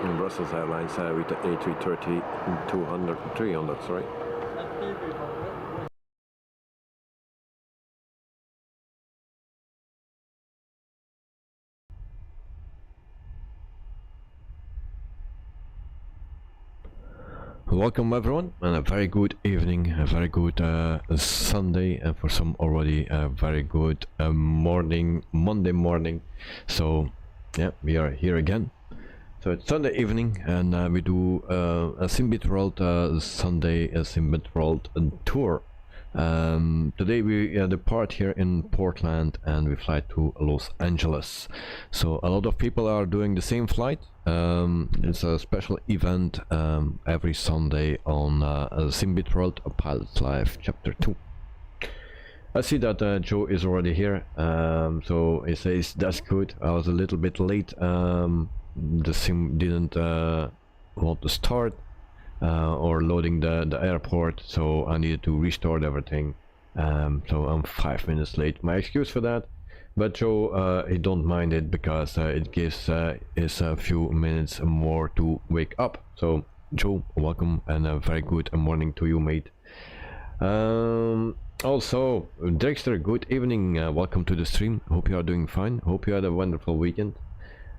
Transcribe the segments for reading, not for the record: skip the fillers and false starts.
in Brussels Airlines with the A330 300, sorry. Welcome everyone, and a very good evening, a very good Sunday, and for some already a very good morning, Monday morning. So yeah, we are here again. So it's Sunday evening, and we do a SIMBITWORLD Sunday SIMBITWORLD tour. Today we depart here in Portland and we fly to Los Angeles. So a lot of people are doing the same flight. It's a special event every Sunday on SIMBITWORLD Pilots Live Chapter 2. I see that Joe is already here, so he says that's good. I was a little bit late. The sim didn't want to start. Or loading the airport, so I needed to restart everything, so I'm 5 minutes late. My excuse for that, but Joe he don't mind it because it gives us a few minutes more to wake up. So Joe, welcome, and a very good morning to you, mate. Also Dexter, good evening, welcome to the stream. Hope you are doing fine, hope you had a wonderful weekend.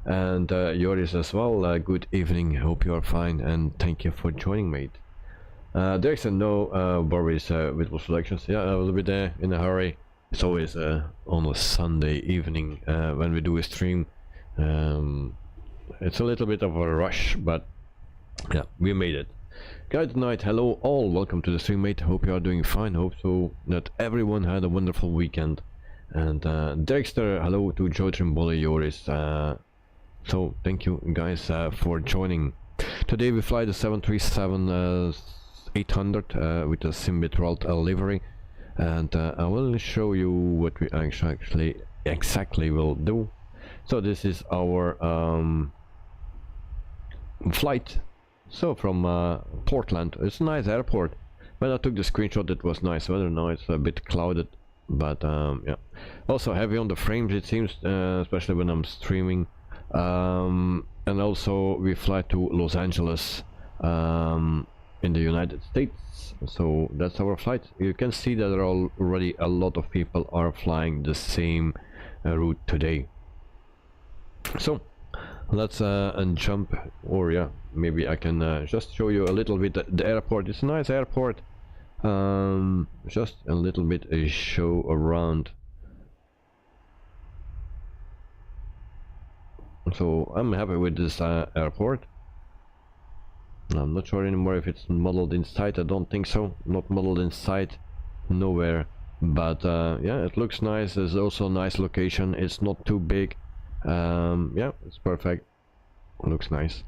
And Joris as well, good evening, hope you are fine, and thank you for joining, mate. There's no worries with the selections. Yeah, I will be there in a hurry. It's always on a Sunday evening when we do a stream. It's a little bit of a rush, but yeah, we made it. Good night, hello all, welcome to the stream, mate. Hope you are doing fine, hope so that everyone had a wonderful weekend. And Dexter, hello to Joe Trimboli, Joris. So thank you guys for joining. Today we fly the 737-800 with a SIMBITWORLD livery, and I will show you what we actually exactly will do. So this is our flight. So from Portland, it's a nice airport. When I took the screenshot, it was nice weather. Now it's a bit clouded, but yeah. Also heavy on the frames, it seems, especially when I'm streaming. And also we fly to Los Angeles in the United States, so that's our flight. You can see that there are already a lot of people are flying the same route today. So let's jump, or yeah, maybe I can just show you a little bit the airport. It's a nice airport. Just a little bit a show around. So I'm happy with this airport. I'm not sure anymore if it's modeled inside. I don't think so. Not modeled inside, nowhere. But yeah, it looks nice. There's also a nice location. It's not too big. Yeah, it's perfect. Looks nice.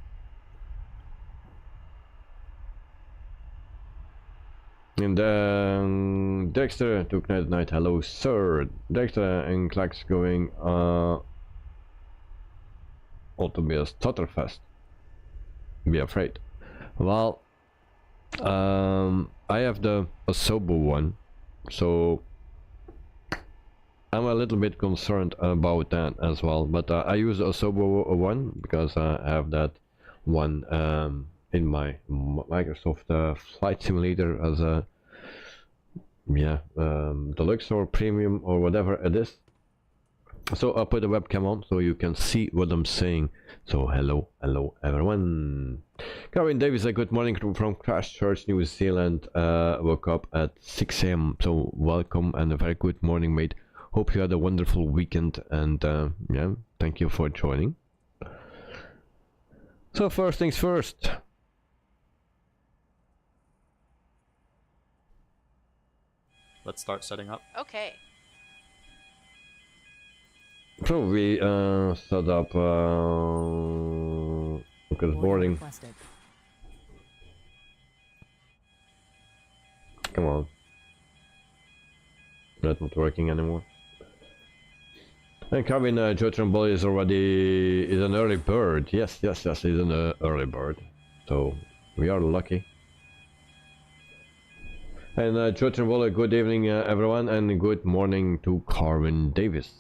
And Dexter took night. Hello, sir. Dexter and KLAX going ought to be a stutterfest. Be afraid. Well, I have the Asobo one, so I'm a little bit concerned about that as well. But I use the Asobo one because I have that one in my Microsoft Flight Simulator as a deluxe or premium or whatever it is. So I'll put the webcam on so you can see what I'm saying. So hello everyone. Karen Davis, a good morning from Christchurch, New Zealand. Woke up at 6 AM, so welcome and a very good morning, mate. Hope you had a wonderful weekend, and yeah, thank you for joining. So first things first. Let's start setting up. Okay. So we set up because boarding. Come on. That's not working anymore. And Kevin Joe Trimboli is already an early bird. Yes, he's an early bird. So we are lucky. And Joe Trimboli, good evening everyone, and good morning to Carvin Davis.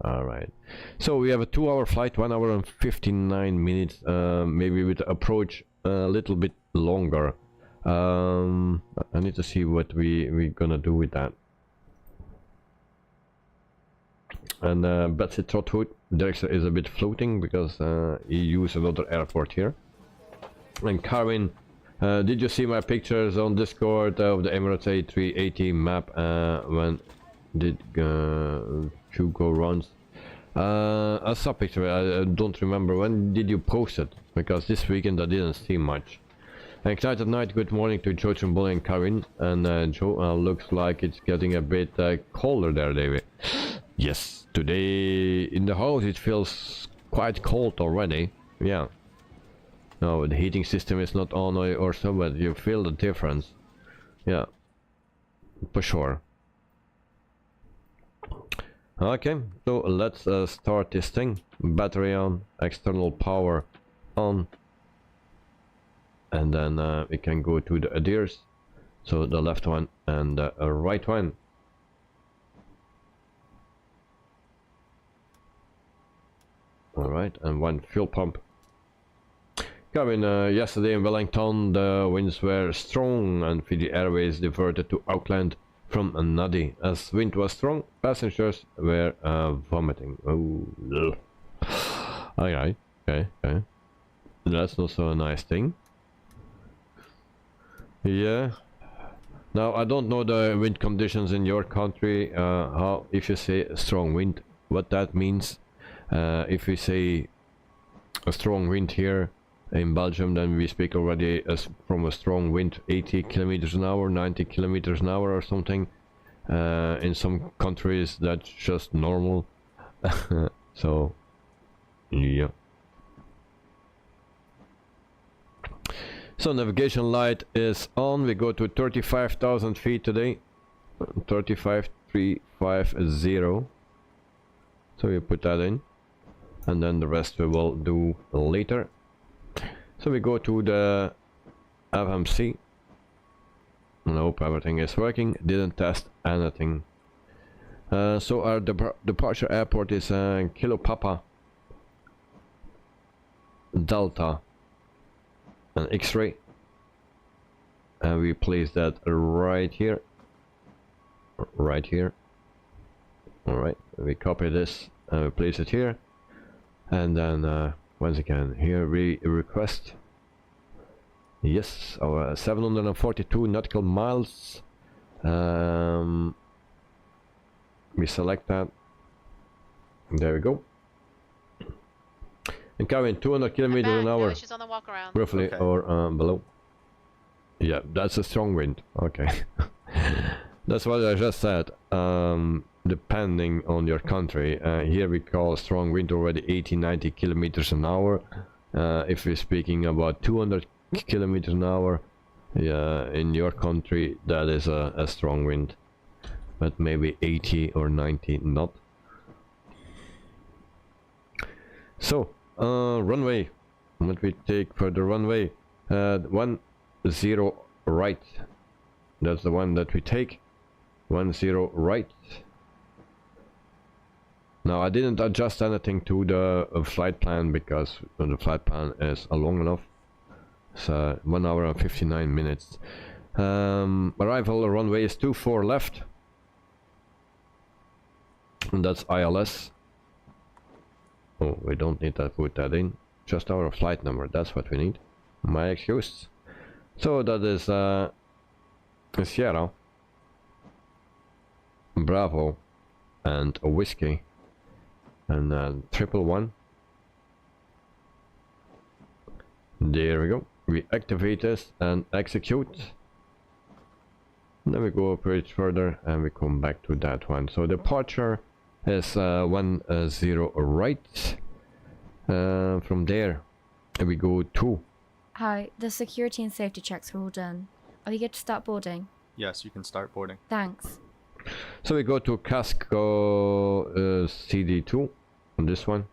All right. So we have a 2-hour flight, 1 hour and 59 minutes. Maybe with approach a little bit longer. I need to see what we're gonna do with that. And Betsy THROTTLE director is a bit floating because he used another airport here. And Carvin, did you see my pictures on Discord of the Emirates A380 map? When did Hugo runs? I saw a picture. I don't remember when did you post it, because this weekend I didn't see much. Excited night. Good morning to George and Bully and Karin. And Joe, looks like it's getting a bit colder there, David. Yes, today in the house it feels quite cold already. Yeah. No, the heating system is not on or so, but you feel the difference. Yeah, for sure. Okay, so let's start this thing. Battery on, external power on. And then we can go to the adheres. So the left one and the right one. Alright, and one fuel pump. Coming yesterday in Wellington, the winds were strong and Fiji Airways diverted to Auckland from Nadi. As wind was strong, passengers were vomiting. Oh, no. Okay, okay. That's not so a nice thing. Yeah. Now, I don't know the wind conditions in your country, how, if you say strong wind, what that means. If we say a strong wind here in Belgium, then we speak already from a strong wind, 80 kilometers an hour, 90 kilometers an hour or something. In some countries that's just normal. So yeah. So navigation light is on. We go to 35,000 feet today. 35,350. So we put that in, and then the rest we will do later. So we go to the FMC. Nope, everything is working. Didn't test anything. So our departure airport is Kilo Papa Delta an X-ray, and we place that right here. Right here. Alright, we copy this and we place it here, and then once again here we request, yes, our 742 nautical miles. We select that. There we go. And coming 200 kilometers an hour, she's on the walk around. roughly, Okay. or below. Yeah, that's a strong wind. Okay. That's what I just said. Depending on your country, here we call strong wind already 80-90 kilometers an hour. If we're speaking about 200 kilometers an hour, yeah, in your country that is a strong wind, but maybe 80 or 90 not. So runway, what we take for the runway, 10 right, that's the one that we take. 10 right. Now I didn't adjust anything to the flight plan because the flight plan is long enough. So 1 hour and 59 minutes. Arrival runway is 24 left. And that's ILS. Oh, we don't need to put that in. Just our flight number, that's what we need. My excuse. So that is Sierra, Bravo, and a whiskey, and 111. There we go. We activate this and execute. Then we go a bit further and we come back to that one. So departure is 10 right. From there we go to. Hi, the security and safety checks are all done. Are we good to start boarding? Yes, you can start boarding. Thanks. So we go to Casco CD2 on this one,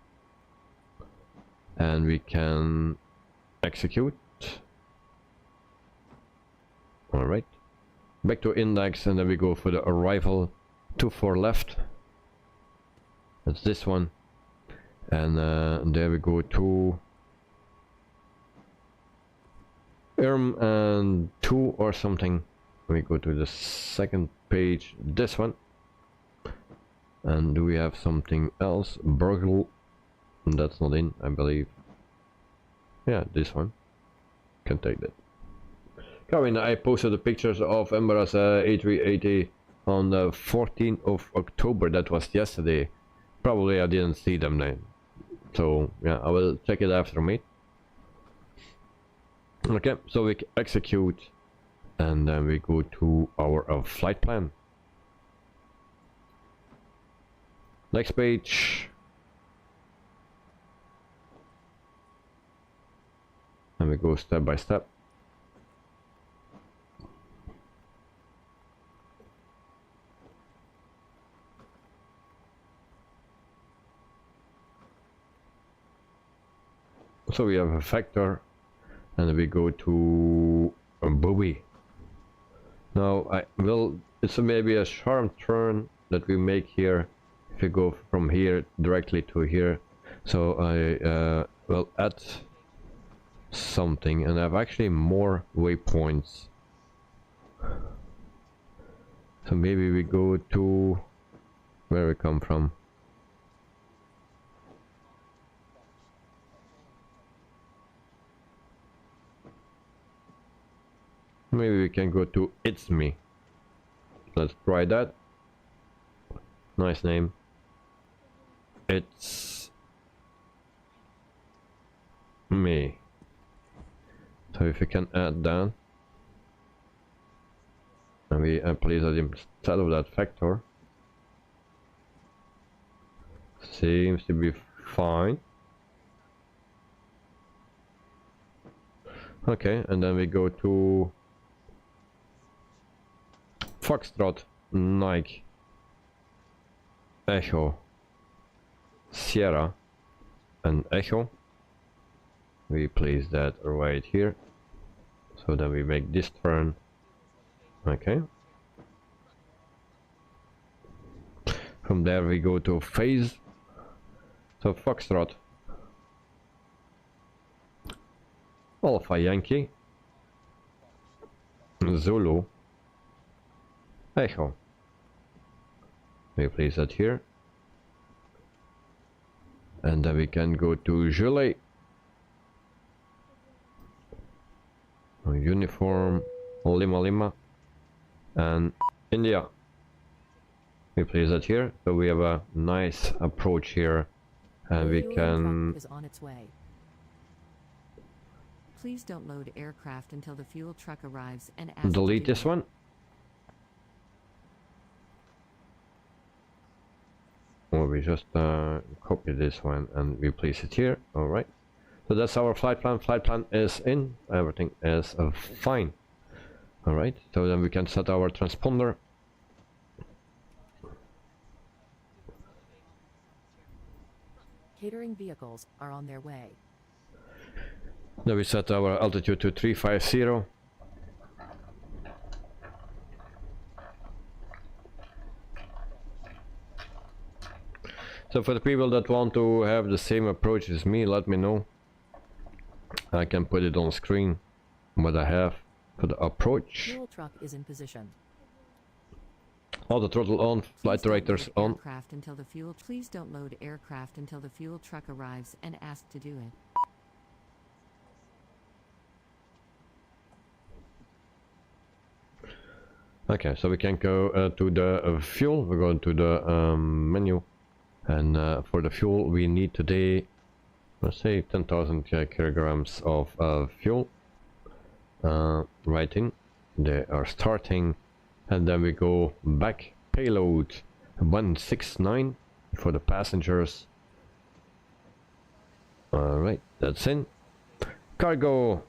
and we can execute. All right, back to index, and then we go for the arrival 24 left. That's this one. And there we go to ERM and 2 or something. We go to the second page, this one. And do we have something else? Burgle. That's not in, I believe. Yeah, this one. Can take that. Kevin, I posted the pictures of Embra's A380 on the 14th of October. That was yesterday. Probably I didn't see them then. So yeah, I will check it after me. Okay, so we execute and then we go to our flight plan. Next page. And we go step by step. So we have a vector and we go to a buoy. Now it's maybe a sharp turn that we make here if we go from here directly to here. So I will add something and I have actually more waypoints. So maybe we go to where we come from. Maybe we can go to It's Me. Let's try that. Nice name. It's Me. So if we can add that, and we place it instead of that vector, seems to be fine. Okay, and then we go to Foxtrot, Nike, Echo, Sierra, and Echo. We place that right here. So then we make this turn. Okay. From there we go to phase. So Foxtrot, Alpha Yankee, Zulu, Echo. We place that here. And then we can go to Julie. Uniform, Lima Lima, and India. We place that here. So we have a nice approach here. And we can is on its way. Please don't load aircraft until the fuel truck arrives and ask delete to do this it. one. Or we just copy this one and we place it here. All right. So that's our flight plan. Flight plan is in. Everything is fine. All right. So then we can set our transponder. Catering vehicles are on their way. Then we set our altitude to 350. So for the people that want to have the same approach as me, let me know. I can put it on screen what I have for the approach. Fuel truck is in position. All the throttle on, flight directors on. Aircraft until the fuel. Please don't load aircraft until the fuel truck arrives and ask to do it. Okay, so we can go to the fuel. We're going to the menu, and for the fuel we need today, let's say 10,000 kilograms of fuel. Writing, they are starting, and then we go back. Payload 169 for the passengers. All right, that's in. Cargo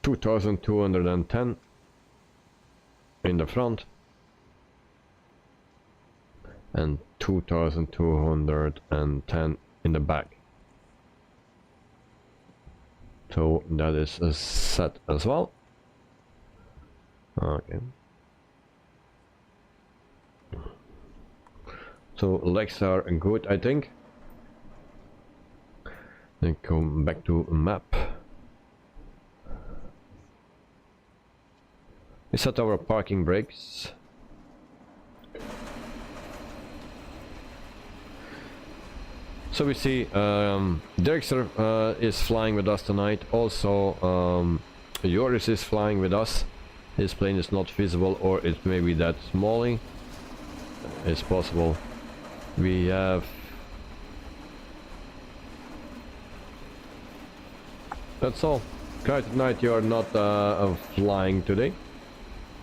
2,210 in the front and 2,210 in the back. So that is set as well. Okay. So legs are good, I think. Then come back to map. We set our parking brakes. So we see Dirkster is flying with us tonight. Also Joris is flying with us. His plane is not visible, or it may be that smally. It's possible. We have... That's all. Kite at night, you are not flying today,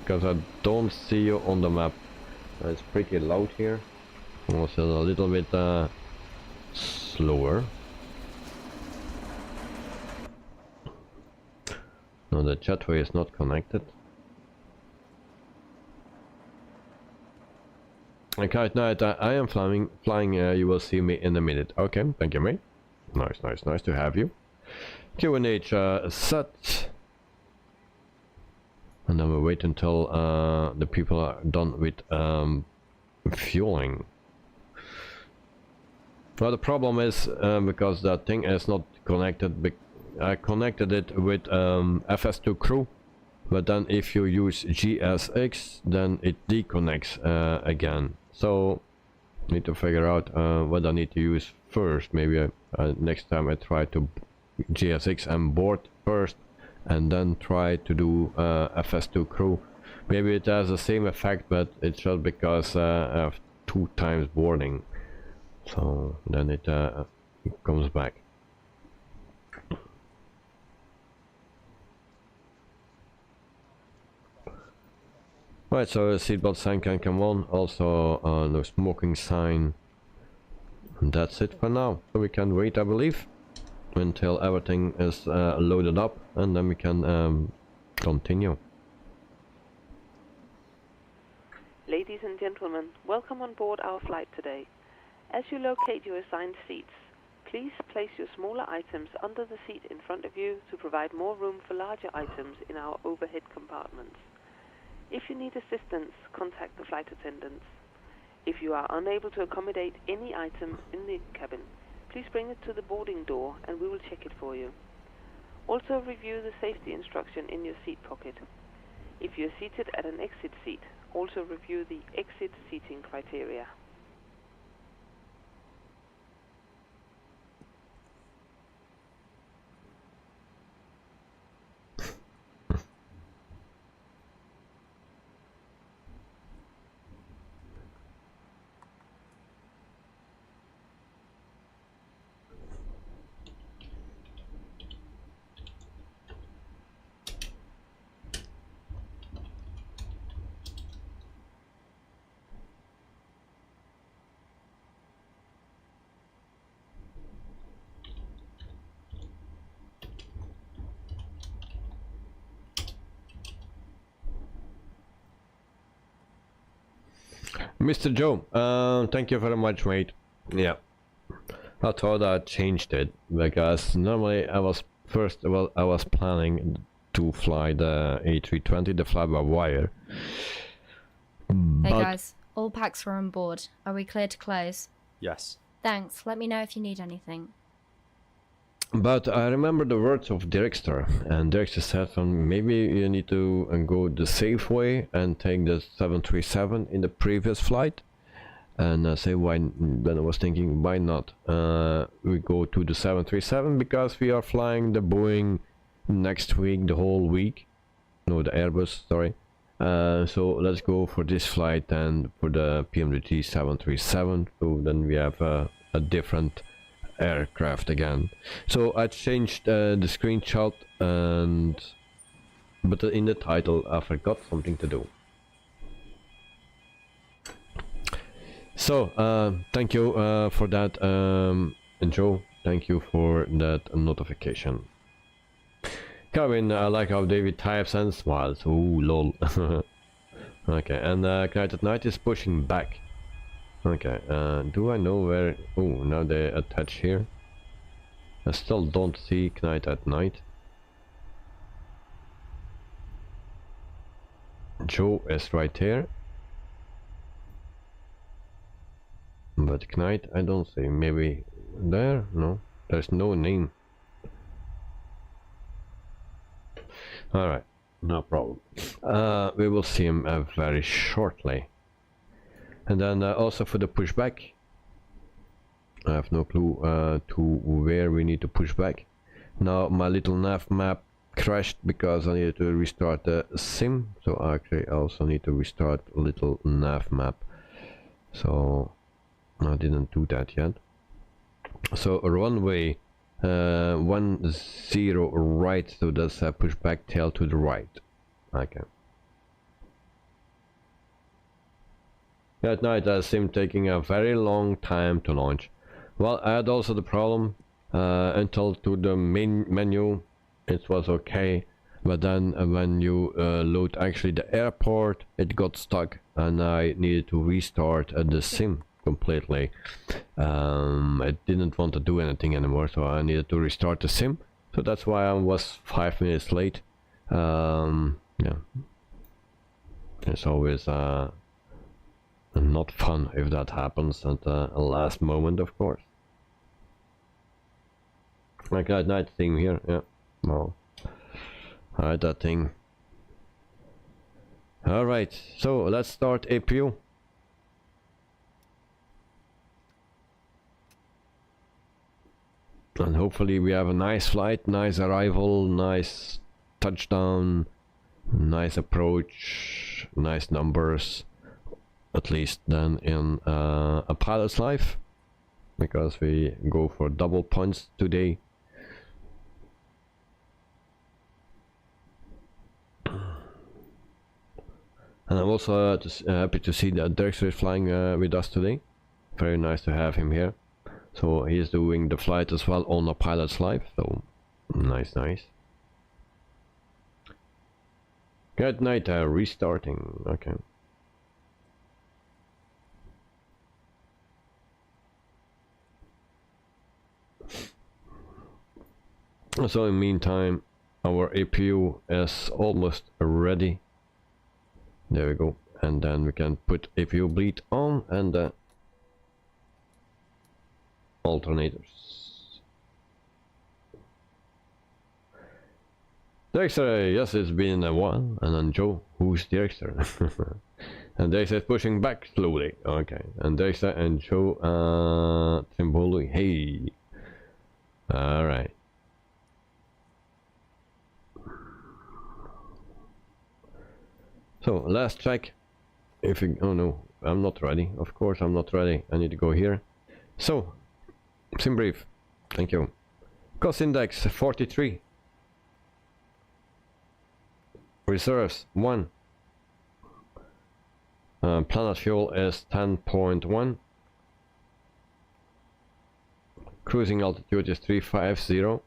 because I don't see you on the map. It's pretty loud here. Also a little bit slower. No, the chatway is not connected. Okay, at night I am flying. You will see me in a minute. Okay, thank you, mate. Nice to have you. QNH set. And then we'll wait until the people are done with fueling. Well, the problem is because that thing is not connected. I connected it with FS2 crew, but then if you use GSX, then it deconnects again. So need to figure out what I need to use first. Maybe next time I try to GSX and board first, and then try to do FS2 crew. Maybe it has the same effect, but it's just because I have 2 times boarding. So then it comes back. Right, so seatbelt sign can come on. Also no smoking sign. And that's it for now. So we can wait, I believe, until everything is loaded up, and then we can continue. Ladies and gentlemen, welcome on board our flight today. As you locate your assigned seats, please place your smaller items under the seat in front of you to provide more room for larger items in our overhead compartments. If you need assistance, contact the flight attendants. If you are unable to accommodate any item in the cabin, please bring it to the boarding door and we will check it for you. Also review the safety instruction in your seat pocket. If you are seated at an exit seat, also review the exit seating criteria. Mr. Joe, thank you very much, mate. Yeah, I thought I changed it because normally I was planning to fly the A320, the fly-by-wire. Hey guys, all packs are on board. Are we clear to close? Yes. Thanks. Let me know if you need anything. But I remember the words of Dirkster, and Dirkster said maybe you need to go the safe way and take the 737 in the previous flight. And I say why? Then I was thinking, why not? We go to the 737 because we are flying the Boeing next week, the whole week. No, the Airbus, sorry. So let's go for this flight and for the Pmdg 737. So then we have a different aircraft again. So I changed the screenshot, but in the title I forgot something to do. So thank you for that, and Joe, thank you for that notification. Kevin, I like how David types and smiles. Ooh, lol. Okay, and Knight at Night is pushing back. Okay, do I know where... Oh, now they attach here. I still don't see Knight at Night. Joe is right here. But Knight, I don't see. Maybe there? No, there's no name. Alright, no problem. We will see him very shortly. And then also for the pushback, I have no clue to where we need to push back. Now my little nav map crashed because I needed to restart the sim, so actually I also need to restart little nav map. So I didn't do that yet. So runway 10 right, so that's a pushback tail to the right. Okay. At night I sim taking a very long time to launch. Well, I had also the problem until to the main menu it was okay, but then when you load actually the airport, it got stuck and I needed to restart the sim completely. I didn't want to do anything anymore, so I needed to restart the sim, so that's why I was 5 minutes late. Yeah, it's always not fun if that happens at the last moment, of course. Like that night thing here, yeah. Well, alright, that thing. Alright, so let's start APU. And hopefully we have a nice flight, nice arrival, nice touchdown, nice approach, nice numbers. At least then in a pilot's life, because we go for double points today. And I'm also happy to see that Dexter is flying with us today. Very nice to have him here. So he's doing the flight as well on a pilot's life, so nice, nice. Good night, restarting, okay. So in the meantime, our APU is almost ready. There we go, and then we can put APU bleed on and the alternators. Dexter, yes, it's been a while. And then Joe, who's Dexter? And Dexter is pushing back slowly. Okay, and Dexter and Joe, Timboli, hey. Alright. So last check. If you, oh no, I'm not ready. Of course I'm not ready. I need to go here. So, sim brief. Thank you. Cost index 43. Reserves 1. Planet fuel is 10.1. Cruising altitude is 350.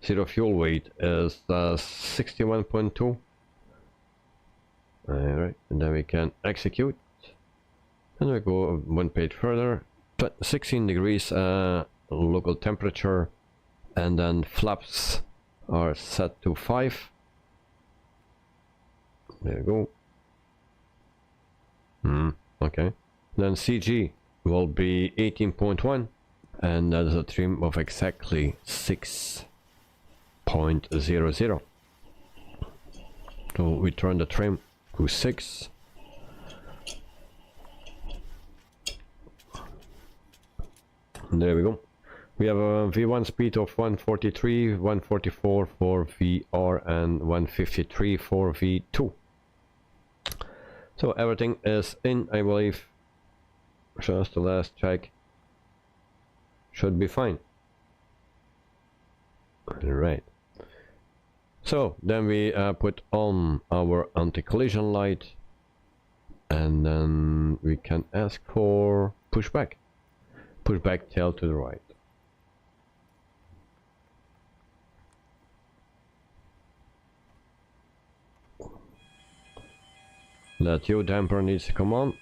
Zero fuel weight is 61.2. Alright, and then we can execute. And we go one page further. 16 degrees local temperature, and then flaps are set to 5. There you go. Okay. Then CG will be 18.1, and that is a trim of exactly 6.00. So we turn the trim to 6. And there we go. We have a V1 speed of 143, 144 for VR, and 153 for V2. So everything is in, I believe. Just the last check. Should be fine. Alright. So then we put on our anti-collision light, and then we can ask for pushback. Pushback tail to the right. That yaw damper needs to come on.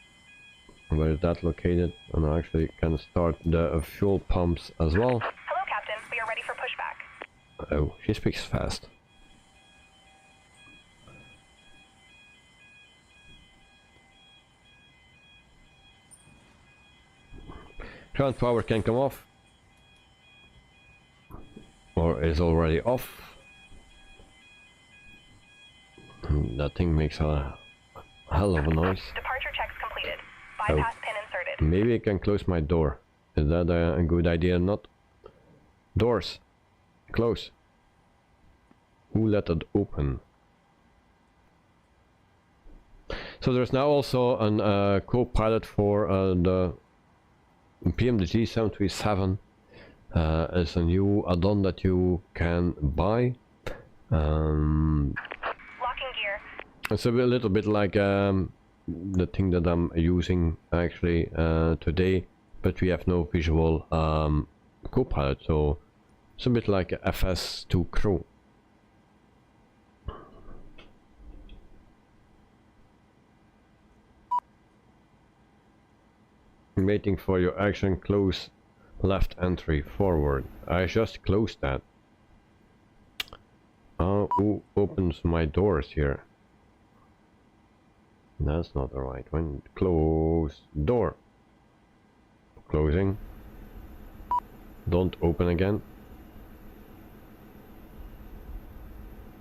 Where is that located? And I actually can start the fuel pumps as well. Hello, Captain. We are ready for pushback. Oh, she speaks fast. Ground power can come off. Or is already off. That thing makes a hell of a noise. Departure checks completed. Bypass pin inserted. Maybe I can close my door. Is that a good idea or not? Doors. Close. Who let it open? So there's now also a co-pilot for the Pmdg 737. It's a new add-on that you can buy. Locking gear. It's a little bit like the thing that I'm using actually today, but we have no visual co-pilot, so it's a bit like a FS2 Crew. Waiting for your action, close left entry forward. I just closed that. Who opens my doors here? That's not the right one. Close door. Closing. Don't open again.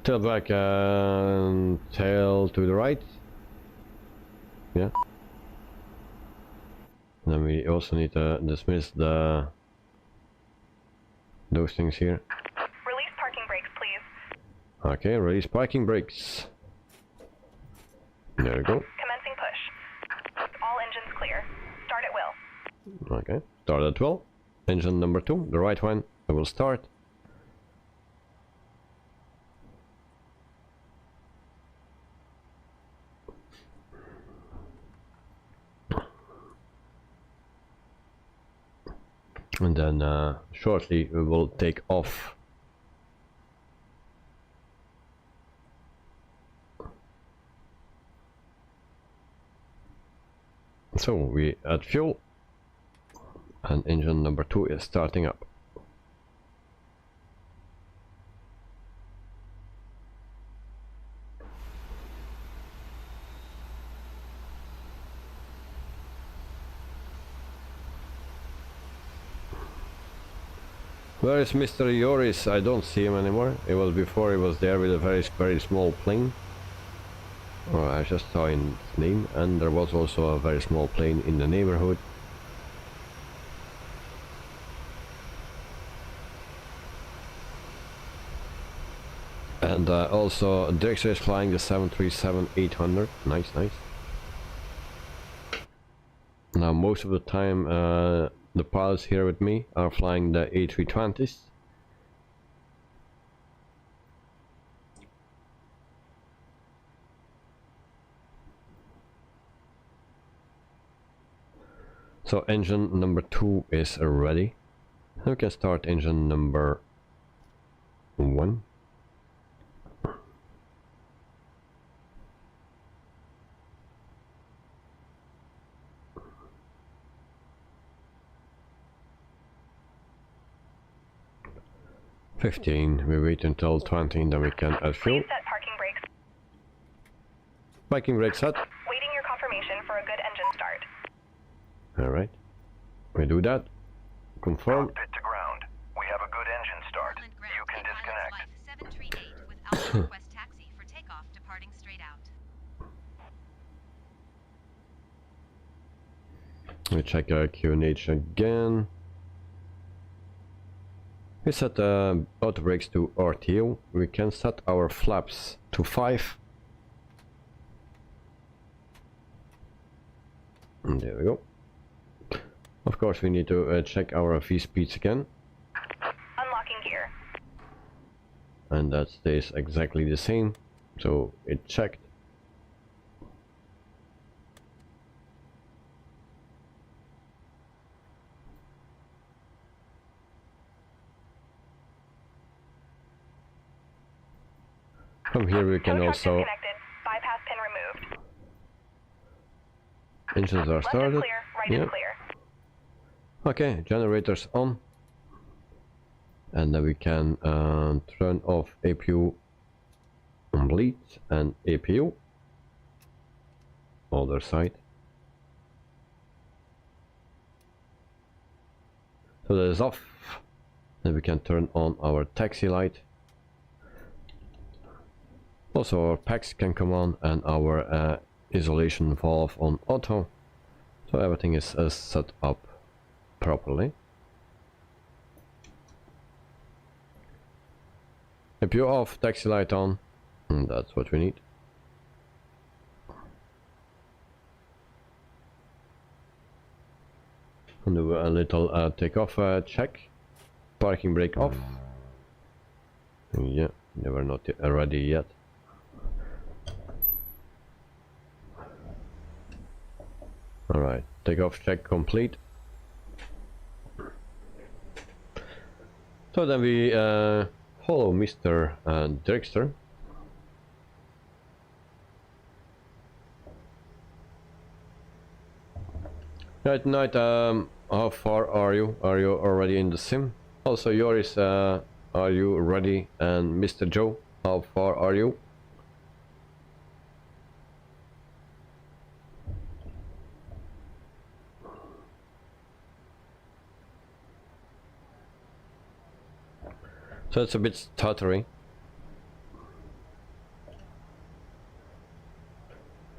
Tail back and tail to the right. Yeah. Then we also need to dismiss those things here. Release parking brakes, please. Okay, release parking brakes. There we go. Commencing push. All engines clear. Start at will. Okay, start at will. Engine number 2, the right one, I will start. And then shortly we will take off. So we add fuel and engine number 2 is starting up. Where is Mr. Yoris? I don't see him anymore. It was before he was there with a very small plane. Oh, I just saw his name, and there was also a very small plane in the neighborhood. And also Drexler is flying the 737-800. Nice, nice. Now most of the time the pilots here with me are flying the A320s. So engine number 2 is ready. We can start engine number 1. We wait until 20 and then we can add fuel. Please set parking brakes. Parking brake set. Waiting your confirmation for a good engine start. Alright. We do that. Confirm. Cockpit to ground. We have a good engine start. You can disconnect. 738 with Alpha request taxi for takeoff departing straight out. We check our QNH again. We set auto brakes to RTO. We can set our flaps to 5. And there we go. Of course we need to check our V speeds again. Unlocking gear. And that stays exactly the same. So it checked. From here we can Tow truck also... disconnected. Bypass pin removed. Engines are Left is started. clear. Right Yeah. is clear. Okay, generators on. And then we can turn off APU bleed and APU. Other side. So that is off. Then we can turn on our taxi light. Also our packs can come on and our isolation valve on auto. So everything is set up properly. If you off taxi light on, and that's what we need. And do a little takeoff check. Parking brake off. Yeah, they were not ready yet. Alright, takeoff check complete. So then we follow Mr. Dragster. Right, night, how far are you? Are you already in the sim? Also, Yoris, are you ready? And Mr. Joe, how far are you? So it's a bit stuttery.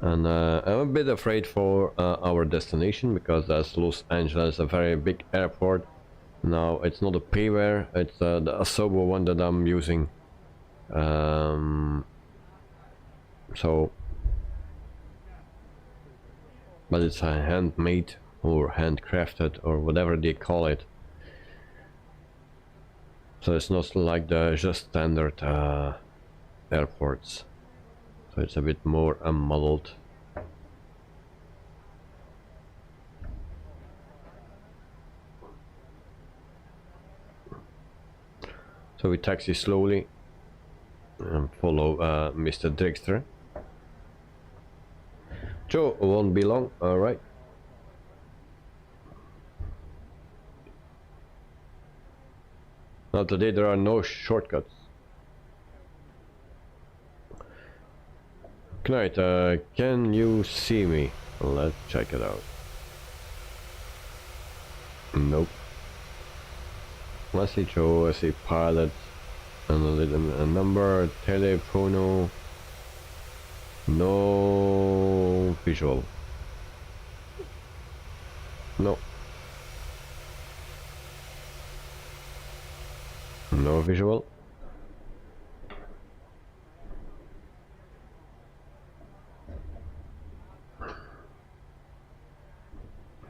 And I'm a bit afraid for our destination, because that's Los Angeles, a very big airport. Now it's not a payware, it's the Asobo one that I'm using. So, but it's a handmade or handcrafted or whatever they call it. So it's not like the just standard airports. So it's a bit more modeled. So we taxi slowly and follow Mr. Dragster. Joe won't be long, alright. Now today there are no shortcuts. Knight, can you see me? Let's check it out. Nope. I see Joe, I see pilot, and a number, telephone, no visual. No. No visual.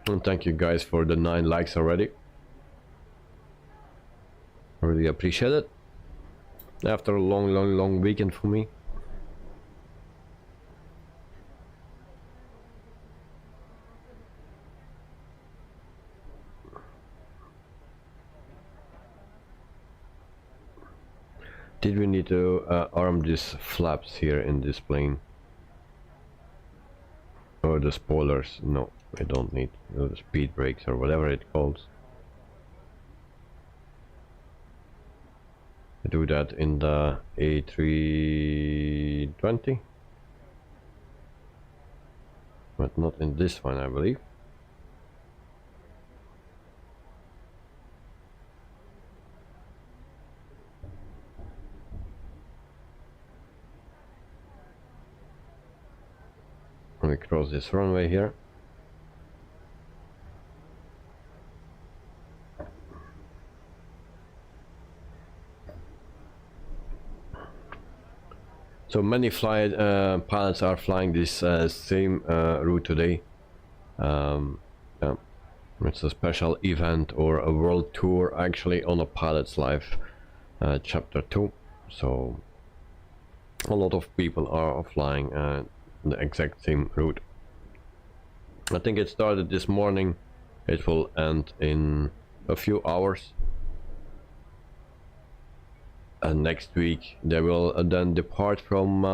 And thank you guys for the 9 likes already. Really appreciate it. After a long weekend for me. Did we need to arm these flaps here in this plane? Or the spoilers? No, I don't need the speed brakes or whatever it calls. I do that in the A320, but not in this one, I believe. Let me cross this runway here. So many pilots are flying this same route today. Yeah. It's a special event or a world tour actually on a pilot's life, chapter 2. So a lot of people are flying the exact same route. I think it started this morning. It will end in a few hours. And next week they will then depart from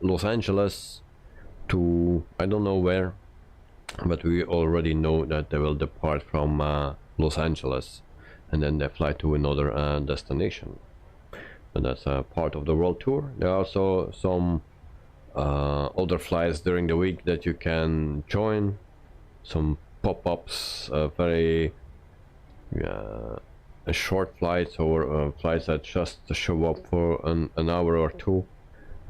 Los Angeles to I don't know where, but we already know that they will depart from Los Angeles and then they fly to another destination. And that's a part of the world tour. There are also some other flights during the week that you can join, some pop-ups, very short flights or flights that just show up for an hour or two.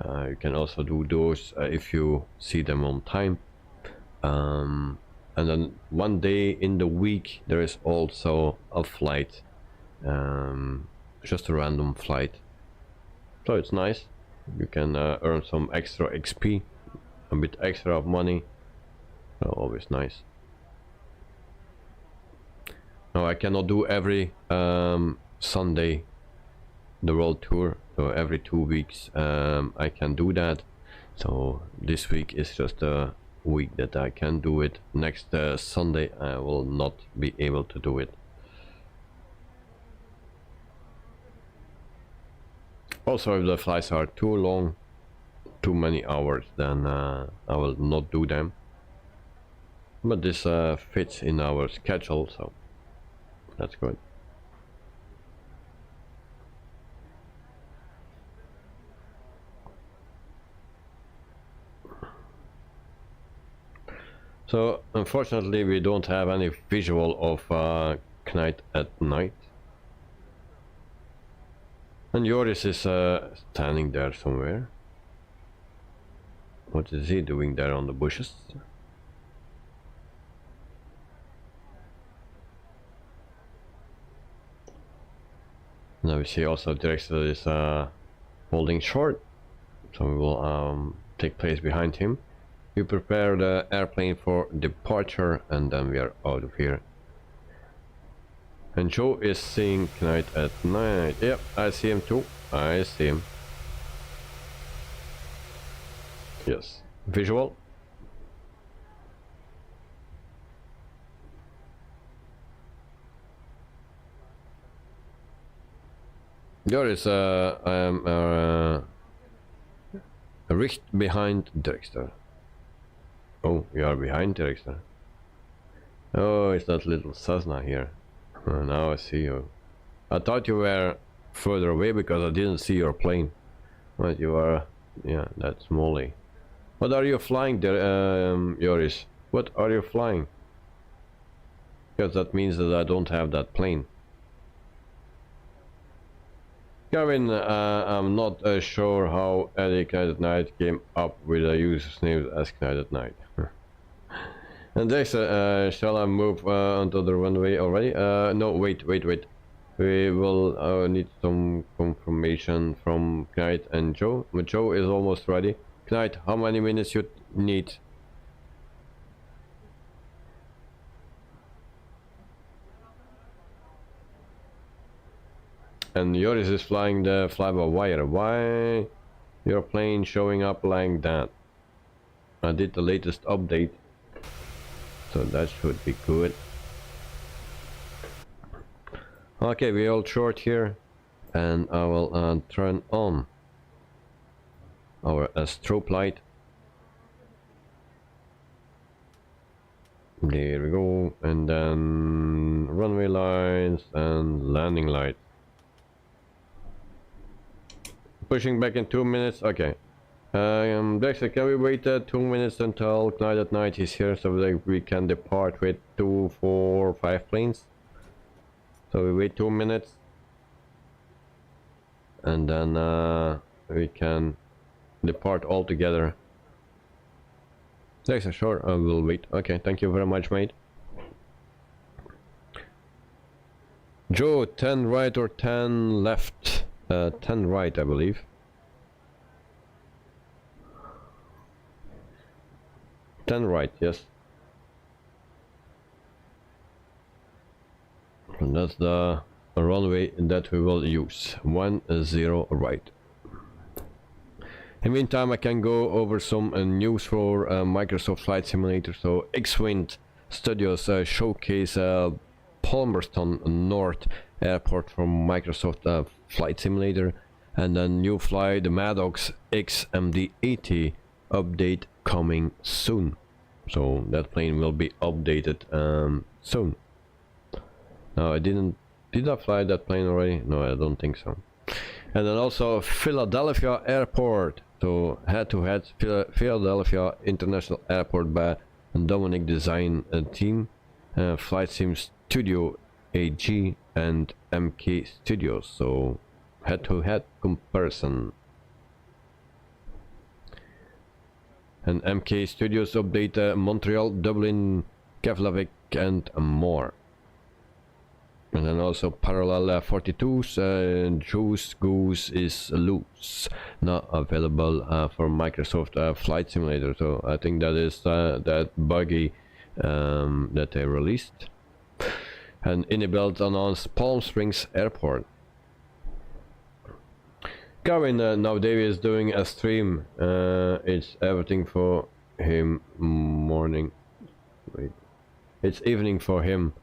You can also do those if you see them on time. And then one day in the week there is also a flight, just a random flight. So it's nice. You can earn some extra XP, a bit extra of money. So always nice. Now I cannot do every Sunday the world tour, so every 2 weeks I can do that. So this week is just a week that I can do it. Next Sunday I will not be able to do it. Also, if the flights are too long, too many hours, then I will not do them. But this fits in our schedule, so that's good. So unfortunately we don't have any visual of Knight at night. And Joris is standing there somewhere. What is he doing there on the bushes? Now we see also Drexler is holding short, so we will take place behind him. We prepare the airplane for departure and then we are out of here. And Joe is seeing Knight at night. Yep, I see him too. I see him. Yes, visual. There is I am Richt behind Drexler. Oh, we are behind Drexler. Oh, it's that little Cessna here. Now I see you. I thought you were further away because I didn't see your plane. But you are, yeah, that's Molly. What are you flying there, Joris? What are you flying? Because that means that I don't have that plane. Kevin, I'm not sure how Eddie Knight at Night came up with a user's name as Knight at Night. And Dexter, shall I move onto the runway already? No, wait. We will need some confirmation from Knight and Joe. But Joe is almost ready. Knight, how many minutes you need? And Joris is flying the fly-by-wire. Why your plane showing up like that? I did the latest update, so that should be good. Okay, we all short here, and I will turn on our strobe light. There we go, and then runway lights and landing light. Pushing back in 2 minutes. Okay. Dexter, can we wait 2 minutes until Knight at Night is here so that we can depart with 2, 4, 5 planes? So we wait 2 minutes. And then we can depart all together. Dexter, sure, I will wait. Okay, thank you very much, mate. Joe, 10 right or 10 left? 10 right, I believe. Ten right, yes. And that's the runway that we will use. 10 right. In the meantime, I can go over some news for Microsoft Flight Simulator. So X-Wind Studios showcase Palmerston North Airport from Microsoft Flight Simulator, and then new fly the Maddox XMD80 update coming soon. So that plane will be updated soon. Now did I fly that plane already? No, I don't think so. And then also Philadelphia Airport. So head-to-head Philadelphia International Airport by Dominic Design Team. Flight Sim Studio Pmdg and MK Studios, so head-to-head comparison. And MK Studios update Montreal, Dublin, Keflavik and more. And then also parallel 42s, Juice Goose is loose, not available for Microsoft Flight Simulator. So I think that is that buggy that they released. And enabled announced Palm Springs Airport. Kevin now Davey is doing a stream. It's everything for him morning. Wait. It's evening for him.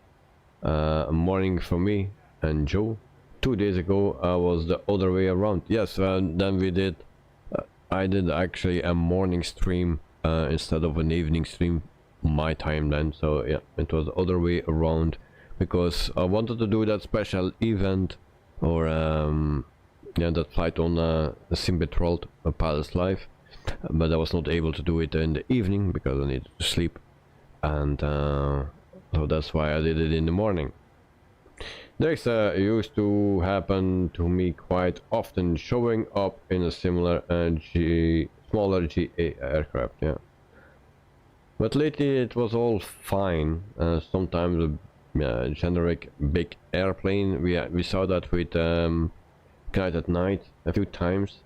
Morning for me and Joe. 2 days ago was the other way around. Yes, then we did. I did actually a morning stream instead of an evening stream, my time then. So yeah, it was the other way around because I wanted to do that special event or yeah, that flight on SIMBITWORLD Palace Live, but I was not able to do it in the evening because I needed to sleep, and so that's why I did it in the morning. This used to happen to me quite often, showing up in a similar smaller GA aircraft, yeah. But lately it was all fine. Sometimes a generic big airplane. We saw that with Knight at Night a few times.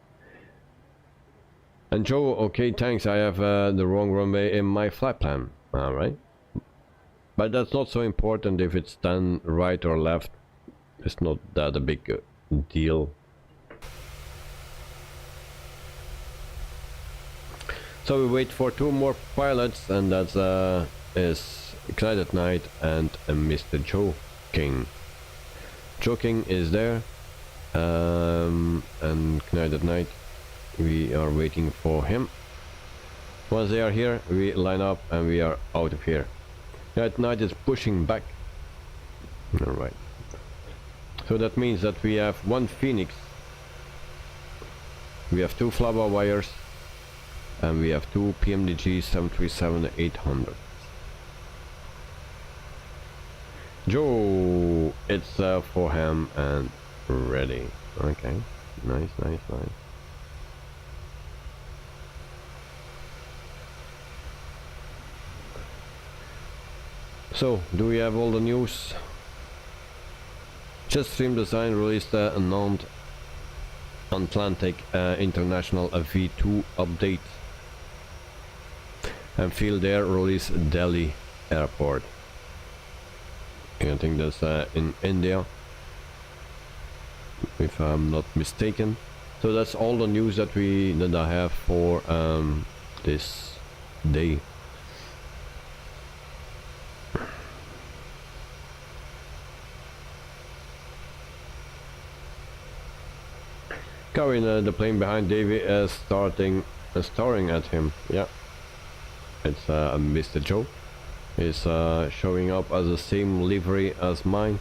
And Joe, okay, thanks. I have the wrong runway in my flight plan. All right. But that's not so important if it's done right or left. It's not that a big deal. So we wait for 2 more pilots, and that's is Knight at Night and Mr. Joe King. Joe King is there, and Knight at Night. We are waiting for him. Once they are here, we line up and we are out of here. Knight at Night is pushing back. Alright. So that means that we have 1 Phoenix. We have 2 Flava wires. And we have 2 Pmdg 737-800. Joe, it's for him and ready. Okay, nice. So, do we have all the news? Jetstream Design released a non-Atlantic International V2 update. And Field Air release Delhi Airport. I think that's in India, if I'm not mistaken. So that's all the news that I have for this day. Karen, the plane behind Davey is staring at him. Yeah. It's Mr. Joe. Is showing up as the same livery as mine.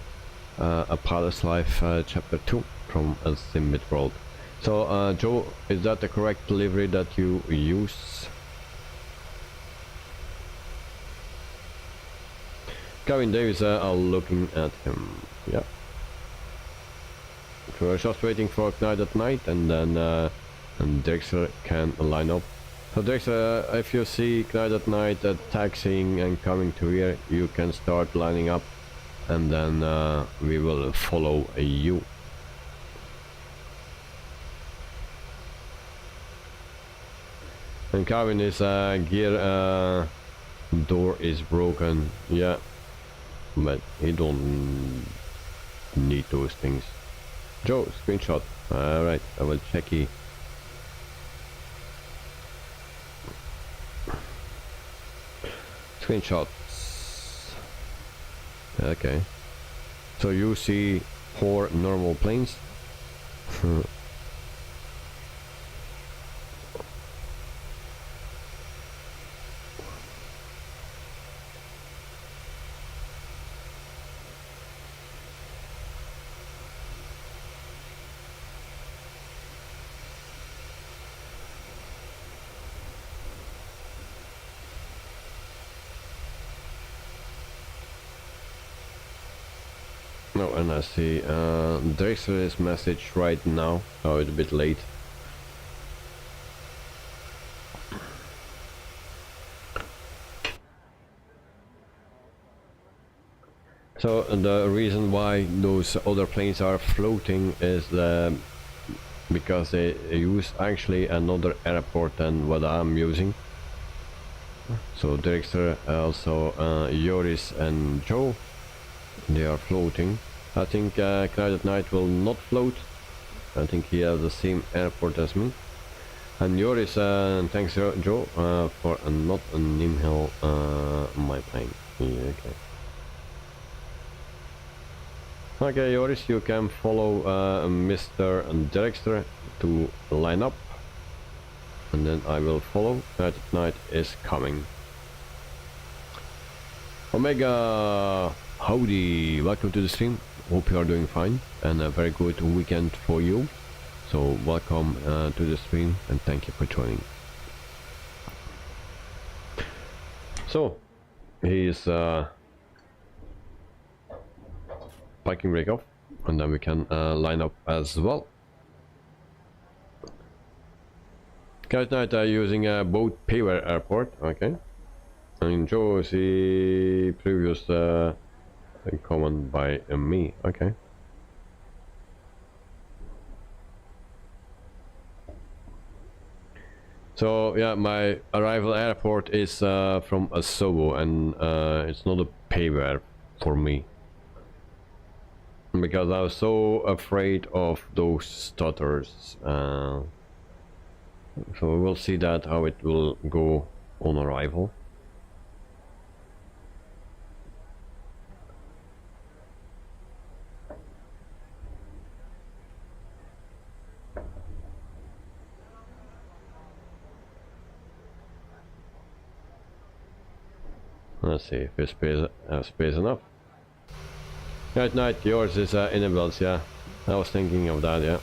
A Palace Life Chapter 2 from SIMBITWORLD. So Joe, is that the correct livery that you use? Kevin Davis are looking at him. Yeah. So we're just waiting for Knight at Night, and then and Dexter can line up. So Dexter, if you see Knight at Night taxiing and coming to here, you can start lining up, and then we will follow you. And Kevin is gear door is broken. Yeah, but he don't need those things. Joe, screenshot. Alright, I will check it. Screenshots. Okay. So you see 4 normal planes. No, and I see Drexler's message right now. Oh, it's a bit late. So the reason why those other planes are floating is because they use actually another airport than what I'm using. So Drexler, also Joris and Joe, they are floating. I think Cloud at Night will not float. I think he has the same airport as me. And Joris, thanks Joe for not a Nimhill my plane. Yeah, okay. Okay, Joris, you can follow Mr. Drexler to line up, and then I will follow. Cloud at Night is coming. Omega, howdy, welcome to the stream. Hope you are doing fine, and a very good weekend for you. So welcome to the stream, and thank you for joining. So he is parking brake off, and then we can line up as well. Cloud Night using both Payware Airport, okay. And Joe is the previous comment by me, okay. So yeah, my arrival airport is from Asobo, and it's not a Payware for me. Because I was so afraid of those stutters. So we'll see that how it will go on arrival. Let's see if it's space enough. Right, Night, yours is enabled, yeah. I was thinking of that, yeah.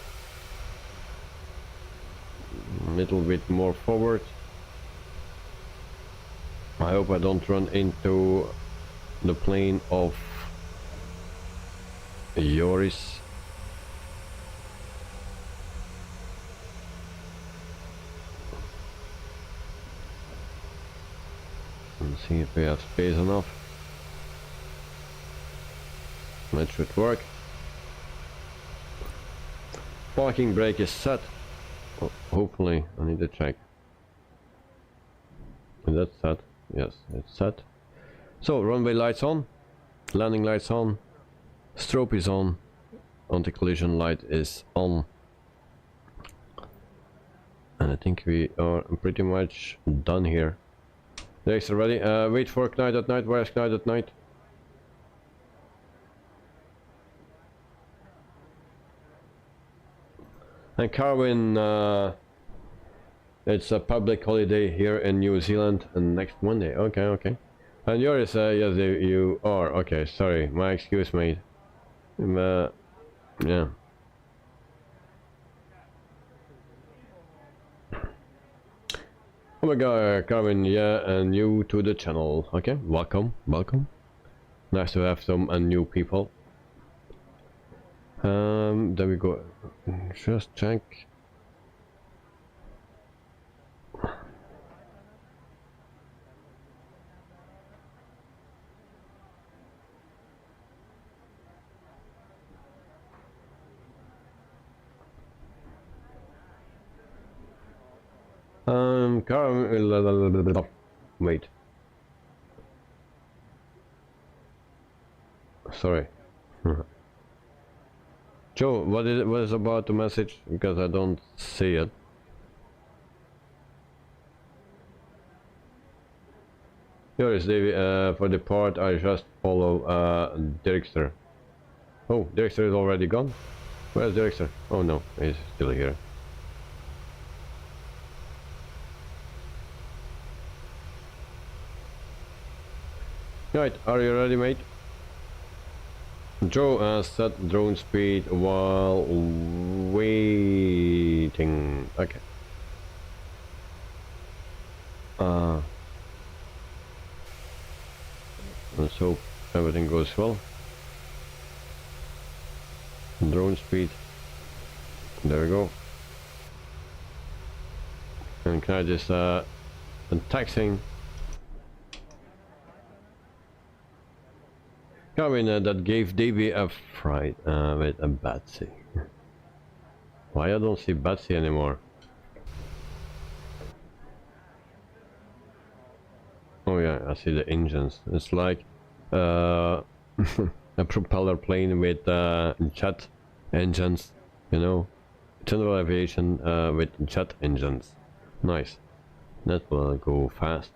A little bit more forward. I hope I don't run into the plane of Joris. Let's see if we have space enough. That should work. Parking brake is set. Oh, hopefully, I need to check. Is that set? Yes, it's set. So, runway lights on, landing lights on, strobe is on, anti-collision light is on. And I think we are pretty much done here. Next, ready? Wait for Cloud at Night. Where's Cloud at Night? And Carwin, it's a public holiday here in New Zealand, and next Monday. Okay, okay. And yours, yes, you are. Okay, sorry, my excuse, mate. Yeah. Oh my god, Carwin, yeah, and new to the channel. Okay, welcome, welcome. Nice to have some new people. There we go. Just check. Wait. Sorry. Joe, what is about the message? Because I don't see it. Here is Davey. For the part, I just follow Drexler. Oh, Drexler is already gone. Where's Drexler? Oh no, he's still here. Right, are you ready, mate? Joe, set drone speed while waiting. Okay. Let's hope everything goes well. Drone speed. There we go. And can I just taxing? Coming that gave Davey a fright with a Batsy. Why I don't see Batsy anymore? Oh yeah, I see the engines. It's like a propeller plane with jet engines, you know, general aviation with jet engines. Nice. That will go fast.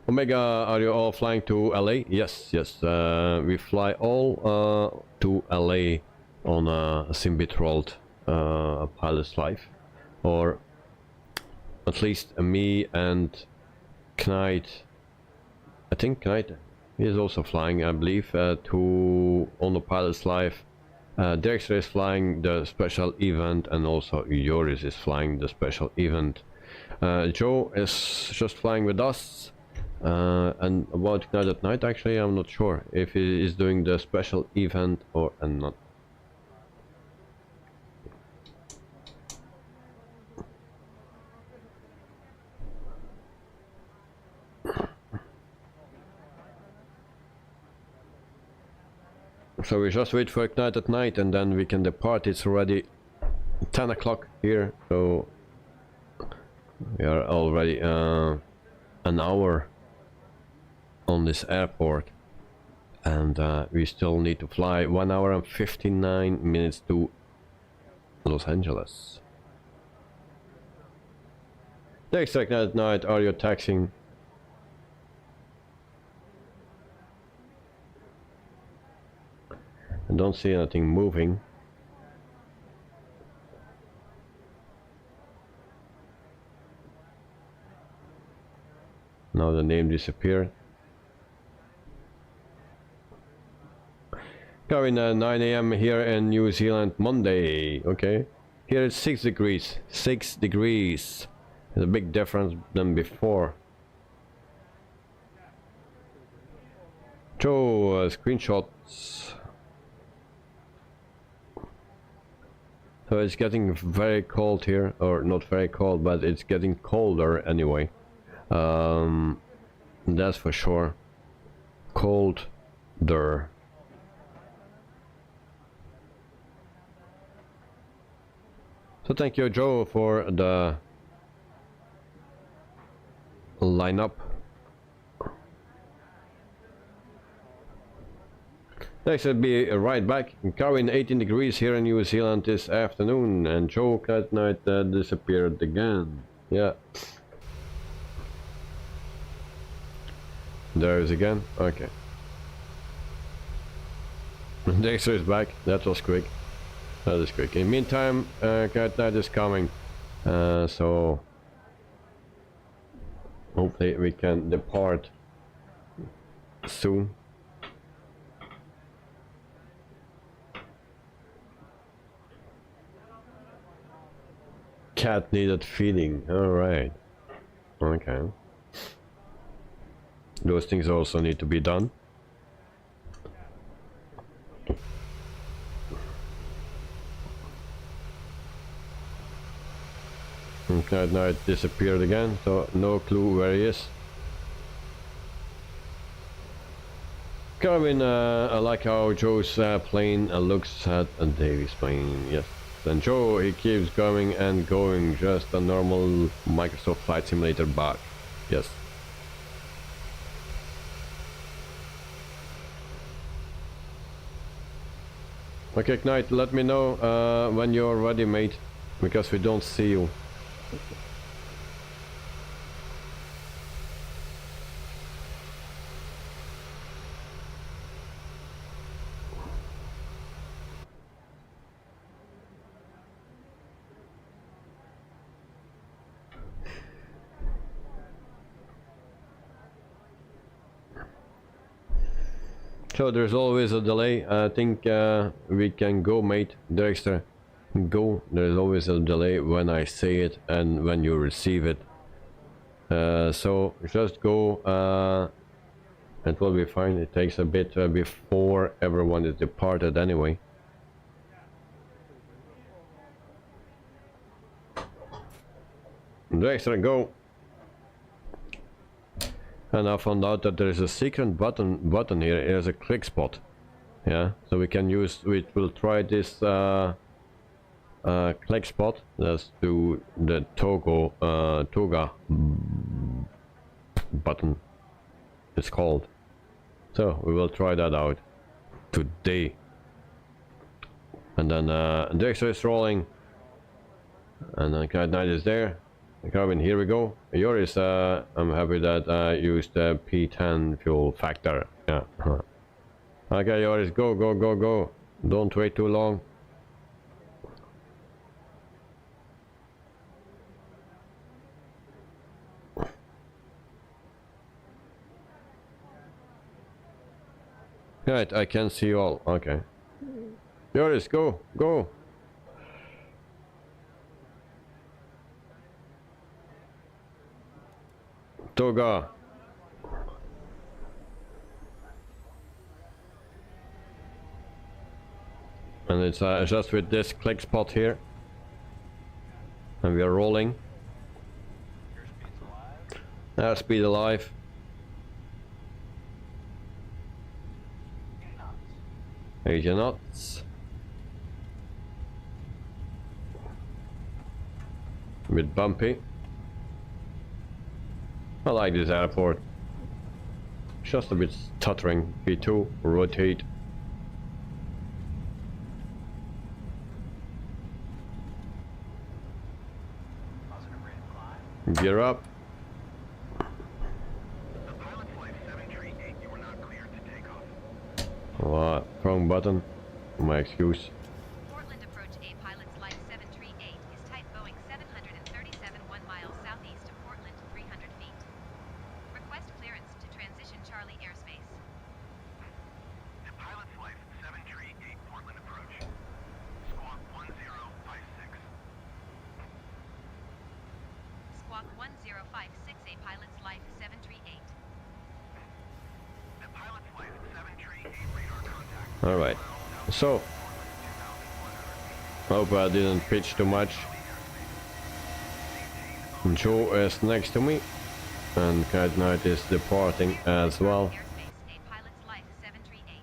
Omega, are you all flying to LA? Yes, yes. We fly all to LA on a SIMBITWORLD pilot's life, or at least me and Knight. I think Knight is also flying, I believe, to on the pilot's life. Dexter is flying the special event, and also Joris is flying the special event. Joe is just flying with us. And about Knight at Night, actually, I'm not sure if he is doing the special event or not. So we just wait for Knight at Night and then we can depart. It's already 10 o'clock here, so we are already an hour on this airport, and we still need to fly 1 hour and 59 minutes to Los Angeles. Next Knight at Night, are you taxing? I don't see anything moving. Now the name disappeared. Going 9 AM here in New Zealand, Monday. Okay. Here it's 6 degrees. 6 degrees. There's a big difference than before. Joe, screenshots. So it's getting very cold here, or not very cold, but it's getting colder anyway. That's for sure. Colder. So thank you, Joe, for the lineup. Next will be right back. Current 18 degrees here in New Zealand this afternoon, and Joe at Night disappeared again. Yeah. There is again. Okay. Dexter is back. That was quick. That is quick. In the meantime, Cat Night is coming. So hopefully we can depart soon. Cat needed feeding. Alright. Okay. Those things also need to be done. Okay, now it disappeared again, so no clue where he is. Carvin, I like how Joe's plane looks at Davy's plane, yes. And Joe, he keeps going and going, just a normal Microsoft Flight Simulator bug, yes. Okay, Knight, let me know when you're ready, mate, because we don't see you. So there's always a delay. I think we can go, mate. Dexter, go. There's always a delay when I say it and when you receive it. So just go It will be fine. It takes a bit before everyone is departed anyway. Dexter, go! And I found out that there is a secret button here. It has a click spot. Yeah, so we can use. We will try this click spot. Let's do the toga button. It's called. So we will try that out today. And then Dexter is rolling. And then KPDX is there. Carbon, here we go. Yours, I'm happy that I used the P10 fuel factor. Yeah. Okay, Yoris, go, go, go, go. Don't wait too long. Right, I can see you all. Okay. Yoris, go, go. Toga. And it's just with this click spot here. And we are rolling. Airspeed alive. Asian knots. A bit bumpy. I like this airport. Just a bit stuttering. P2, rotate. Gear up. What? Wrong button. My excuse. Portland approach A pilot's Life 738 is type Boeing 737 1 miles southeast of Portland, 300 feet. Request clearance to transition Charlie airspace. The pilot's Life 738 Portland approach. Squawk 1056. Squawk 1056 A pilot's Life 738. The pilot's Life 738 radar contact. Alright. So. Hope I didn't pitch too much. Joe is next to me. And KPDX is departing as well. Airspace A pilot's Life 738.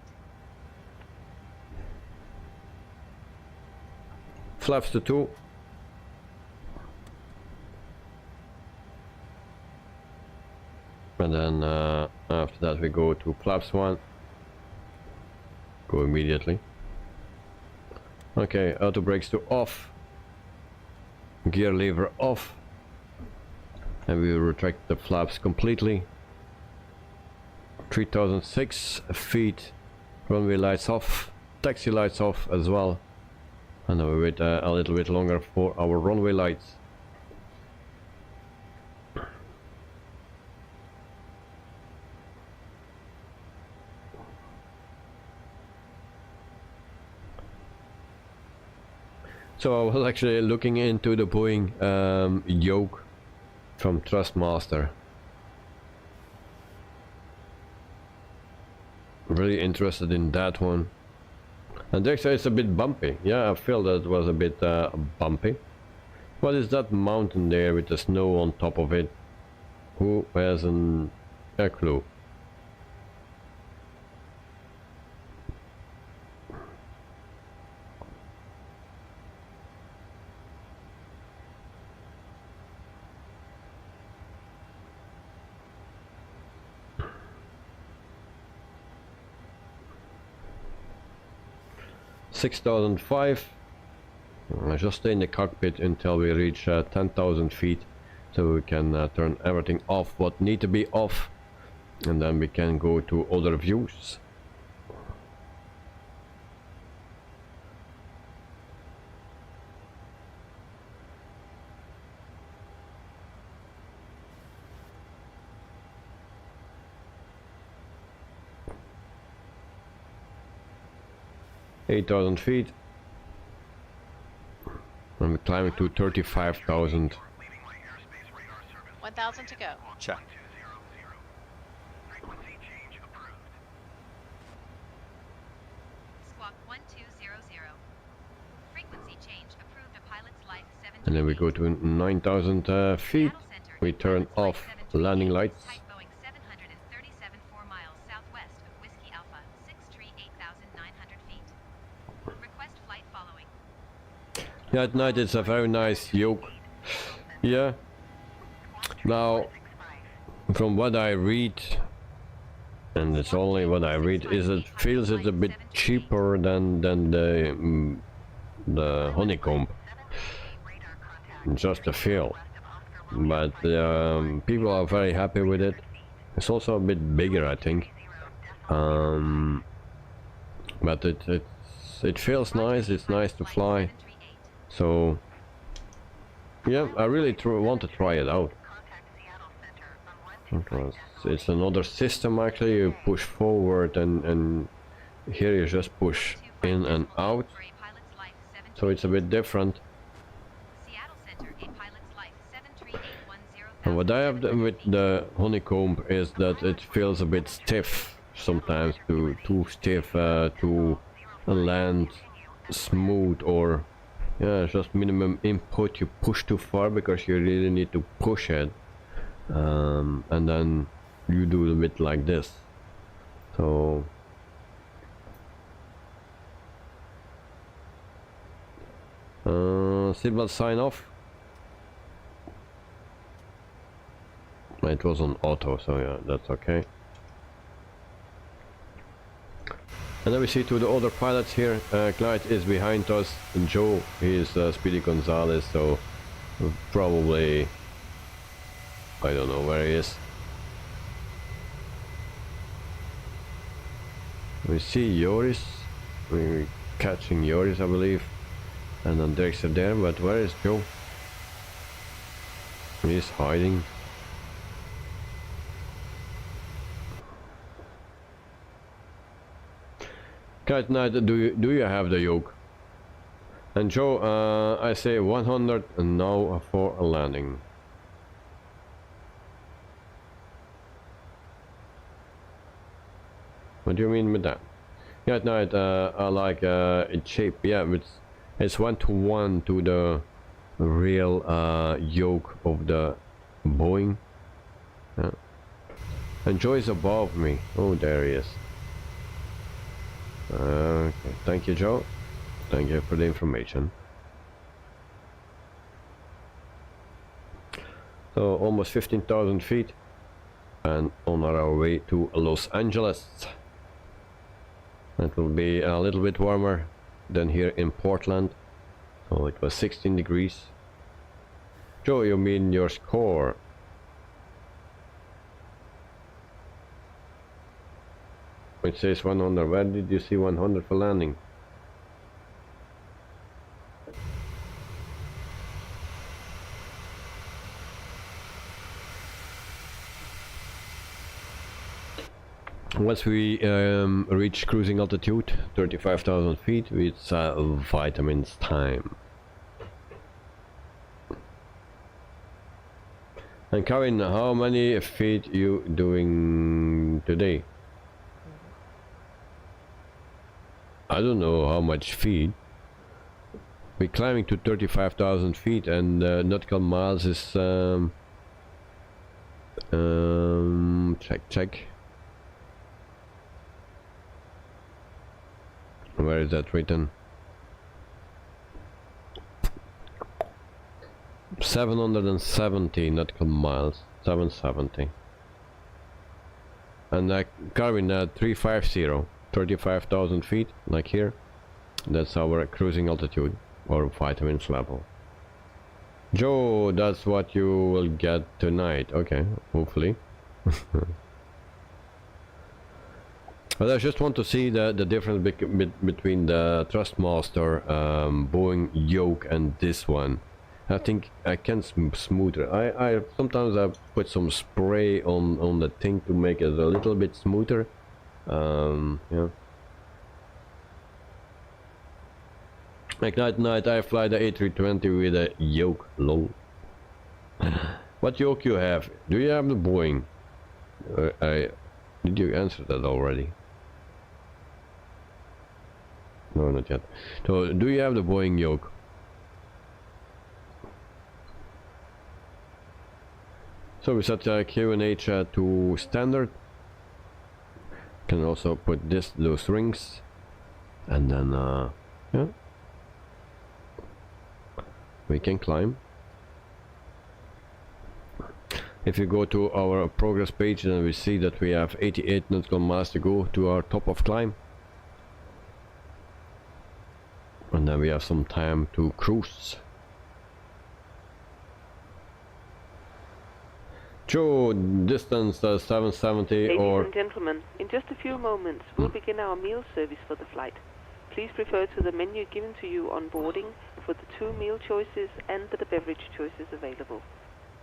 Flaps to 2. And then after that we go to flaps 1. Go immediately. Okay, auto brakes to off. Gear lever off. And we will retract the flaps completely. 3006 feet. Runway lights off. Taxi lights off as well. And then we wait a little bit longer for our runway lights. So I was actually looking into the Boeing yoke from Trustmaster. Really interested in that one. And actually it's a bit bumpy. Yeah, I feel that it was a bit bumpy. What is that mountain there with the snow on top of it? Who has a clue? $6,005. Just stay in the cockpit until we reach 10,000 feet, so we can turn everything off what need to be off, and then we can go to other views. $8,000 feet. I'm climbing to 35,000. 1,000 to go. Check. frequency change approved a pilot's life 738. And then we go to 9,000 feet. Seattle Center, We a turn pilot's life off 738 landing is lights. type Boeing 737 4 miles southwest of Whiskey Alpha, 638,900 feet. Request flight following. Yeah, at night it's a very nice yoke. Yeah. Now, from what I read, and it's only what I read, is it feels it's a bit cheaper than the Honeycomb. Just a feel. But people are very happy with it. It's also a bit bigger, I think. But it feels nice. It's nice to fly. So yeah, I really want to try it out. Because it's another system actually. You push forward and here you just push in and out. So it's a bit different. Seattle Center, a pilot's life 73810. And what I have with the Honeycomb is that it feels a bit stiff sometimes, too stiff to land smooth, or yeah, just minimum input. You push too far because you really need to push it, and then you do a bit like this. So seatbelt sign off. It was on auto, so yeah, that's okay. And then we see to the other pilots here. Clyde is behind us, and Joe, he is Speedy Gonzalez, so probably I don't know where he is. We see Joris, we're catching Joris, I believe, and then Dirk's there, but where is Joe? He's hiding. Right now, do you have the yoke? And Joe, I say 100 and now for a landing. What do you mean with that? Yeah, at night I like its shape. Yeah, it's 1-to-1 to the real yoke of the Boeing. Yeah. And Joe is above me. Oh, there he is. Okay, thank you, Joe. Thank you for the information. So almost 15,000 feet and on our way to Los Angeles. It will be a little bit warmer than here in Portland. So it was 16 degrees. Joe, you mean your score? It says 100. Where did you see 100 for landing? Once we reach cruising altitude, 35,000 feet, it's vitamins time. And Karen, how many feet you doing today? I don't know how much feet. We're climbing to 35,000 feet, and nautical miles is check. Where is that written? 770 nautical miles. 770. And Carvin 350. 35,000 feet, like here. That's our cruising altitude or vitamins level. Joe, that's what you will get tonight. Okay, hopefully. But I just want to see the difference between the Trustmaster Boeing yoke and this one. I think I can smoother. I sometimes I put some spray on the thing to make it a little bit smoother. Yeah. Like night I fly the A320 with a yoke. Lol. What yoke you have? Do you have the Boeing? Did you answer that already? No, not yet. So, do you have the Boeing yoke? So we set QNH to standard. Can also put those rings, and then yeah, we can climb. If you go to our progress page, then we see that we have 88 nautical miles to go to our top of climb, and then we have some time to cruise. Joe, distance 770 Ladies or... and gentlemen, in just a few moments we'll begin our meal service for the flight. Please refer to the menu given to you on boarding for the 2 meal choices and the beverage choices available.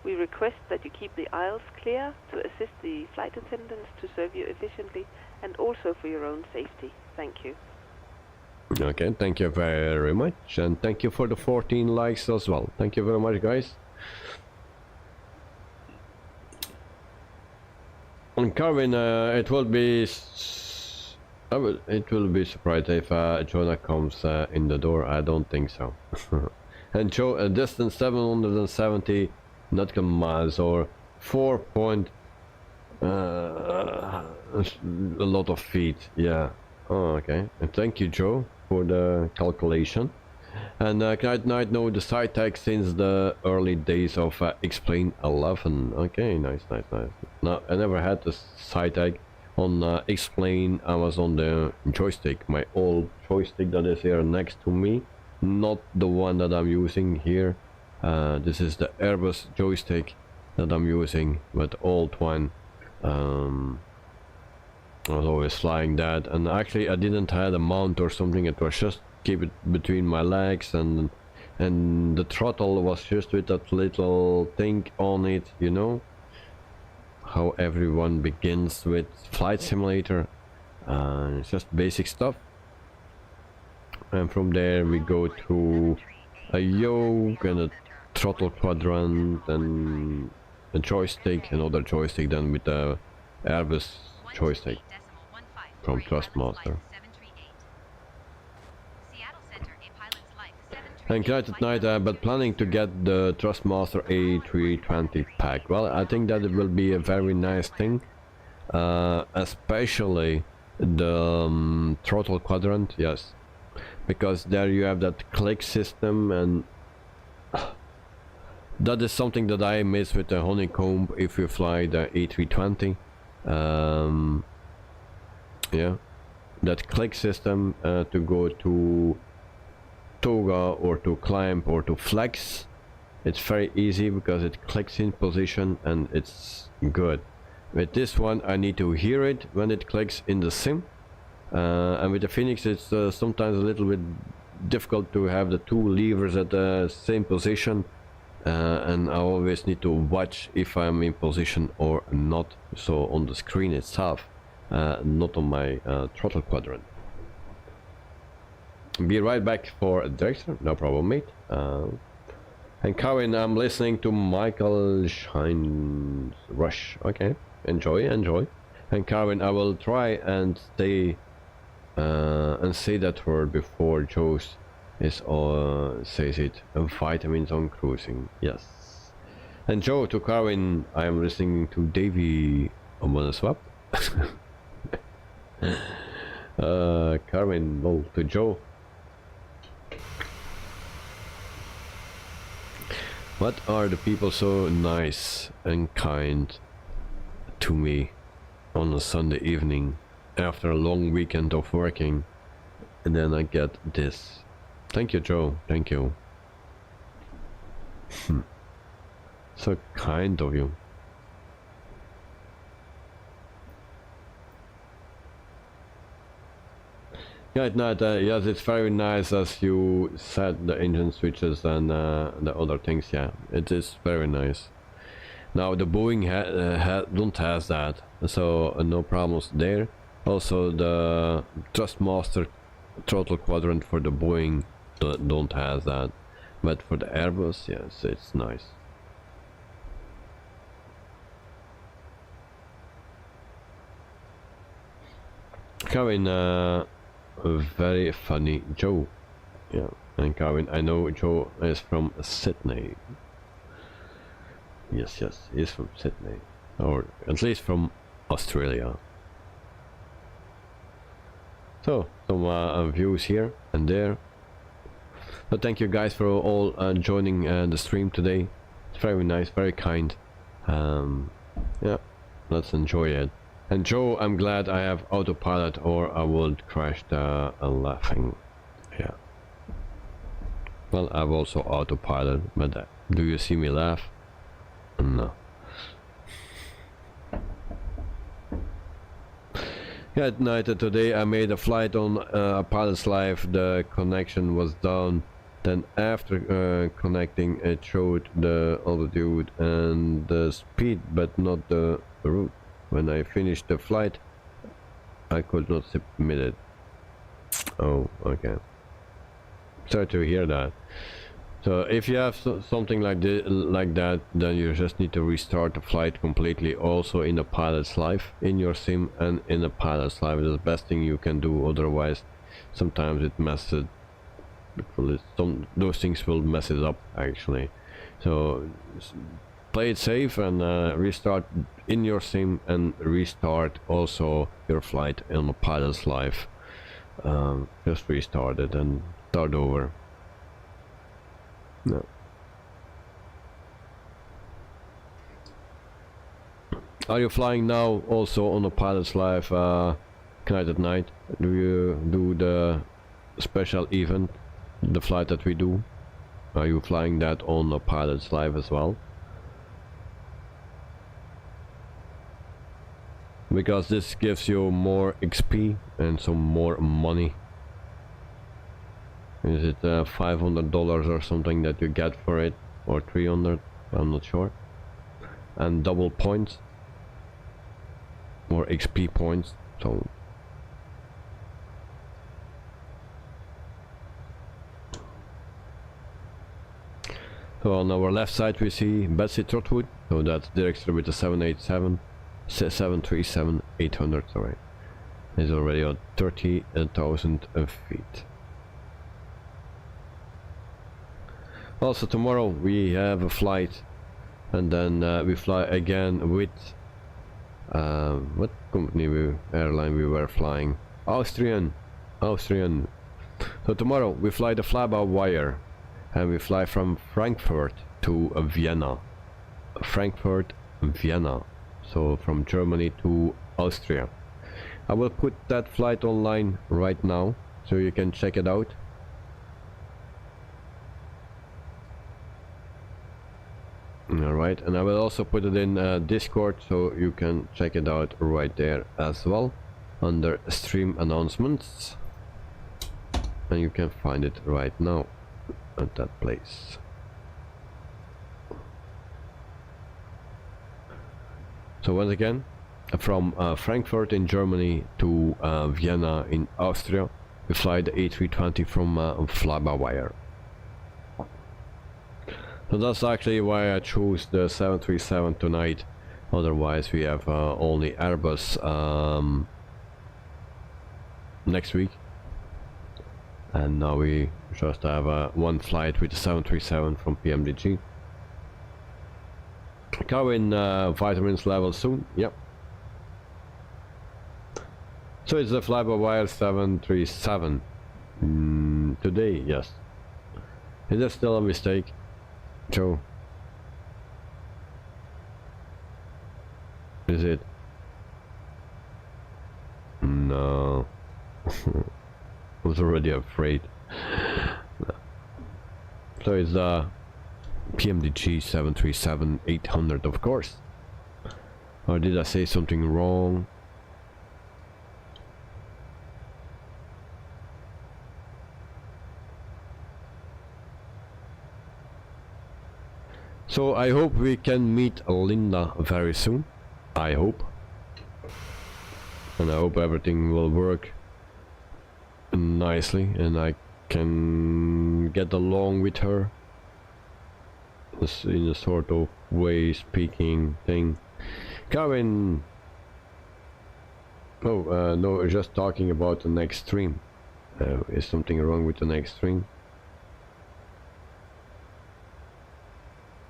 We request that you keep the aisles clear to assist the flight attendants to serve you efficiently and also for your own safety. Thank you. Okay, thank you very much, and thank you for the 14 likes as well. Thank you very much, guys. And Carvin, it will be surprised if Jonah comes in the door. I don't think so. And Joe, distance 770 nautical miles or 4 point a lot of feet. Yeah. Oh, okay. And thank you, Joe, for the calculation. And can I know the site tag since the early days of Explain 11? Okay, nice. Now, I never had the site tag on Explain. I was on the joystick, my old joystick that is here next to me, not the one that I'm using here. This is the Airbus joystick that I'm using, but old one. I was always flying that, and actually I didn't have a mount or something. It was just keep it between my legs, and the throttle was just with that little thing on it, you know how everyone begins with Flight Simulator. It's just basic stuff, and from there we go to a yoke and a throttle quadrant and a joystick, another joystick, then with the Airbus joystick from Trustmaster. And glad at night, but planning to get the Trustmaster A320 pack. Well, I think that it will be a very nice thing, especially the throttle quadrant, yes, because there you have that click system, and that is something that I miss with the Honeycomb if you fly the A320. Yeah, that click system to go to toga or to climb or to flex, it's very easy because it clicks in position and it's good. With this one I need to hear it when it clicks in the sim, and with the Phoenix it's sometimes a little bit difficult to have the 2 levers at the same position, and I always need to watch if I'm in position or not, so on the screen itself, not on my throttle quadrant. Be right back for director, no problem, mate. And Karen, I'm listening to Michael Shine's Rush. Okay, enjoy. And Karen, I will try and stay and say that word before Joe says it. Vitamins on cruising, yes. And Joe, to Karen, I am listening to Davey. I'm gonna swap. Karen, well, to Joe. What are the people so nice and kind to me on a Sunday evening after a long weekend of working, and then I get this. Thank you, Joe. Thank you. So kind of you. Yeah, yes, it's very nice as you said, the engine switches and the other things. Yeah, it is very nice. Now the Boeing don't has that, so no problems there. Also the Trustmaster throttle quadrant for the Boeing don't has that, but for the Airbus, yes, it's nice. Kevin, very funny Joe. Yeah, and Kevin, I know Joe is from Sydney. Yes, he's from Sydney, or at least from Australia. So some views here and there. So thank you guys for all joining the stream today. It's very nice, very kind. Yeah, let's enjoy it. And Joe, I'm glad I have autopilot, or I would crash the laughing. Yeah. Well, I've also autopilot, but do you see me laugh? No. Yeah, at night today I made a flight on a pilot's life. The connection was down. Then after connecting, it showed the altitude and the speed, but not the route. When I finished the flight, I could not submit it. Oh, okay. Sorry to hear that. So if you have something like that, then you just need to restart the flight completely. Also in the pilot's life, in your sim and in the pilot's life, is the best thing you can do. Otherwise, sometimes it messes. Those things will mess it up actually. So play it safe and restart in your sim and restart also your flight in the pilot's life. Just restart it and start over. No. Are you flying now also on the pilot's life night at night? Do you do the special event, the flight that we do? Are you flying that on the pilot's life as well? Because this gives you more XP and some more money. Is it $500 or something that you get for it, or 300? I'm not sure. And double points, more XP points. So on our left side we see Betsy Trotwood. So that's director with the 737-800. Sorry, is already on 30,000 feet. Also tomorrow we have a flight, and then we fly again with what airline we were flying? Austrian. So tomorrow we fly the fly-by-wire, and we fly from Frankfurt to Vienna. Frankfurt, Vienna. So from Germany to Austria. I will put that flight online right now so you can check it out. Alright, and I will also put it in Discord so you can check it out right there as well under stream announcements, and you can find it right now at that place. So once again, from Frankfurt in Germany to Vienna in Austria, we fly the A320 from fly-by-wire. So that's actually why I chose the 737 tonight. Otherwise we have only Airbus next week, and now we just have one flight with the 737 from Pmdg. Carrying vitamins level soon. Yep. So it's the fly-by-wire 737 today. Yes. Is that still a mistake, Joe? Is it? No. I was already afraid. No. So it's the Pmdg 737-800, of course. Or did I say something wrong? So I hope we can meet Linda very soon. I hope. And I hope everything will work nicely and I can get along with her in a sort of way, speaking thing. Karen! Oh, no, just talking about the next stream. Is something wrong with the next stream?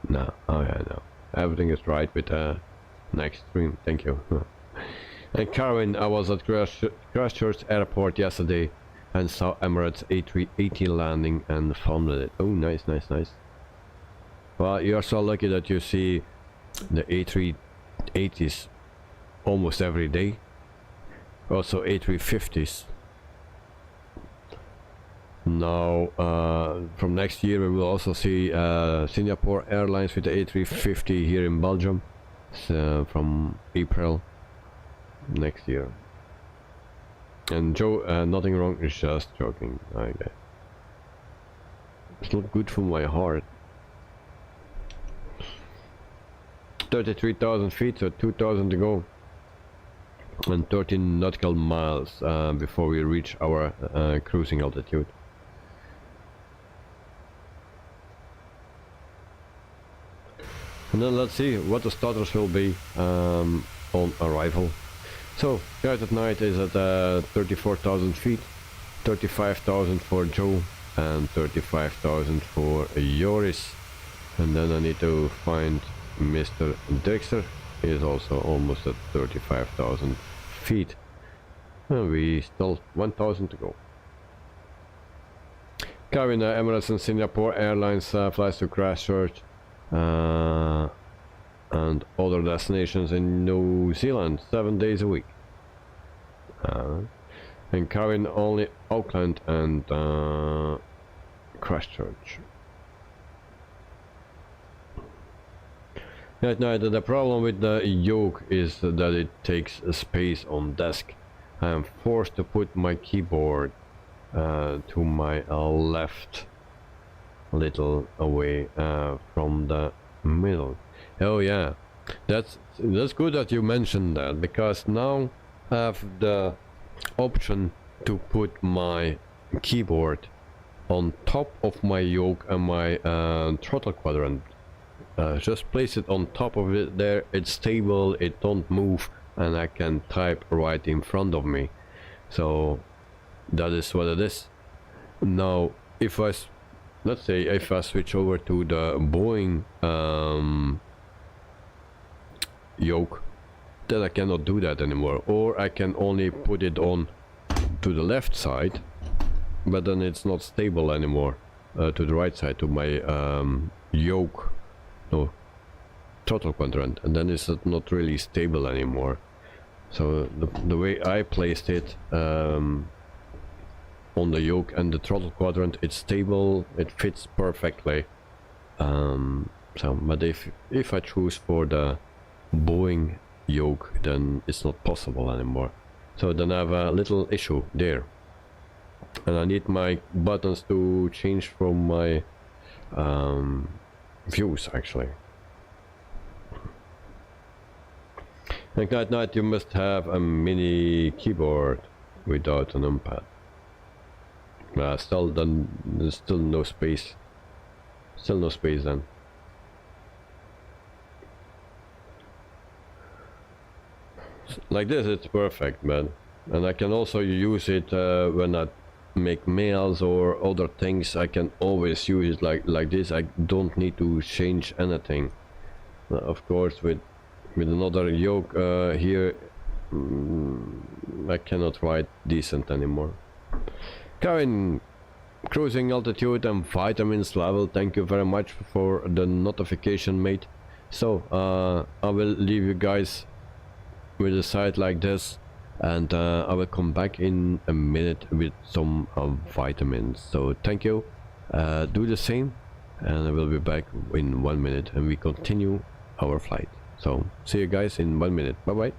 No, oh yeah, no, everything is right with next stream. Thank you. And Carwin, I was at Christchurch Airport yesterday and saw Emirates A380 landing and filmed it. Oh, nice, nice, nice. Well, you are so lucky that you see the A380s almost every day. Also A350s. Now, from next year we will also see Singapore Airlines with the A350 here in Belgium from April next year. And Joe, nothing wrong, it's just joking. Okay. It's not good for my heart. 33,000 feet, so 2,000 to go. And 13 nautical miles before we reach our cruising altitude. And then let's see what the starters will be on arrival. So, guys, at night is at 34,000 feet, 35,000 for Joe, and 35,000 for Joris. And then I need to find Mr. Dexter. He is also almost at 35,000 feet. And we still 1,000 to go. Carrying Emirates and Singapore Airlines flies to Christchurch and other destinations in New Zealand 7 days a week. And carrying only Auckland and Christchurch. Right now, the problem with the yoke is that it takes space on desk. I am forced to put my keyboard to my left, little away from the middle. Oh yeah, that's good that you mentioned that, because now I have the option to put my keyboard on top of my yoke and my throttle quadrant. Just place it on top of it there, it's stable, it don't move, and I can type right in front of me. So that is what it is. Now if I, let's say if I switch over to the Boeing yoke, then I cannot do that anymore, or I can only put it on to the left side, but then it's not stable anymore, to the right side, to my yoke, no, throttle quadrant, and then it's not really stable anymore. So the way I placed it on the yoke and the throttle quadrant, it's stable, it fits perfectly. So, but if I choose for the Boeing yoke, then it's not possible anymore. So then I have a little issue there, and I need my buttons to change from my views actually. Like at night you must have a mini keyboard without a numpad. Still then there's still no space. Still no space then. Like this it's perfect, man. And I can also use it when I make mails or other things. I can always use it like this. I don't need to change anything. Of course with another yoke here, I cannot write decent anymore. Karen, cruising altitude and vitamins level, thank you very much for the notification, mate. So I will leave you guys with a site like this, and I will come back in a minute with some vitamins. So thank you, do the same, and I will be back in 1 minute and we continue our flight. So see you guys in 1 minute. Bye bye.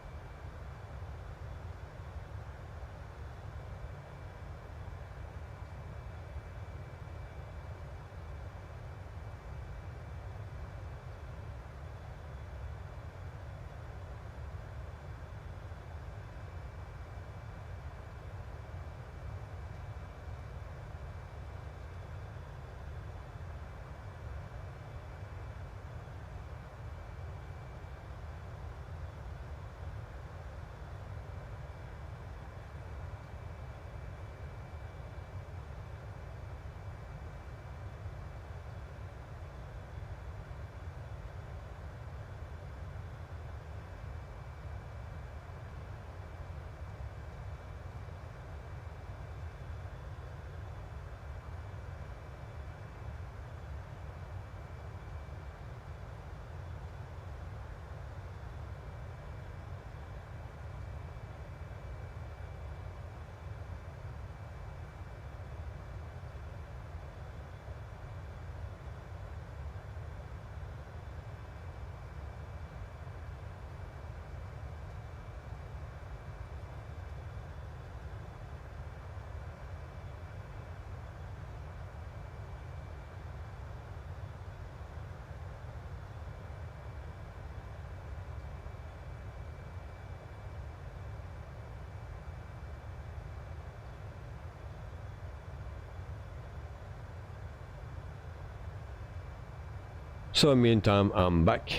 So meantime, I'm back,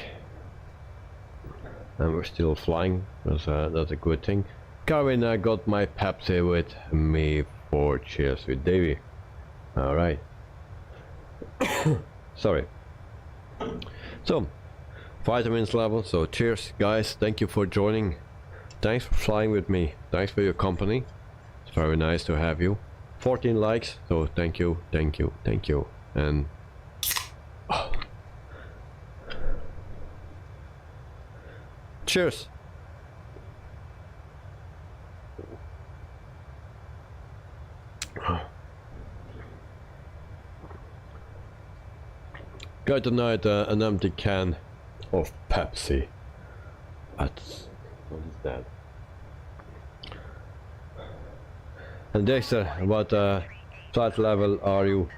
and we're still flying. That's a good thing. Kevin, I got my Pepsi with me for cheers with Davey. All right. Sorry. So, vitamins level. So cheers, guys. Thank you for joining. Thanks for flying with me. Thanks for your company. It's very nice to have you. 14 likes. So thank you, thank you, thank you. And oh. Cheers. Got tonight an empty can of Pepsi. What is that? And Dexter, what flight level are you?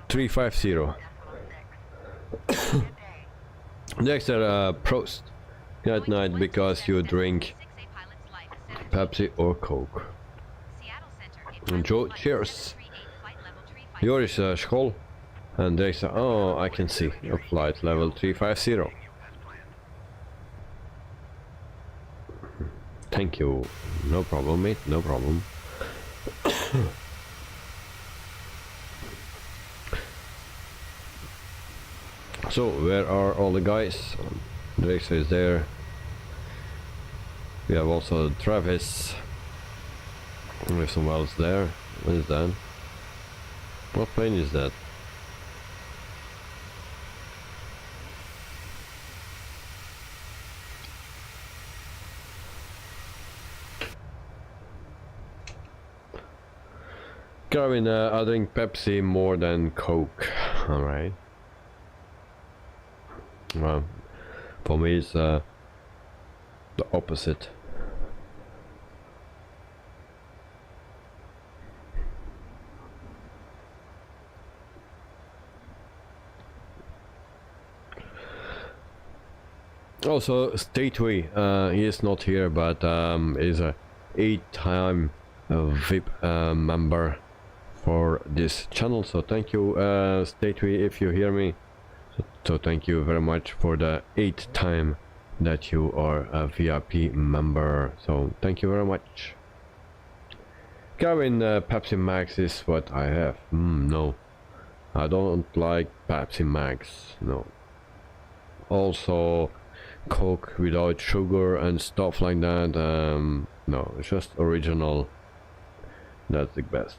350. Dexter, Prost. Good night, because you drink Pepsi or Coke. Enjoy. Cheers. Joris, School. And Dexter, oh, I can see your flight level 350. Thank you. No problem, mate. No problem. So, where are all the guys? Dexter is there. We have also Travis. There's someone else there. What is that? What plane is that? Carvin, I drink Pepsi more than Coke. Alright. Well, for me it's the opposite. Also, Stateway, he is not here, but is a 8-time VIP member for this channel. So thank you, Stateway, if you hear me. So thank you very much for the 8th time that you are a VIP member. So thank you very much. Kevin, Pepsi Max is what I have. No, I don't like Pepsi Max. No. Also, Coke without sugar and stuff like that. No, it's just original. That's the best.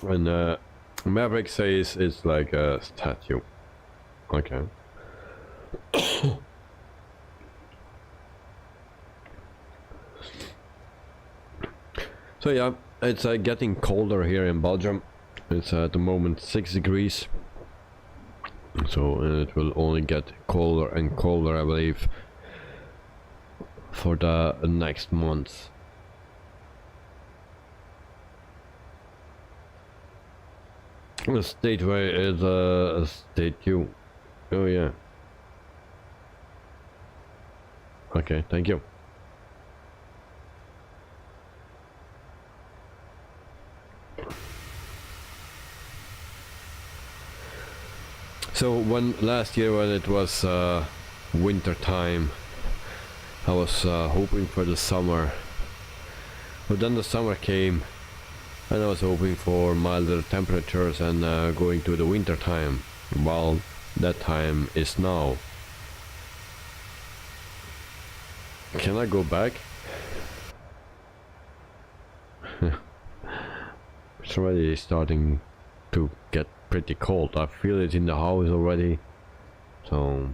And Maverick says it's like a statue. Okay. So yeah, it's getting colder here in Belgium. It's at the moment 6 degrees. So it will only get colder and colder, I believe, for the next month. The Stateway is a statue. Oh yeah. Okay, thank you. So last year when it was winter time, I was hoping for the summer, but then the summer came and I was hoping for milder temperatures and going to the winter time. Well, that time is now. Can I go back? It's already starting to get pretty cold. I feel it in the house already. So,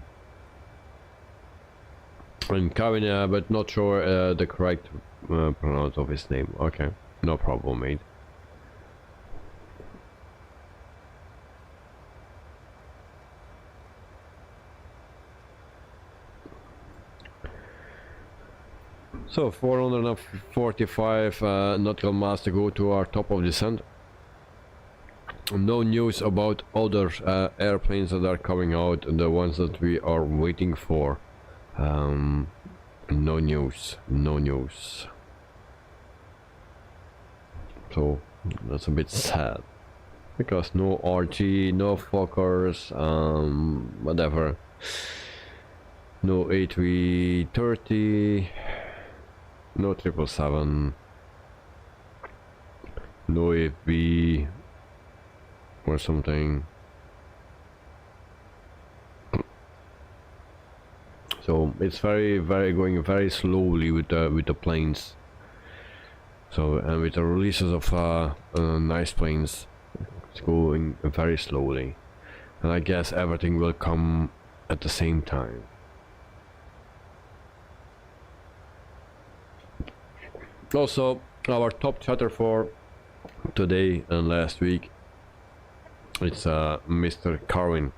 and Kevin, but not sure the correct pronounce of his name. Okay, no problem, mate. So 445 nautical miles to go to our top of descent. No news about other airplanes that are coming out, the ones that we are waiting for. No news, no news. so that's a bit sad. Because no RG, no Fokkers, whatever. No A330, no 777, no FB or something. So it's very going very slowly with the planes. So and with the releases of nice planes, it's going very slowly, and I guess everything will come at the same time. Also, our top chatter for today and last week, it's Mr. Carwin.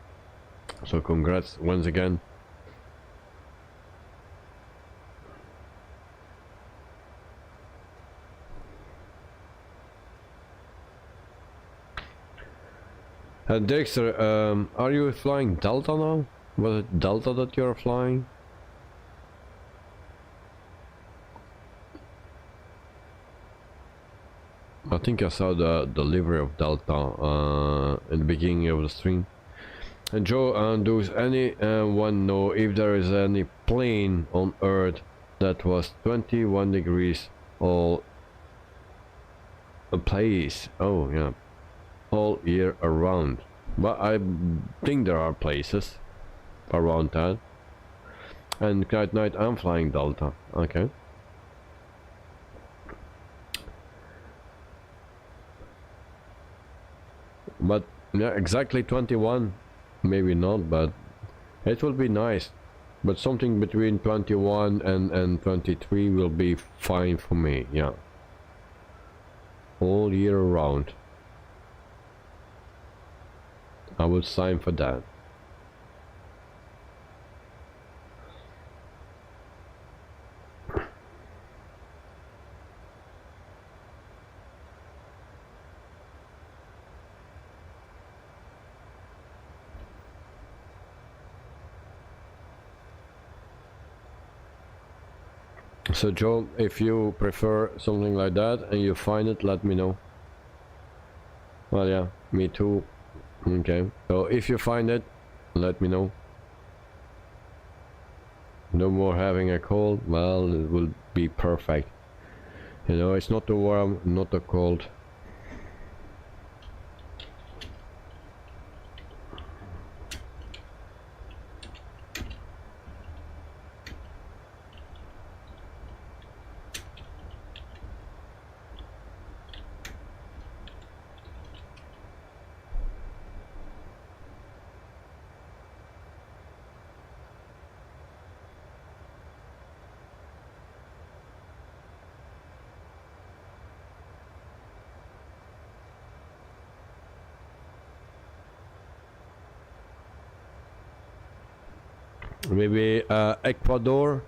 So congrats once again. Dexter, are you flying Delta now? Was it Delta that you're flying? I think I saw the delivery of Delta in the beginning of the stream. And Joe, does anyone know if there is any plane on Earth that was 21 degrees all a place? Oh yeah, all year around. But I think there are places around that. And at night I'm flying Delta. Okay. But yeah, exactly 21, maybe not, but it will be nice. But something between 21 and 23 will be fine for me, yeah. All year round. I would sign for that. So Joe, if you prefer something like that and you find it, let me know. Well yeah, me too. Okay, so if you find it, let me know. No more having a cold, well, it will be perfect. You know, it's not too warm, not too cold. Maybe Ecuador.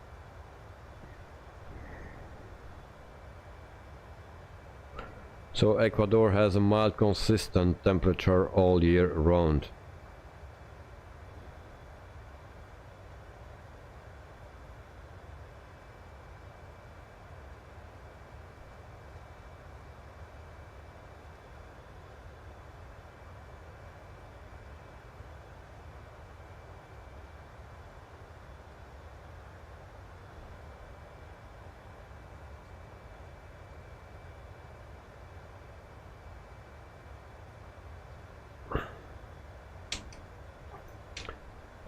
So Ecuador has a mild consistent temperature all year round.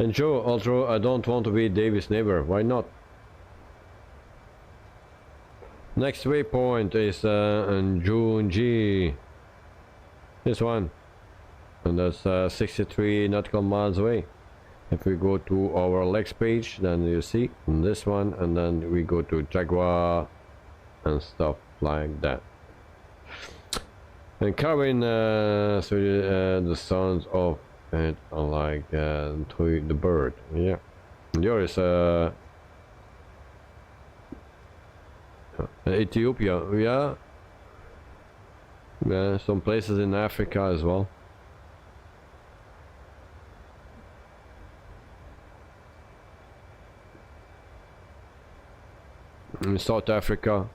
And Joe, although I don't want to be Davis' neighbor, why not? Next waypoint is in June G. This one. And that's 63 nautical miles away. If we go to our LAX page, then you see this one, and then we go to Jaguar and stuff like that. And Carwin, the sounds of it are like the bird, yeah. Yours Ethiopia, yeah. Yeah, some places in Africa as well. In South Africa.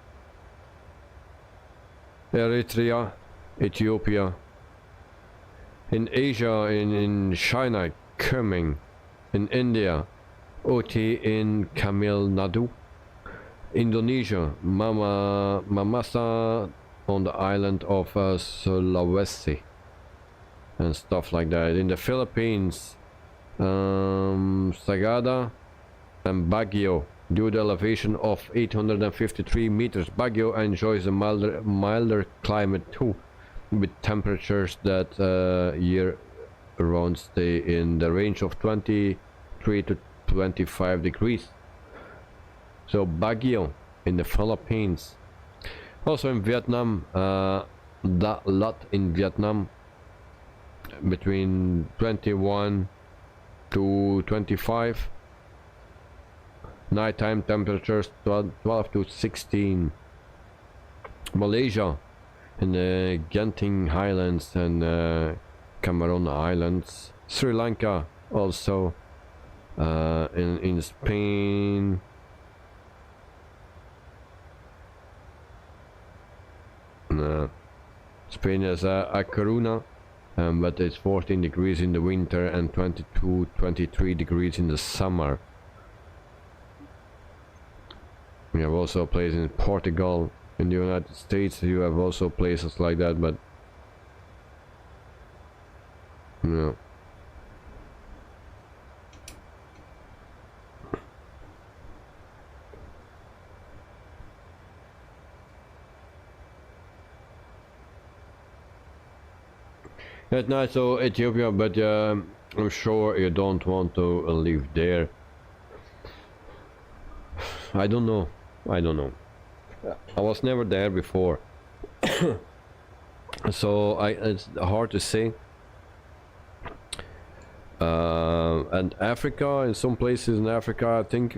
Eritrea, Ethiopia. In Asia, in China, Kunming. In India, OT in Tamil Nadu. Indonesia, Mamasa on the island of Sulawesi. And stuff like that. In the Philippines, Sagada and Baguio. Due to elevation of 853 meters, Baguio enjoys a milder climate too, with temperatures that year-round stay in the range of 23 to 25 degrees. So Baguio in the Philippines. Also in Vietnam, Da Lat in Vietnam, between 21 to 25. Nighttime temperatures 12 to 16. Malaysia in the Genting Highlands and Cameron Islands. Sri Lanka also, in Spain. Spain is a Coruna, but it's 14 degrees in the winter and 23 degrees in the summer. We have also places in Portugal. In the United States you have also places like that, but no. That's nice, so Ethiopia, but I'm sure you don't want to live there. I don't know. I was never there before. So it's hard to say. And Africa, in some places in Africa, I think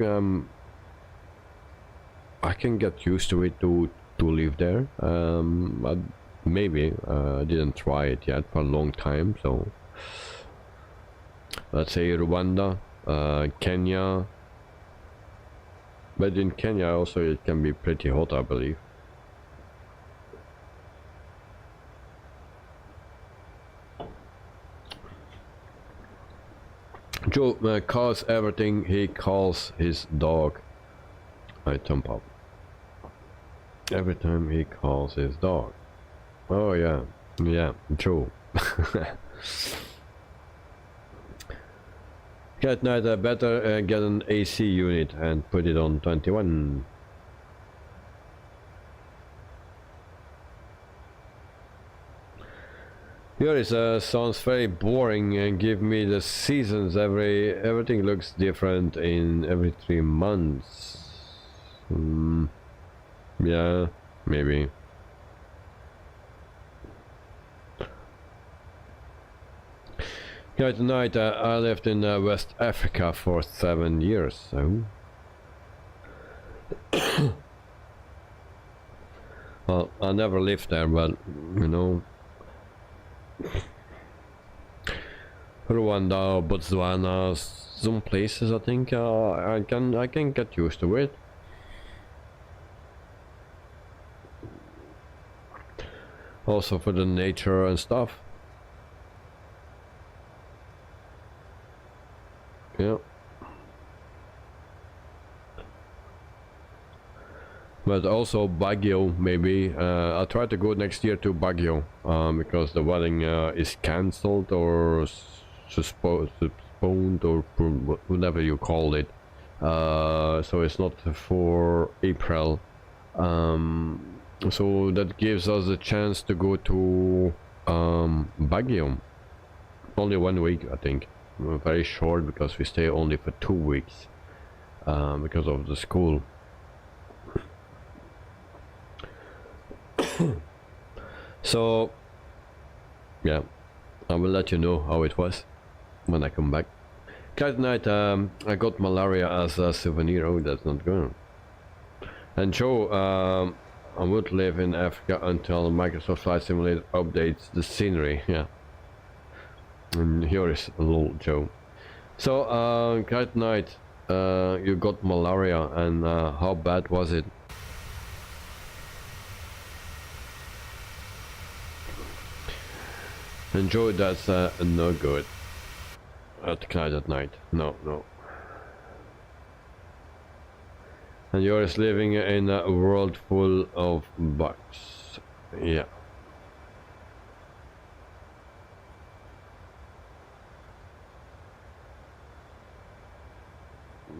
I can get used to it to live there. But maybe I didn't try it yet for a long time. So let's say Rwanda, Kenya. But in Kenya also it can be pretty hot, I believe. Joe calls everything he calls his dog. I jump up. Every time he calls his dog. Oh yeah, yeah, Joe. At night I better get an AC unit and put it on 21. Yours sounds very boring and give me the seasons. Everything looks different in every 3 months. Yeah, maybe. Yeah, tonight I lived in West Africa for 7 years, so... Well, I never lived there, but, you know... Rwanda, Botswana, some places I think I can get used to it. Also for the nature and stuff. Yeah. But also Baguio, maybe. I'll try to go next year to Baguio, because the wedding is cancelled or postponed or whatever you call it. So it's not for April. So that gives us a chance to go to Baguio. Only 1 week, I think. Very short, because we stay only for 2 weeks because of the school. So yeah, I will let you know how it was when I come back. Last night I got malaria as a souvenir. Oh, that's not good. And Joe, I would live in Africa until Microsoft Flight Simulator updates the scenery. Yeah. And here is a little Joe. So last night you got malaria, and how bad was it? And Joe, that's no good. At Clyde at night. No, no. And you're just living in a world full of bugs. Yeah.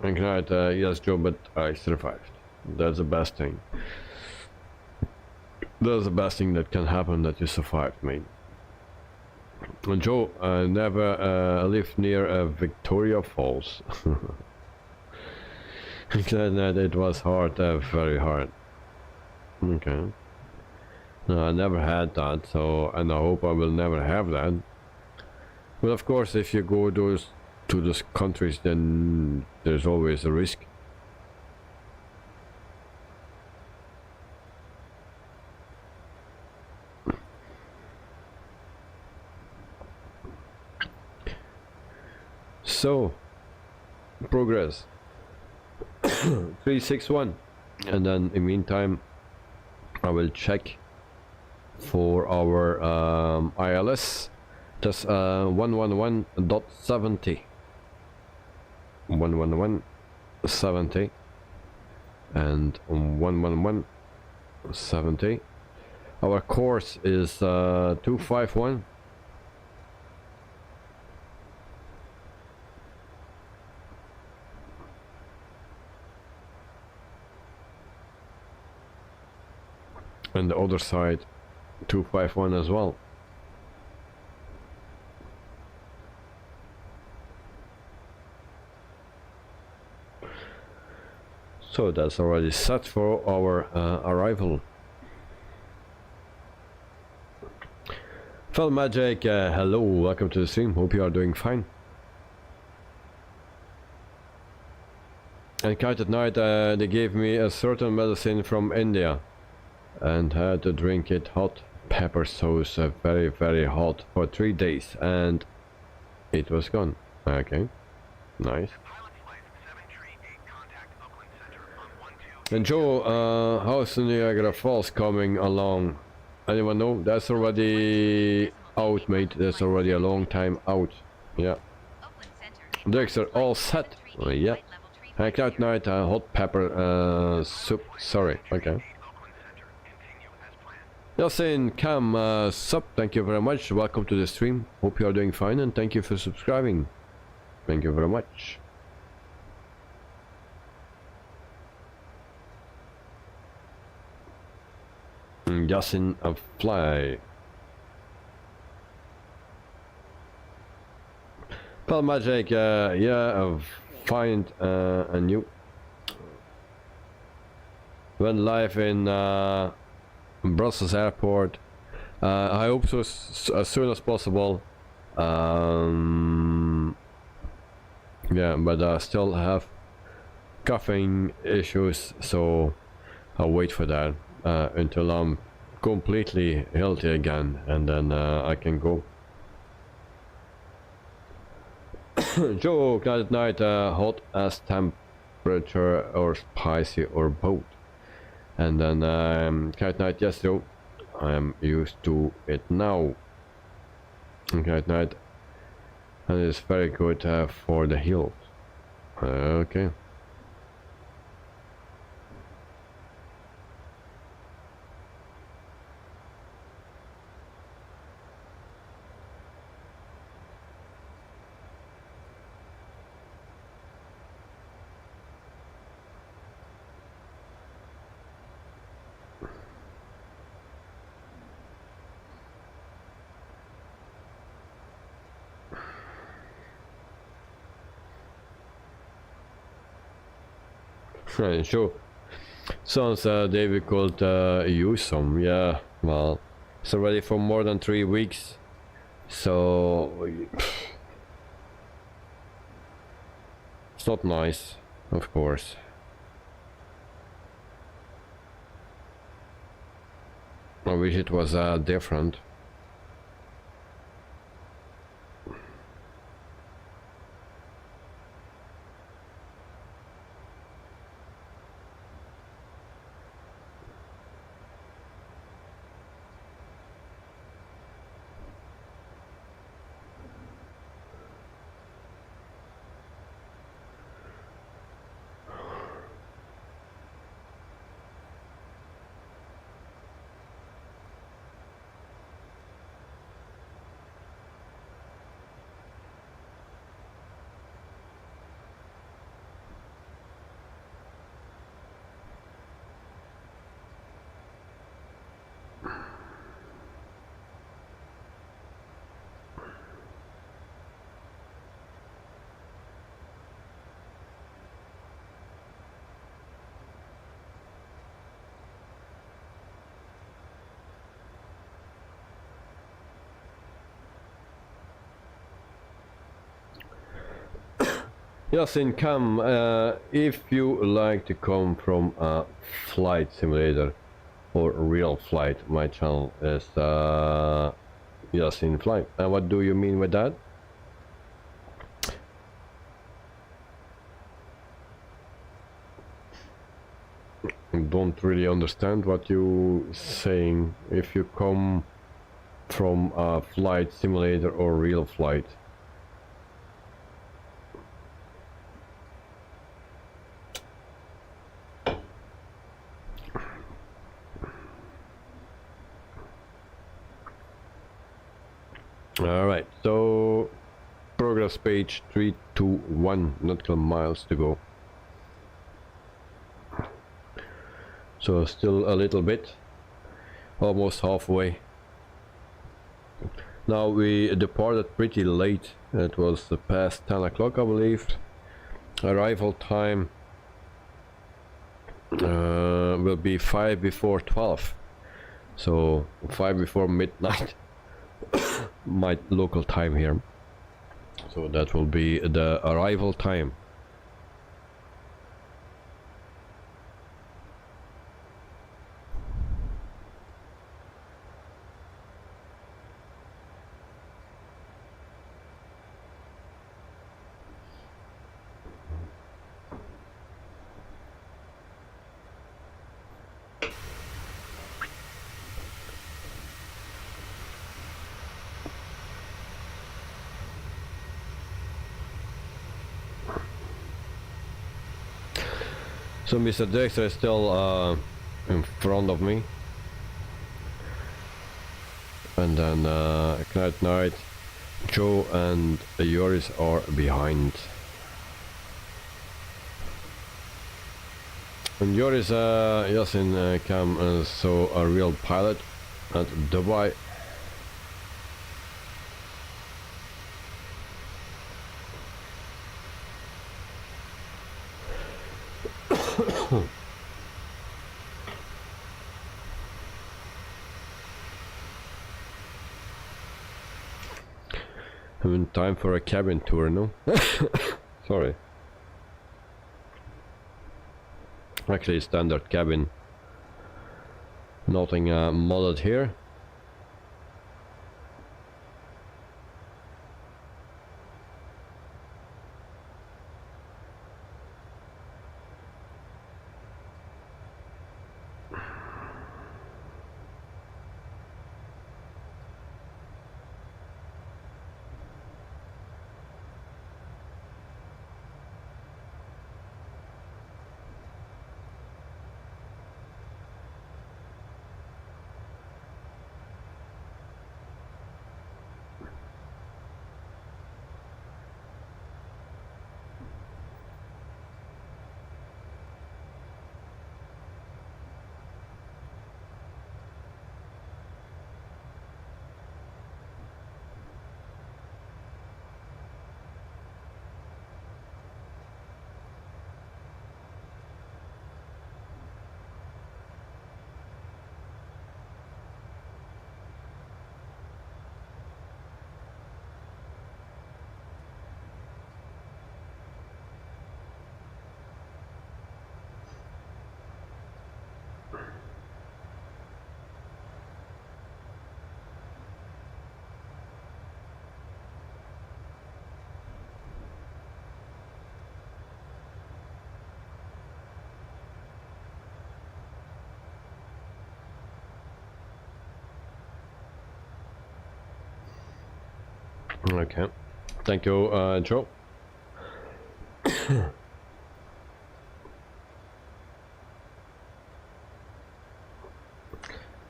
And Clyde, yes Joe, but I survived. That's the best thing. That's the best thing that can happen, that you survived, mate. And Joe, never lived near Victoria Falls. It was hard, very hard. Okay. No, I never had that, so, and I hope I will never have that. But of course, if you go to those countries, then there's always a risk. So, progress 361, and then in the meantime I will check for our ILS. That's 111.70 111.70 and 111.70. Our course is 251. And the other side 251 as well. So that's already set for our arrival. Fel Magic, hello, welcome to the stream. Hope you are doing fine. And Kite at night, they gave me a certain medicine from India and had to drink it hot, pepper sauce, very very hot for 3 days, and it was gone. Okay, nice. And Joe, how's the Niagara Falls coming along? Anyone know? That's already out, mate. That's already a long time out. Yeah. Decks are all set. Yeah. Cloud night, hot pepper soup. Sorry. Okay. Yasin Cam, sup, thank you very much. Welcome to the stream. Hope you are doing fine, and thank you for subscribing. Thank you very much. Yasin a fly. Pel Magic, yeah, find a new. Went live in Brussels airport. I hope so as soon as possible. Yeah, but I still have coughing issues, so I'll wait for that until I'm completely healthy again, and then I can go. Joe, at night, hot as temperature or spicy or both. And then Cat Night, yes Joe, I am used to it now. Cat Night, and it's very good for the heels. Okay. Sure. Sounds David could use some. Yeah, well, it's already for more than 3 weeks, so it's not nice, of course. I wish it was different. Yes, in Cam, if you like to come from a flight simulator or real flight, my channel is yes in flight. And what do you mean with that? Don't really understand what you saying. If you come from a flight simulator or real flight. All right, so progress page 321 nautical miles to go. So still a little bit, almost halfway. Now we departed pretty late. It was past 10 o'clock, I believe. Arrival time will be 5 before 12. So 5 before midnight. My local time here. So that will be the arrival time. So Mr. Dexter is still in front of me, and then Knight, Joe and Joris are behind. And Joris, yes, in Cam, so a real pilot at Dubai. Having time for a cabin tour, no? Sorry. Actually, standard cabin. Nothing modded here. Okay, thank you, Joe.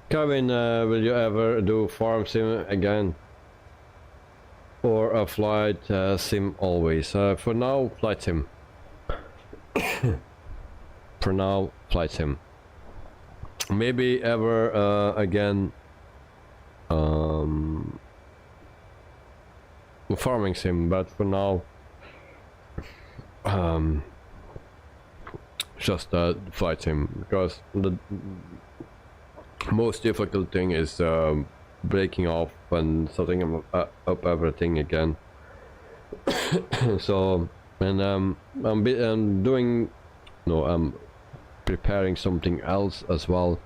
Kevin, will you ever do farm sim again? Or a flight sim always? For now, flight sim. For now, flight sim. Maybe ever again farming sim, but for now just a flight sim, because the most difficult thing is breaking off and setting up everything again. So and I'm doing, no, I'm preparing something else as well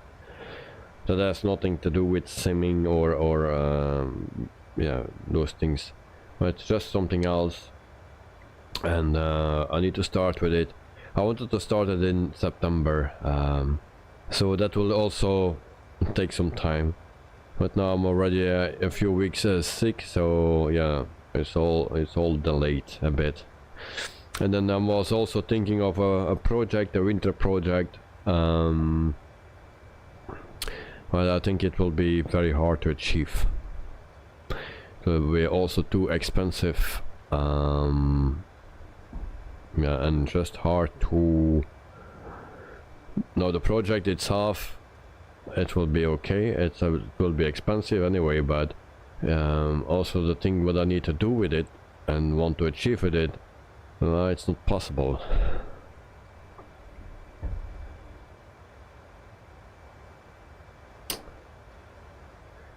that has nothing to do with simming or yeah, those things, but it's just something else, and I need to start with it. I wanted to start it in September, so that will also take some time, but now I'm already a few weeks sick, so yeah, it's all delayed a bit. And then I was also thinking of a project, a winter project, but I think it will be very hard to achieve. So it will be also too expensive, yeah, and just hard to. No, the project itself, it will be okay. It will be expensive anyway, but also the thing what I need to do with it and want to achieve with it, it's not possible.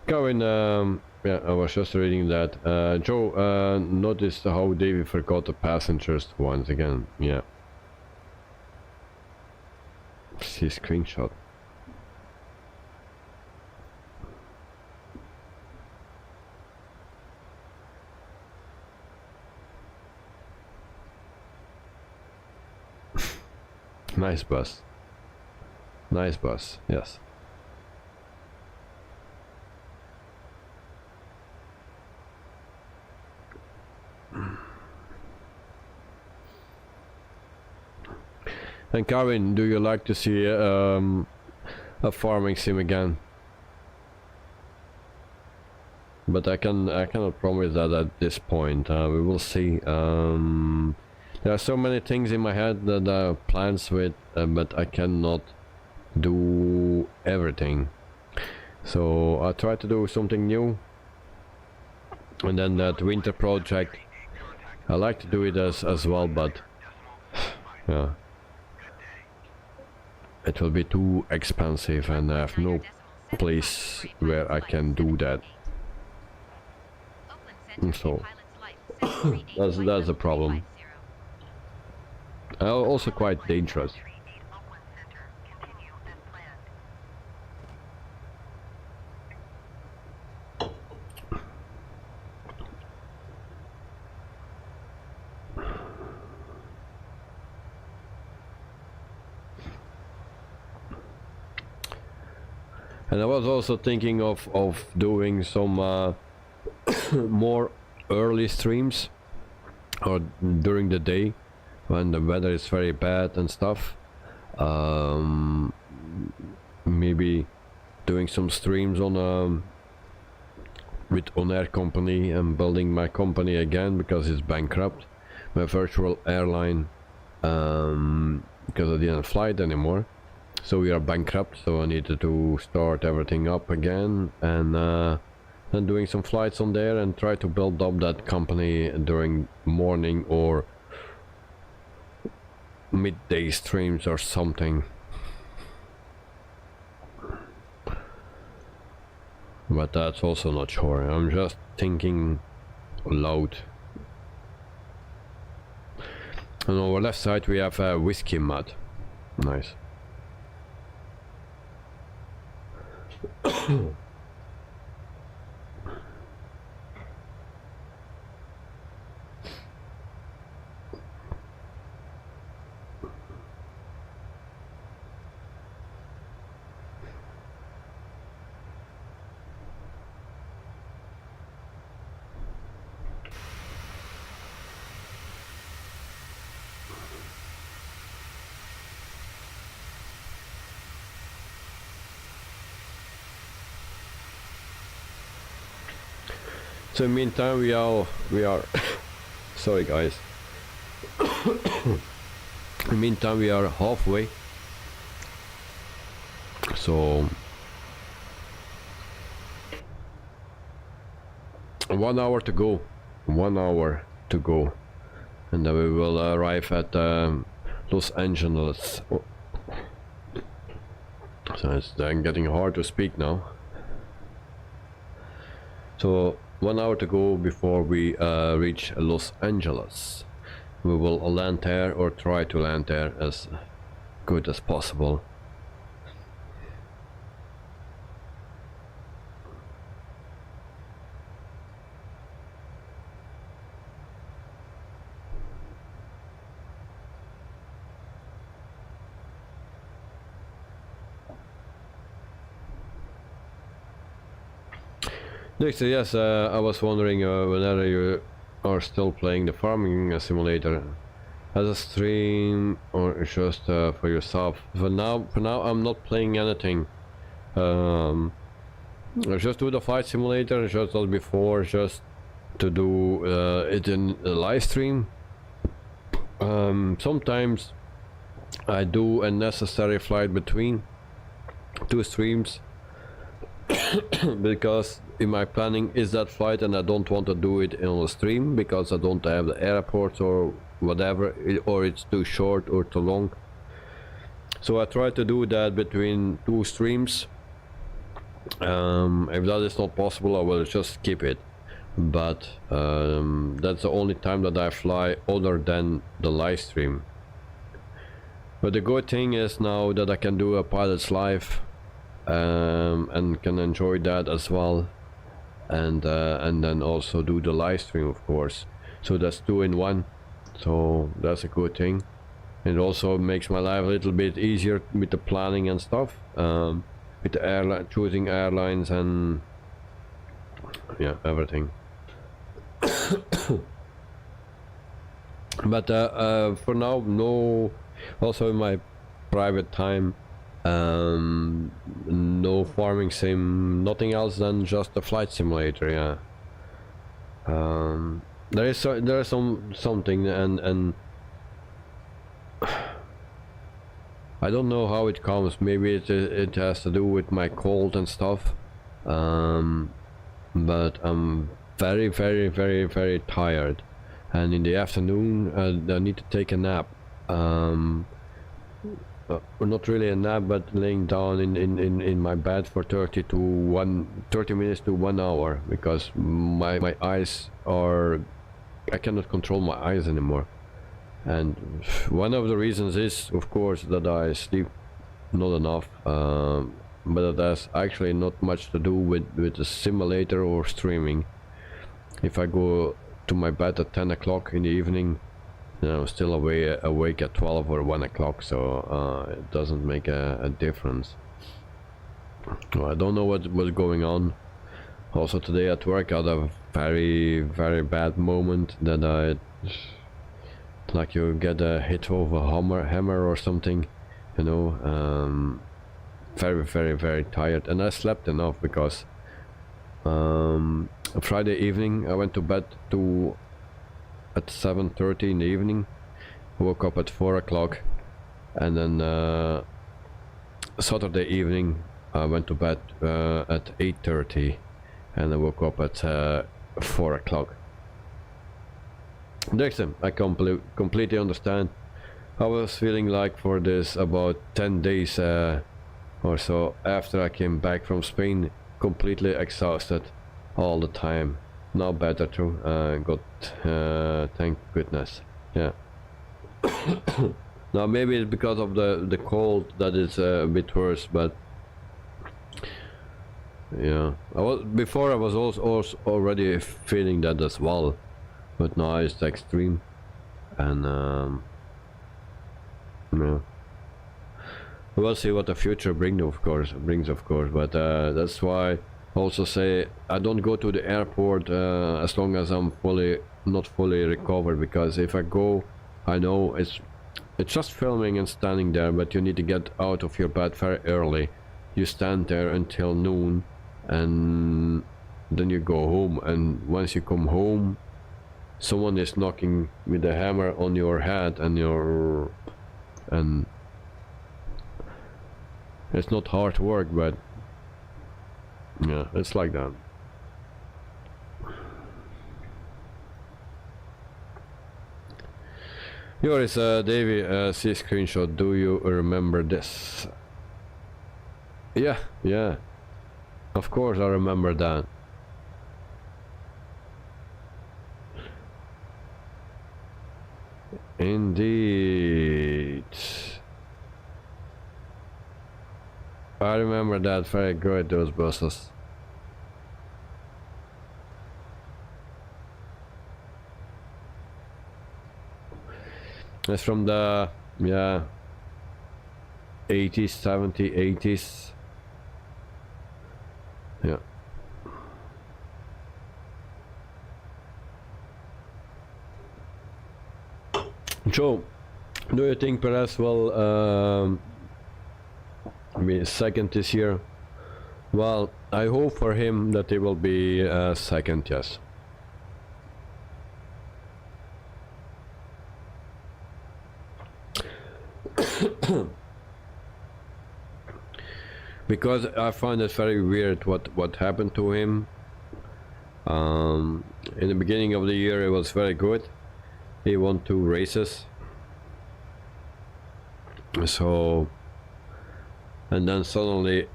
Going, yeah, I was just reading that. Joe noticed how Davey forgot the passengers once again. Yeah. See screenshot. Nice bus. Nice bus, yes. And Karin, do you like to see a farming sim again? But I cannot promise that at this point. We will see. There are so many things in my head that I have plans with, but I cannot do everything. So I try to do something new. And then that winter project, I like to do it as well, but yeah, it will be too expensive, and I have no place where I can do that. So that's a problem. Also quite dangerous. And I was also thinking of doing some more early streams, or during the day when the weather is very bad and stuff. Maybe doing some streams on with On-Air company and building my company again because it's bankrupt, my virtual airline, because I didn't fly it anymore. So we are bankrupt, so I needed to start everything up again, and then doing some flights on there and try to build up that company during morning or midday streams or something. But that's also not sure. I'm just thinking loud. On our left side we have a whiskey mud. Nice. So in the meantime we are sorry guys. In the meantime we are halfway, so 1 hour to go, 1 hour to go, and then we will arrive at Los Angeles. So it's then getting hard to speak now. So 1 hour to go before we reach Los Angeles, we will land there or try to land there as good as possible. Dixie, yes, I was wondering whether you are still playing the farming simulator as a stream or just for yourself. For now I'm not playing anything. I just do the flight simulator just as before, just to do it in a live stream. Sometimes I do a necessary flight between two streams because in my planning is that flight and I don't want to do it on a stream because I don't have the airports or whatever, or it's too short or too long. So I try to do that between two streams. If that is not possible, I will just skip it. But that's the only time that I fly other than the live stream. But the good thing is now that I can do a pilot's live and can enjoy that as well, and then also do the live stream, of course. So that's 2 in 1. So that's a good thing. It also makes my life a little bit easier with the planning and stuff, with the airline, choosing airlines and yeah, everything. But for now, no. Also in my private time, no farming sim, nothing else than just a flight simulator. Yeah. There is something and I don't know how it comes. Maybe it has to do with my cold and stuff. But I'm very tired, and in the afternoon I need to take a nap. Not really a nap, but laying down in my bed for 30 minutes to 1 hour, because my eyes are, I cannot control my eyes anymore. And one of the reasons is, of course, that I sleep not enough, but that has actually not much to do with the simulator or streaming. If I go to my bed at 10 o'clock in the evening, you know, still awake at 12 or 1 o'clock, so it doesn't make a difference. Well, I don't know what's going on. Also today at work I had a very bad moment that like you get a hit of a hammer or something, you know. Very tired, and I slept enough because Friday evening I went to bed at 7:30 in the evening, woke up at 4 o'clock, and then Saturday evening I went to bed at 8:30, and I woke up at 4 o'clock. Dixon, I completely understand. I was feeling like for this about 10 days or so after I came back from Spain, completely exhausted all the time. Now better too, thank goodness. Yeah. Now maybe it's because of the cold that is a bit worse, but yeah, before I was also already feeling that as well, but now it's extreme, and yeah. We'll see what the future brings, of course. But that's why I also say I don't go to the airport as long as I'm not fully recovered, because if I go, I know it's just filming and standing there, but you need to get out of your bed very early. You stand there until noon, and then you go home, and once you come home, someone is knocking with a hammer on your head, and it's not hard work, but yeah, it's like that. Here is Davey, see a screenshot. Do you remember this? Yeah, of course I remember that. Indeed. I remember that very good, those buses. It's from the, yeah, 80s, 70s, 80s. Yeah. So, do you think Perez will be second this year? Well, I hope for him that he will be second, yes. Because I find it very weird what happened to him. In the beginning of the year, it was very good. He won 2 races. So, and then suddenly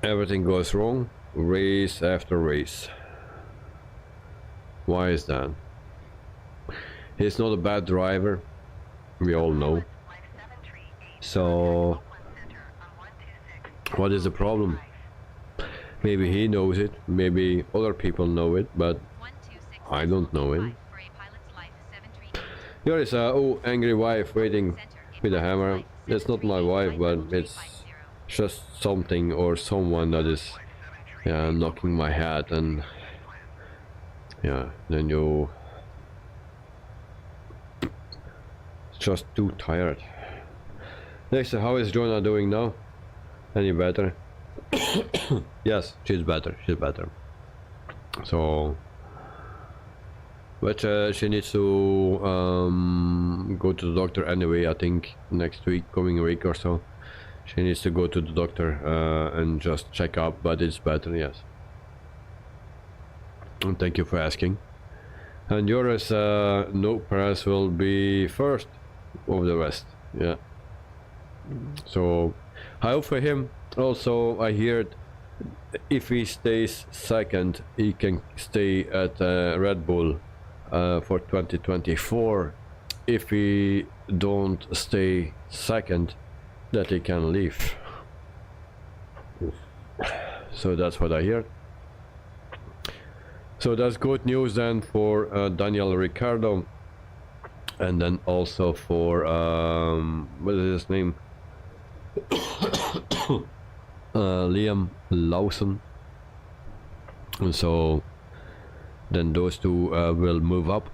everything goes wrong, race after race. Why is that? He's not a bad driver, we all know. So, what is the problem? Maybe he knows it, maybe other people know it, but I don't know it. Here is a angry wife waiting with a hammer. It's not my wife, but it's just something or someone that is, yeah, knocking my head, and yeah, then you just too tired. Next, how is Jonah doing now? Any better? Yes, she's better. She's better. So, but she needs to go to the doctor anyway. I think next week, coming week or so, she needs to go to the doctor and just check up. But it's better, yes. And thank you for asking. And yours, no, Perez will be first of the rest. Yeah. So I hope for him. Also, I heard if he stays second, he can stay at Red Bull for 2024. If he don't stay second, that he can leave. So that's what I heard. So that's good news then for Daniel Ricciardo, and then also for what is his name? Liam Lawson. And so then those two will move up.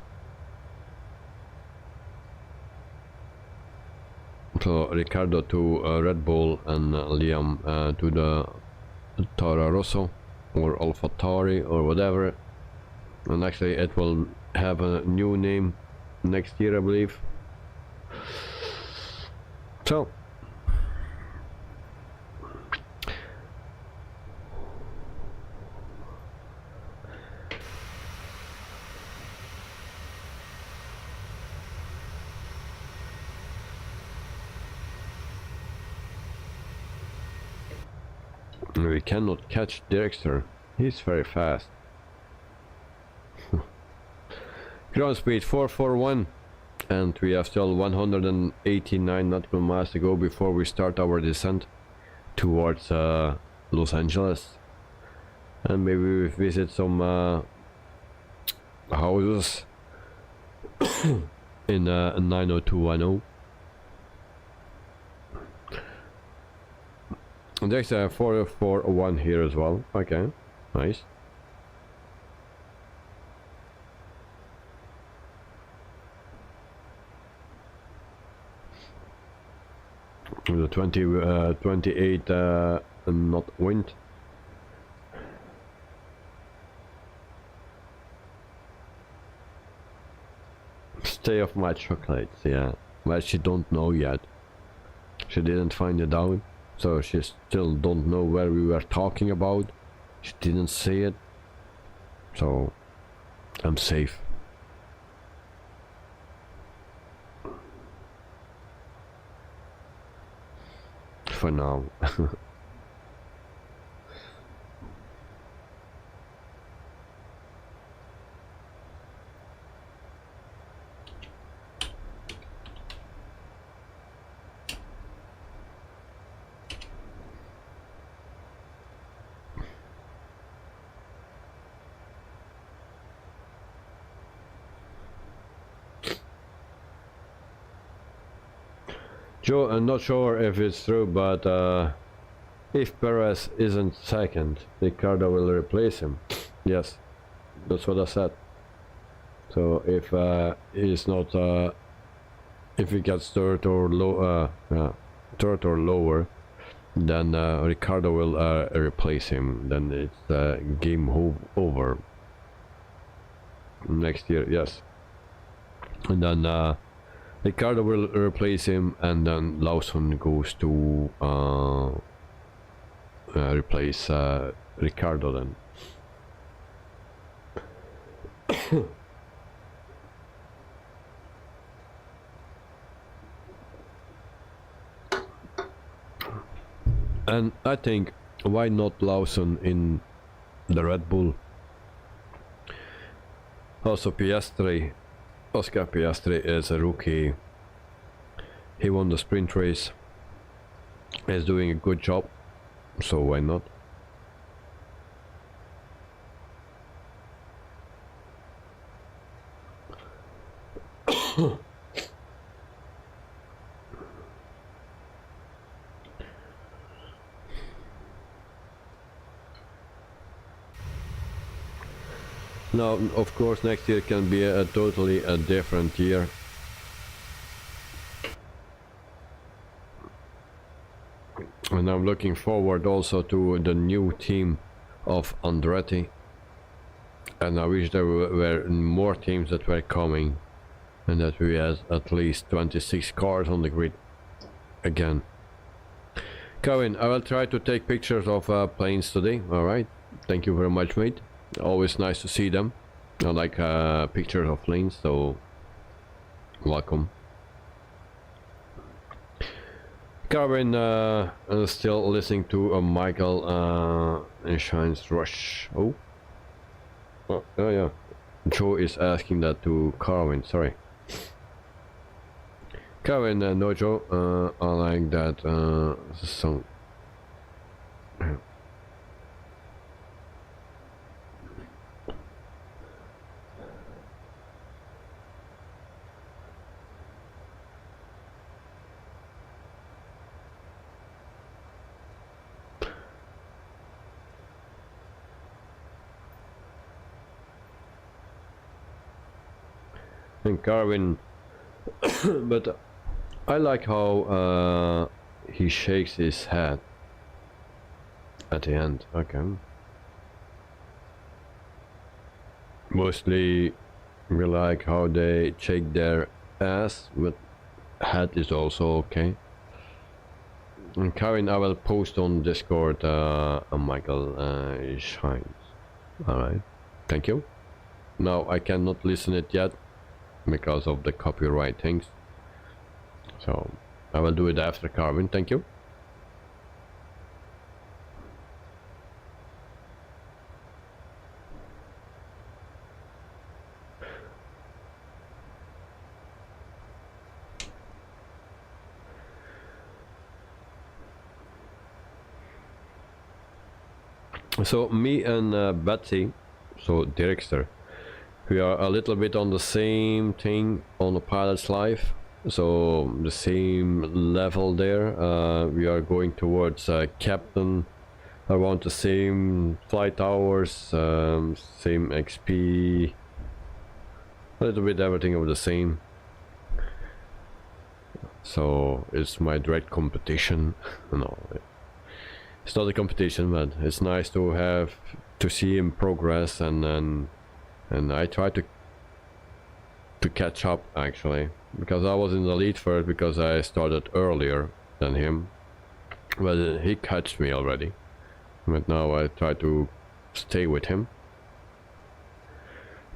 So Ricciardo to Red Bull and Liam to the Toro Rosso or AlphaTauri or whatever. And actually it will have a new name next year, I believe. So we cannot catch Dirkster. He's very fast. Ground speed 441, and we have still 189 nautical miles to go before we start our descent towards Los Angeles, and maybe we visit some houses in 90210. And there's a 441 here as well. Okay, nice. The 28 knot wind. Stay off my chocolates, yeah. Well, she don't know yet. She didn't find it out, so she still don't know where we were talking about. She didn't say it, so I'm safe. For now. Joe, I'm not sure if it's true, but if Perez isn't second, Ricardo will replace him. Yes, that's what I said. So if he's not, if he gets third or lower, then Ricardo will replace him. Then it's game over next year. Yes, and then Ricardo will replace him, and then Lawson goes to replace Ricardo then. And I think, why not Lawson in the Red Bull? Also Piastri, Oscar Piastri is a rookie. He won the sprint race. He's doing a good job, so why not? Now, of course, next year can be a totally different year. And I'm looking forward also to the new team of Andretti. And I wish there were more teams that were coming, and that we had at least 26 cars on the grid again. Kevin, I will try to take pictures of planes today. Alright, thank you very much, mate. Always nice to see them. I like pictures of planes, so welcome. Carvin, still listening to Michael Shine's Rush. Oh, yeah. Joe is asking that to Carvin. Sorry, Carvin. No, Joe. I like that song. And Carvin, but I like how he shakes his head at the end. Okay. Mostly we like how they shake their ass, but head is also okay. And Carvin, I will post on Discord Michael Shines. Alright, thank you. Now I cannot listen it yet because of the copyright things, so I will do it after Carvin. Thank you. So me and Betsy, so Director, we are a little bit on the same thing on the pilot's life, so the same level there. We are going towards captain, around the same flight hours, same XP, a little bit everything of the same. So it's my direct competition. No, it's not a competition, but it's nice to have to see him progress, and I try to catch up actually, because I was in the lead first because I started earlier than him, but he catched me already. But now I try to stay with him.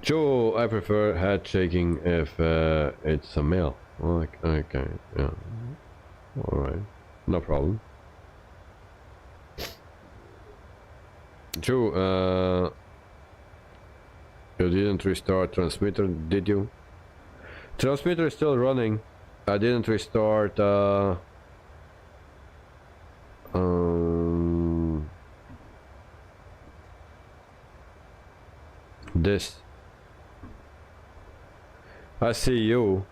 Joe, I prefer head shaking if it's a male. Okay, yeah, all right, no problem. Joe, you didn't restart transmitter, did you? Transmitter is still running. I didn't restart this. I see you,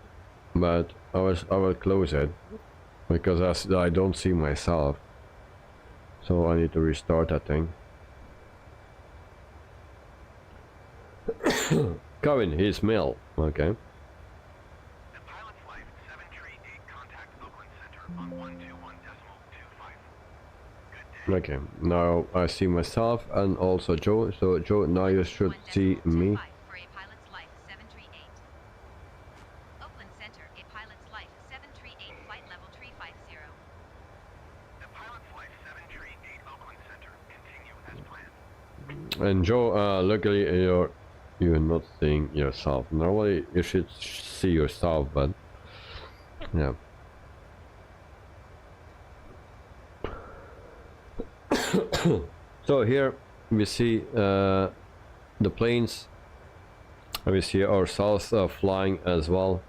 but I will close it. because I don't see myself, so I need to restart that thing. Kevin, he's Mel. Okay. Pilot flight 738, contact Oakland Center on 121.25. Okay, now I see myself and also Joe. So Joe, now you should see me. For a pilot's life 738. Oakland Center, a pilot's life 738, flight level 350. The pilot flight 738, Oakland Center, continue as planned. And Joe, luckily you're not seeing yourself. Normally you should see yourself, but yeah. So here we see the planes. We see ourselves flying as well.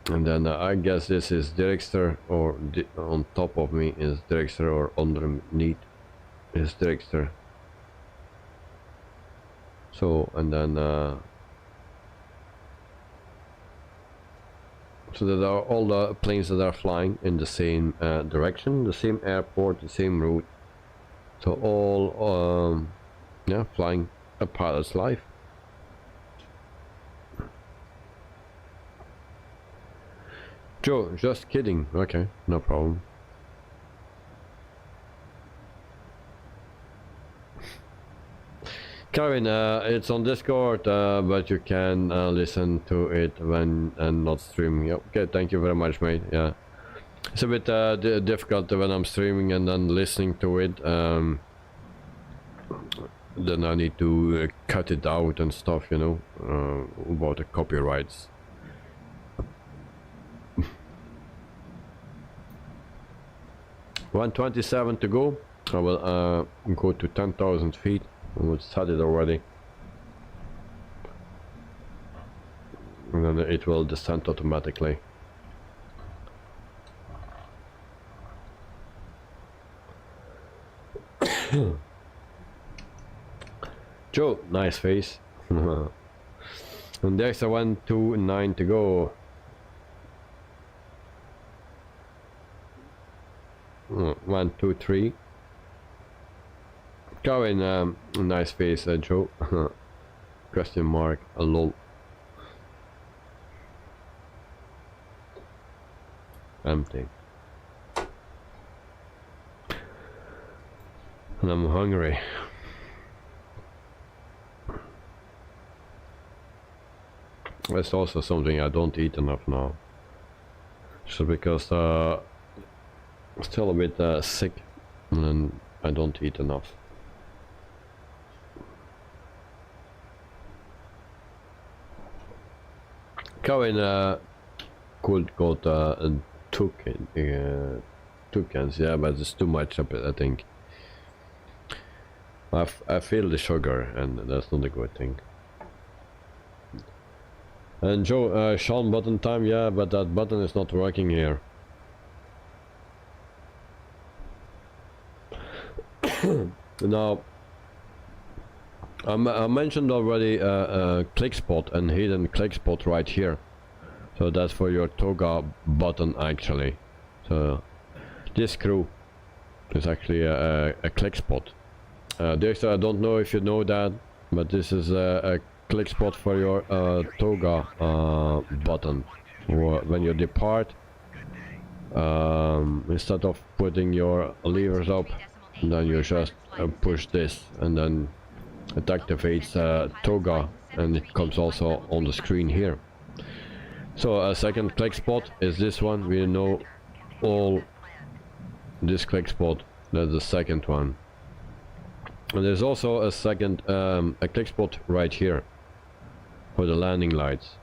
And then I guess this is Director, or on top of me is Director, or underneath is Director. So, and then so that are all the planes that are flying in the same direction, the same airport, the same route. So all yeah, flying a pilot's life. Joe, just kidding. Okay, no problem. Kevin, it's on Discord, but you can listen to it when and not streaming. Yep. Okay, thank you very much, mate. Yeah, it's a bit difficult when I'm streaming and then listening to it. Then I need to cut it out and stuff, you know, about the copyrights. 127 to go. I will go to 10,000 feet. We'll set it already, and then it will descend automatically. Joe, nice face. And there's a 129 to go. 1, 2, 3. Going, nice face, Joe. Question mark, a lol. Empty. And I'm hungry. That's also something I don't eat enough now. Just because I'm still a bit sick, and I don't eat enough. Kevin could go to toucans, yeah, but it's too much of it, I think. I feel the sugar, and that's not a good thing. And Joe, Sean button time, yeah, but that button is not working here. Now, I mentioned already click spot and hidden click spot right here. So that's for your toga button actually. So this screw is actually a click spot. Dexter, I don't know if you know that, but this is a click spot for your toga button. Or when you depart, instead of putting your levers up, then you just push this, and then it activates toga, and it comes also on the screen here. So a second click spot is this one. We know all this click spot. That's the second one. And there's also a second a click spot right here for the landing lights.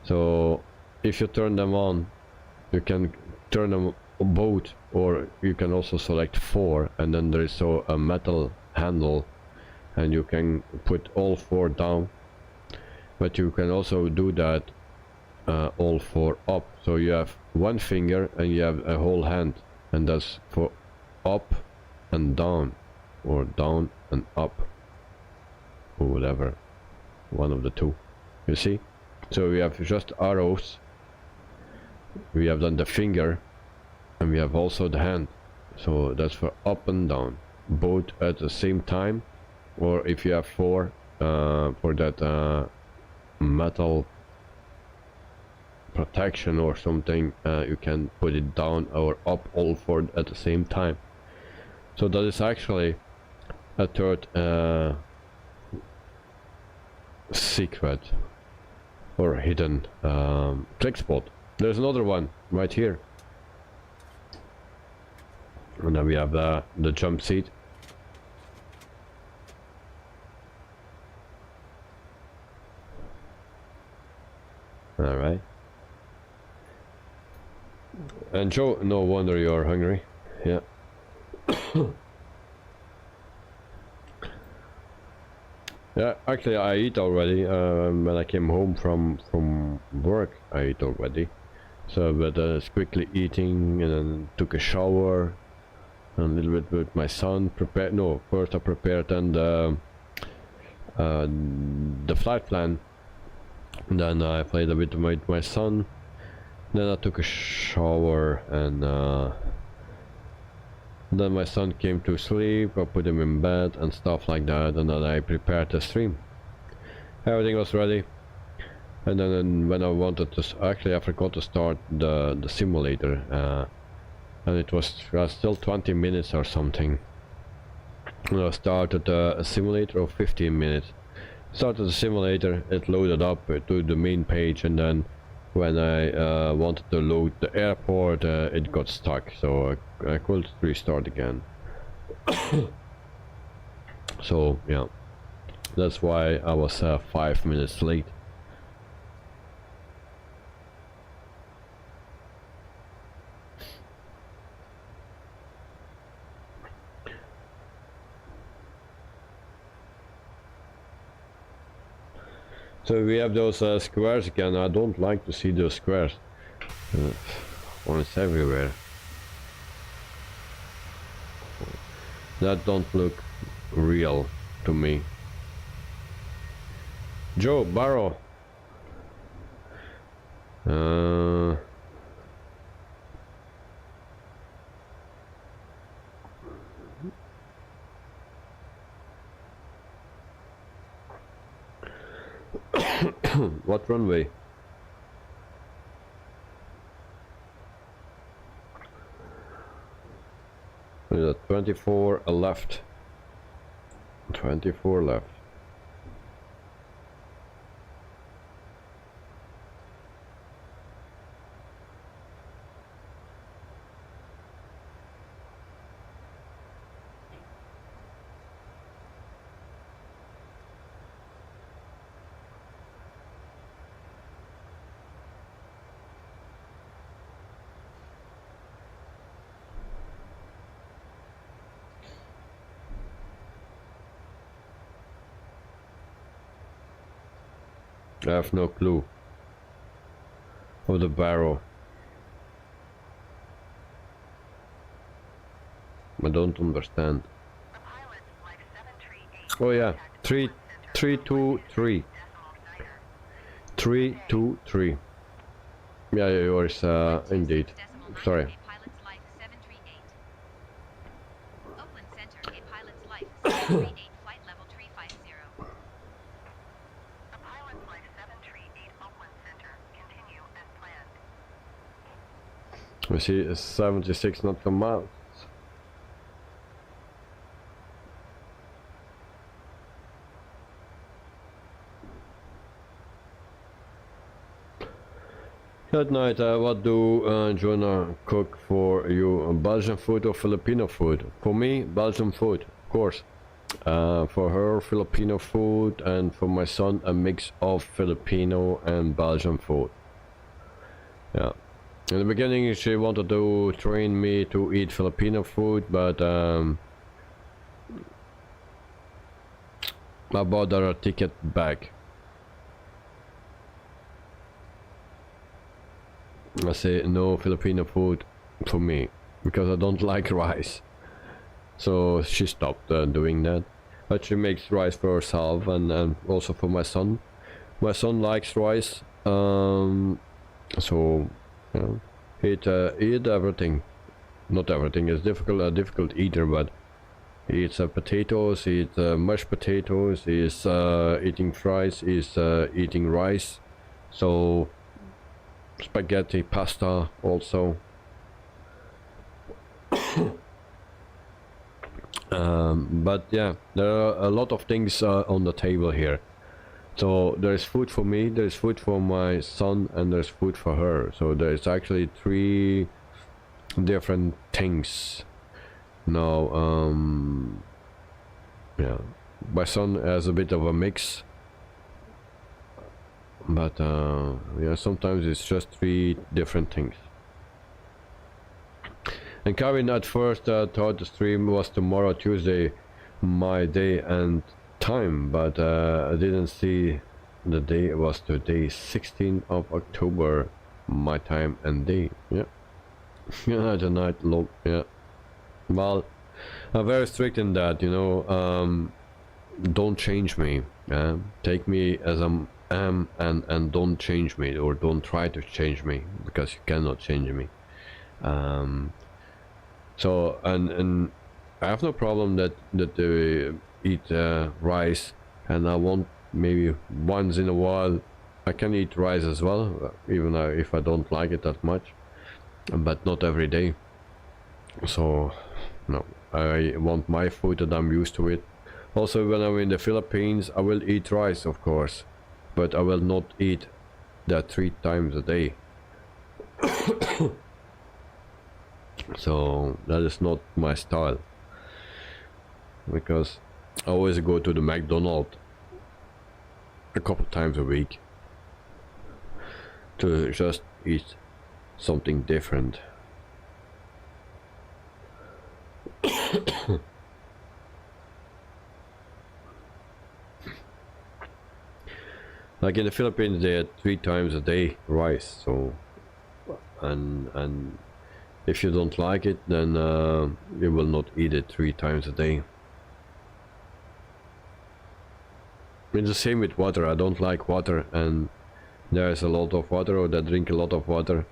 So if you turn them on, you can turn them both, or you can also select 4, and then there is so a metal handle, and you can put all 4 down. But you can also do that all 4 up. So you have one finger and you have a whole hand, and that's for up and down, or down and up, or whatever, one of the two, you see. So we have just arrows we have done the finger, and we have also the hand. So that's for up and down, both at the same time, or if you have four for that metal protection or something, you can put it down or up all four at the same time. So that is actually a third secret or hidden click spot. There's another one right here, and then we have the jump seat. All right. And Joe, no wonder you're hungry. Yeah. Yeah, actually I eat already. When I came home from work, I ate already. So, but I was quickly eating and then took a shower and a little bit with my son. First I prepared and the flight plan. And then I played a bit with my son. Then I took a shower and then my son came to sleep. I put him in bed and stuff like that, and then I prepared the stream. Everything was ready, and then when I wanted to, actually I forgot to start the simulator, and it was still 20 minutes or something. And I started a simulator of 15 minutes. Started the simulator, it loaded up to the main page, and then when I wanted to load the airport, it got stuck, so I could restart again. So yeah, that's why I was 5 minutes late. So we have those squares again. I don't like to see those squares. It's everywhere. That don't look real to me. Joe, Barrow. What runway? Is it 24 left? 24 left. I have no clue of the barrel. I don't understand. Oh yeah, 323. 323. Yeah, yours, indeed. Sorry. Oakland Center, a pilot's life, 738, flight level 350. The pilot flight 738 Oakland Center. Continue as planned. We see 76 nautical miles. At night, what do Jonah cook for you? Belgian food or Filipino food? For me, Belgian food, of course. For her, Filipino food, and for my son, a mix of Filipino and Belgian food. Yeah. In the beginning, she wanted to train me to eat Filipino food, but I bought her a ticket back. I say no Filipino food for me because I don't like rice. So she stopped doing that. But she makes rice for herself and also for my son. My son likes rice. So You know, eat everything. Not everything is difficult. A difficult eater, but he eats potatoes. He eats mashed potatoes. He's eating fries. He's eating rice. So spaghetti, pasta also. But yeah, there are a lot of things on the table here. So there's food for me, there's food for my son, and there's food for her. So there's actually 3 different things. Now, yeah, my son has a bit of a mix. But yeah, sometimes it's just 3 different things. And Kevin at first thought the stream was tomorrow, Tuesday, my day and time, but I didn't see the day. It was today, 16th of October, my time and day. Yeah. Yeah, the night look. Yeah. Well, I'm very strict in that, you know. Don't change me. Take me as I am, and don't change me, or don't try to change me, because you cannot change me. So and I have no problem that they eat rice, and I want maybe once in a while I can eat rice as well, even if I don't like it that much, but not every day. So no, I want my food that I'm used to it. Also, when I'm in the Philippines, I will eat rice, of course, but I will not eat that 3 times a day. So that is not my style, because I always go to the McDonald's a couple times a week to just eat something different. Like in the Philippines, they had 3 times a day rice. So and if you don't like it, then you will not eat it 3 times a day. It's the same with water. I don't like water, and there's a lot of water, or I drink a lot of water.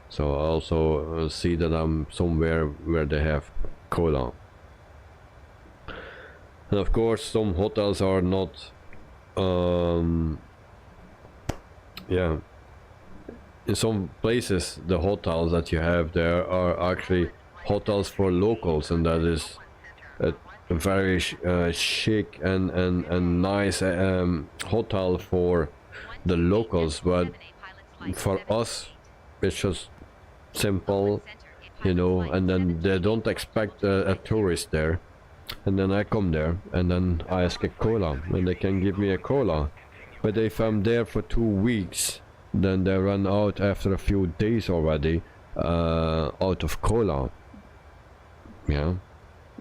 So I also see that I'm somewhere where they have cola. And of course, some hotels are not. Yeah. In some places, the hotels that you have there are actually hotels for locals, and that is a very chic and nice hotel for the locals. But for us, it's just simple, you know, and then they don't expect a tourist there. And then I come there, and then I ask a cola, and they can give me a cola. But if I'm there for 2 weeks, then they run out after a few days already, out of cola. Yeah,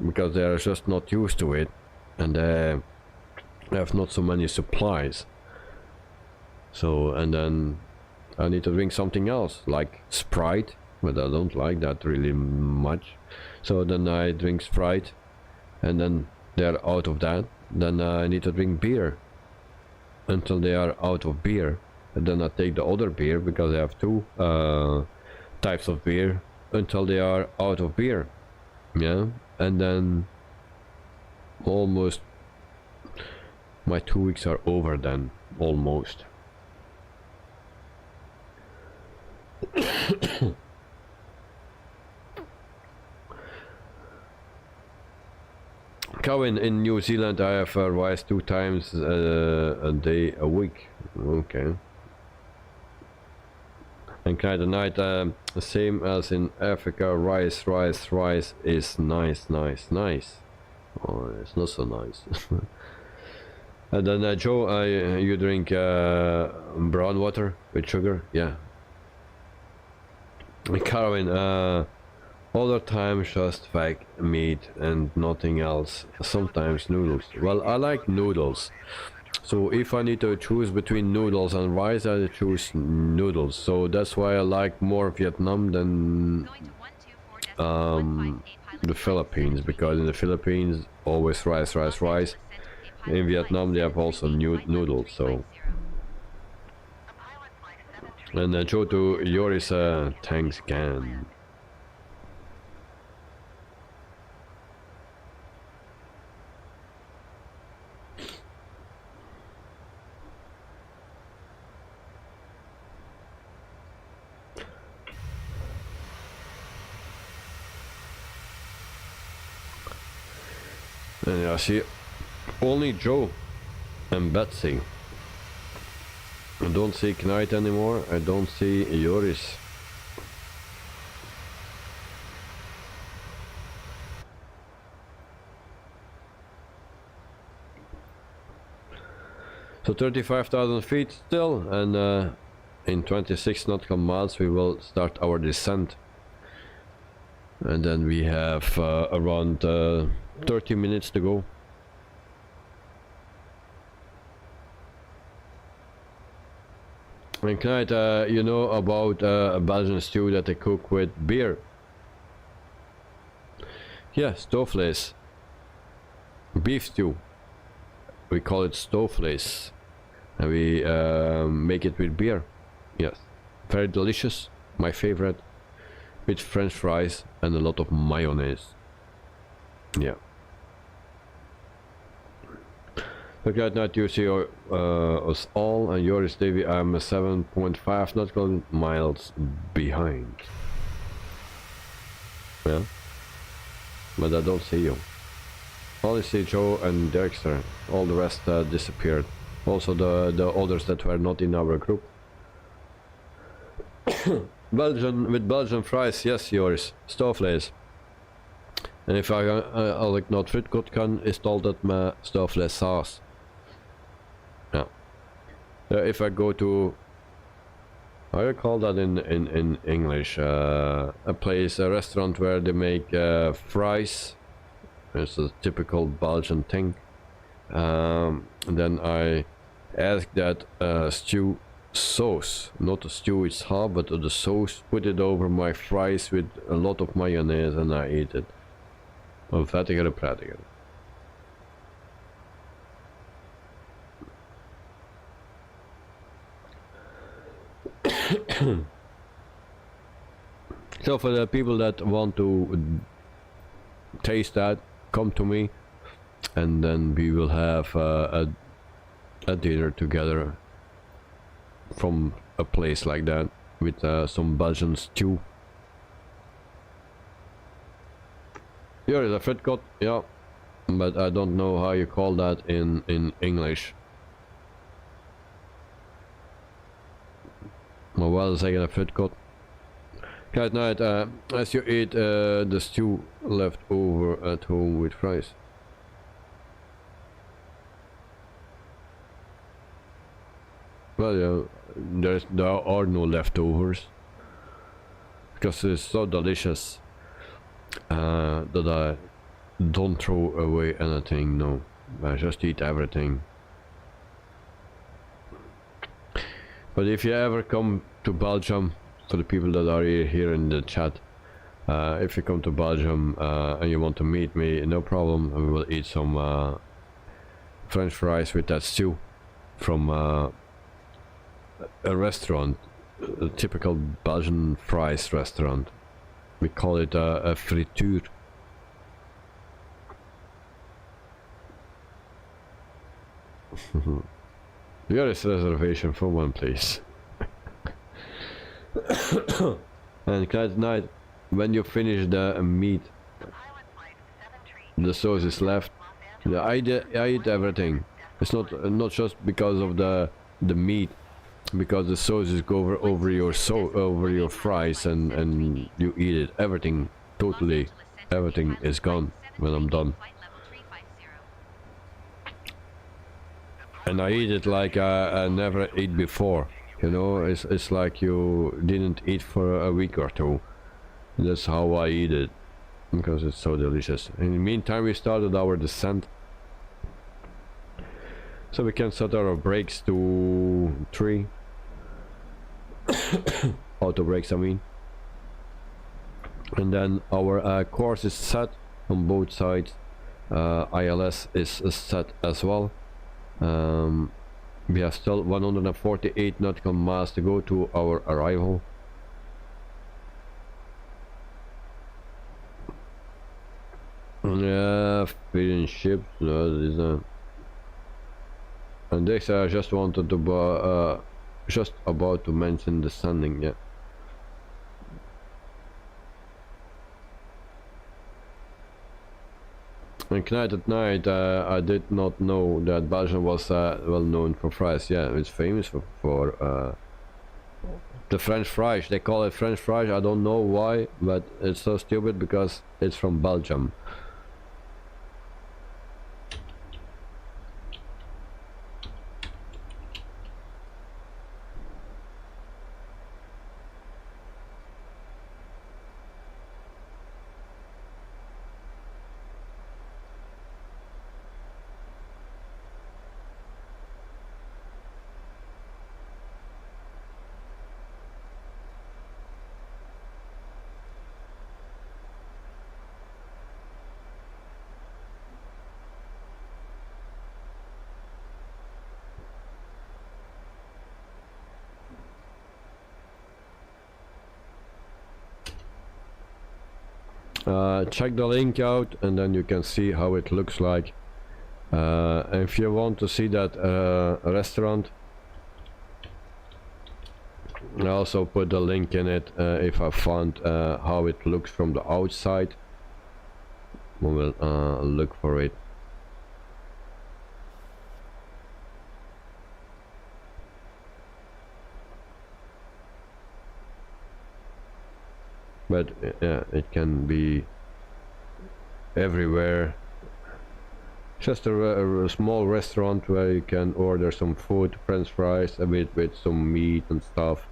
because they are just not used to it, and they have not so many supplies. So, and then I need to drink something else, like Sprite, but I don't like that really much. So then I drink Sprite, and then they're out of that. Then I need to drink beer until they are out of beer. And then I take the other beer, because I have 2 types of beer, until they are out of beer. Yeah, and then almost my 2 weeks are over then, almost. Cowen, in New Zealand I have rice 2 times a day a week. Okay. And kind of night, same as in Africa, rice is nice. Oh, it's not so nice. And then Joe, you drink brown water with sugar? Yeah. And Carwin, other times just fake meat and nothing else. Sometimes noodles. Well, I like noodles. So if I need to choose between noodles and rice, I choose noodles. So that's why I like more Vietnam than the Philippines, because in the Philippines always rice. In Vietnam they have also noodles. So And Joe to Joris, thanks again. And I see only Joe and Betsy. I don't see Knight anymore, I don't see Joris. So 35,000 feet still, and in 26 nautical miles we will start our descent. And then we have around 30 minutes to go. And Knight, you know about a Belgian stew that they cook with beer? Yeah, stoofvlees. Beef stew. We call it stoofvlees. And we make it with beer. Yes. Very delicious. My favorite. With French fries and a lot of mayonnaise. Yeah. Look at that, you see us all, and Joris Davy, I'm 7.5 nautical miles behind. Yeah. But I don't see you. Only see Joe and Dexter. All the rest disappeared. Also the others that were not in our group. With Belgian fries, yes, Joris. Stoofvlees. En ik vraag als ik naar het fruitkot kan, is het altijd met stoofvlees saus. Ja. If I go to, how do you call that in English? A restaurant where they make fries. It's a typical Belgian thing. Then I ask that stew sauce, not the stew itself, but the sauce, put it over my fries with a lot of mayonnaise and I eat it. Wel vettiger en prettiger. So for the people that want to taste that, come to me and then we will have a dinner together from a place like that with some Belgian stew. Here is a fruitkot, yeah, but I don't know how you call that in English. Maar wel zeggen een fruitkot. Kijk naar het, as you eat the stew left over at home with fries. Well, yeah, there are no leftovers because it's so delicious that I don't throw away anything. No, I just eat everything. But if you ever come to Belgium, for the people that are here in the chat, if you come to Belgium and you want to meet me, no problem. We will eat some French fries with that stew from a restaurant, a typical Belgian fries restaurant. We call it a frituur. Here is reservation for one, please. And tonight, when you finish the meat, the sauce is left. I eat everything. It's not just because of the meat, because the sauces go over your fries and you eat it. Everything, totally, everything is gone when I'm done. And I eat it like I never ate before. You know, it's like you didn't eat for a week or two. That's how I eat it, because it's so delicious. In the meantime, we started our descent, so we can set our brakes to 3. Auto brakes, I mean. And then our course is set on both sides. ILS is set as well. We have still 148 nautical miles to go to our arrival. Yeah, feeding ships. No, this is not. And this I just wanted to just about to mention the sending. Yeah. And Knight at Night, I did not know that Belgium was well known for fries. Yeah, it's famous for the French fries. They call it French fries. I don't know why, but it's so stupid because it's from Belgium. Check the link out and then you can see how it looks like. If you want to see that restaurant, I also put the link in it. If I found how it looks from the outside, we will look for it. But yeah, it can be everywhere. Just a small restaurant where you can order some food, French fries, a bit with some meat and stuff.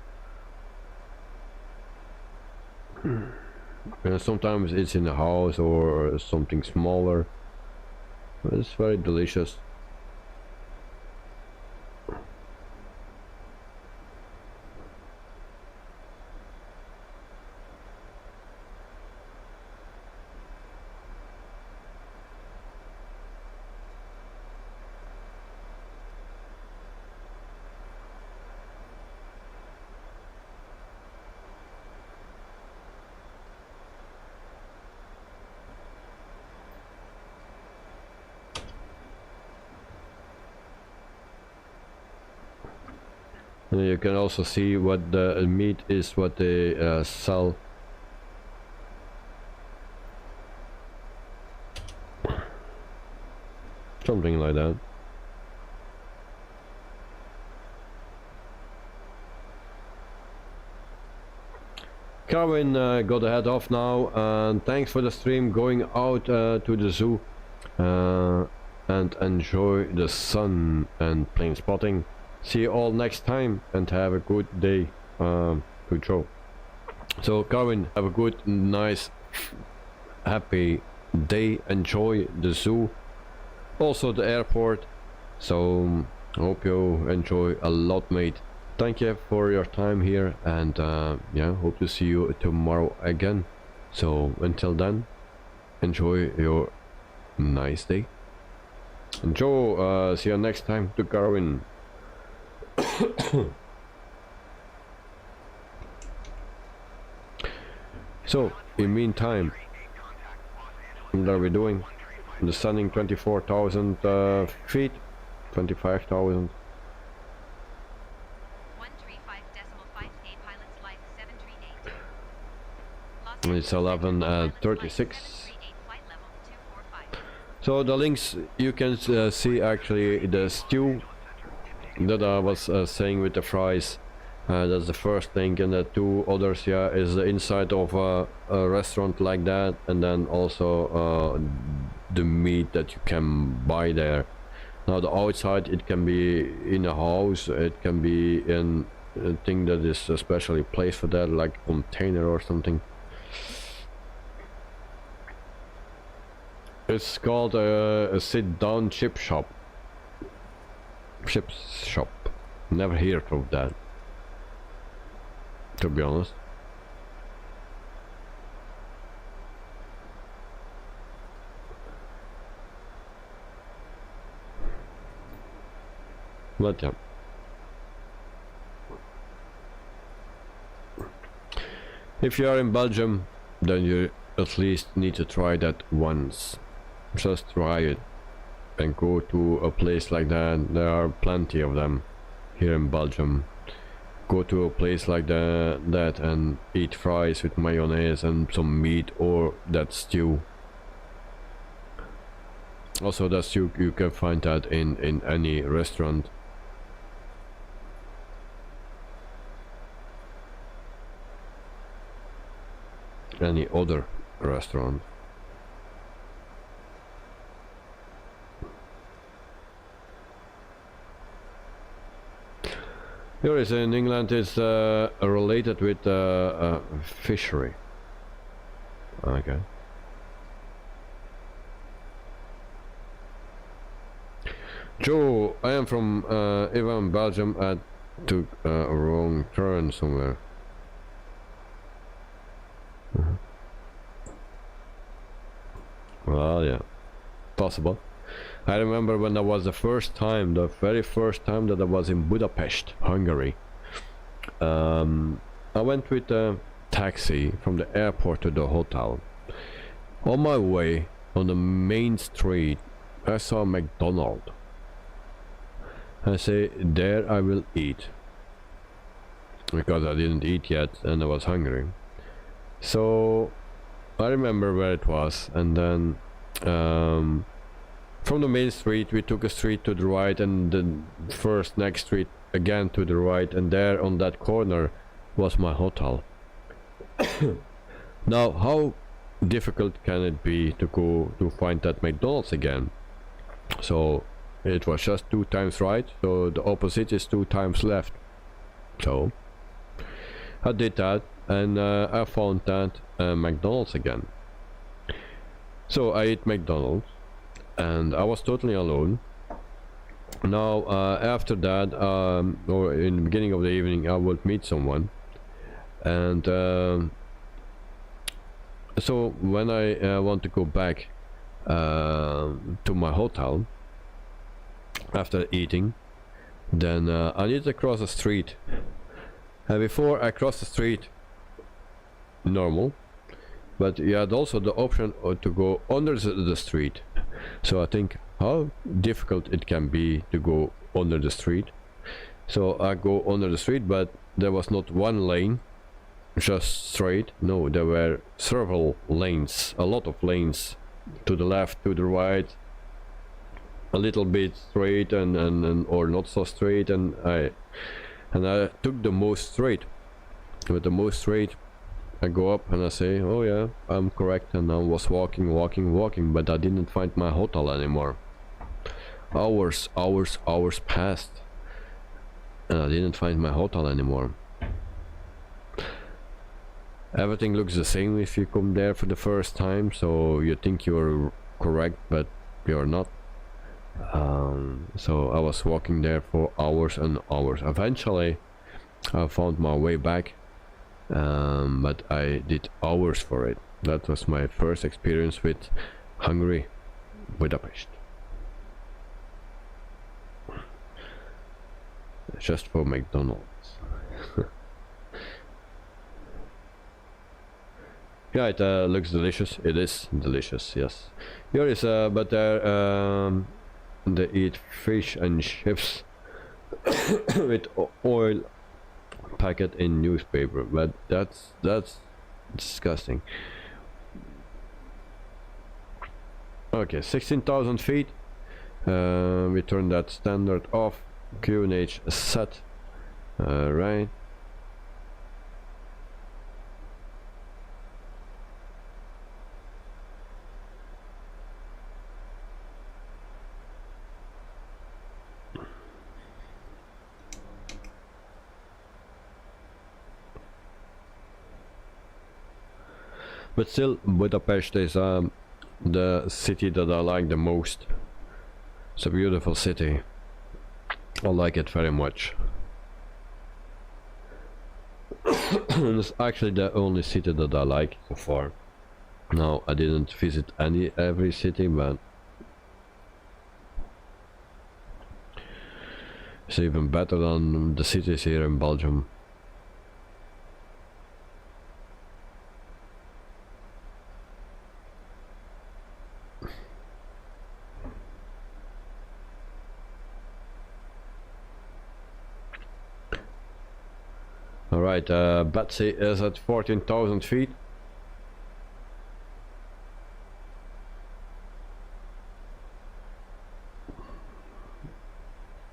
And sometimes it's in a house or something smaller. But it's very delicious. And you can also see what the meat is, what they sell. Something like that. Carwin got a head off now, and thanks for the stream, going out to the zoo and enjoy the sun and plane spotting. See you all next time and have a good day. Good show. So Carwin, have a good, nice, happy day. Enjoy the zoo, also the airport. So hope you enjoy a lot, mate. Thank you for your time here, and yeah, hope to see you tomorrow again. So until then, enjoy your nice day. And Joe, see you next time to Carwin. So in meantime, what are we doing? Descending 24,000 feet, 25,000. 135.58 pilot's life 738. It's 11:36. So the links you can see actually the stew that I was saying with the fries. That's the first link, and the two others, yeah, is the inside of a restaurant like that, and then also the meat that you can buy there. Now the outside, it can be in a house, it can be in a thing that is especially placed for that, like a container or something. It's called a sit-down chip shop. Chips shop. Never heard of that, to be honest. But yeah. If you are in Belgium, then you at least need to try that once. Just try it and go to a place like that. There are plenty of them here in Belgium. Go to a place like that and eat fries with mayonnaise and some meat, or that stew. Also, that stew you can find that in any restaurant. Any other restaurant. Here is in England is related with fishery. Okay. Joe, I am from even Belgium. I took a wrong turn somewhere. Well, yeah, possible. I remember when that was the very first time that I was in Budapest, Hungary. I went with a taxi from the airport to the hotel. On my way, on the main street, I saw a McDonald's. I say, there I will eat. Because I didn't eat yet and I was hungry. So I remember where it was, and then from the main street we took a street to the right, and the next street again to the right, and there on that corner was my hotel. Now, how difficult can it be to go to find that McDonald's again? So it was just 2 times right, so the opposite is 2 times left. So I did that, and I found that McDonald's again. So I ate McDonald's, and I was totally alone. Now after that, or in the beginning of the evening, I would meet someone, and so when I want to go back to my hotel after eating, then I need to cross the street. And before I cross the street, normal, but you had also the option to go under the street. So I think how difficult it can be to go under the street. So I go under the street, but there was not one lane just straight. No, there were several lanes, a lot of lanes, to the left, to the right, a little bit straight and or not so straight, and I took the most straight. With the most straight, I go up and I say, oh yeah, I'm correct, and I was walking, but I didn't find my hotel anymore. Hours passed, and I didn't find my hotel anymore. Everything looks the same if you come there for the first time, so you think you're correct, but you're not. So I was walking there for hours and hours. Eventually I found my way back, but I did hours for it. That was my first experience with Hungary, Budapest. Just for McDonald's. Yeah, it looks delicious. It is delicious, yes. Here is but they eat fish and chips with oil packet in newspaper, but that's disgusting. Okay, 16,000 feet. We turn that standard off. QNH set. Right. But still, Budapest is the city that I like the most. It's a beautiful city. I like it very much. It's actually the only city that I like so far. Now, I didn't visit every city, but It's even better than the cities here in Belgium. Alright, Betsy is at 14,000 feet.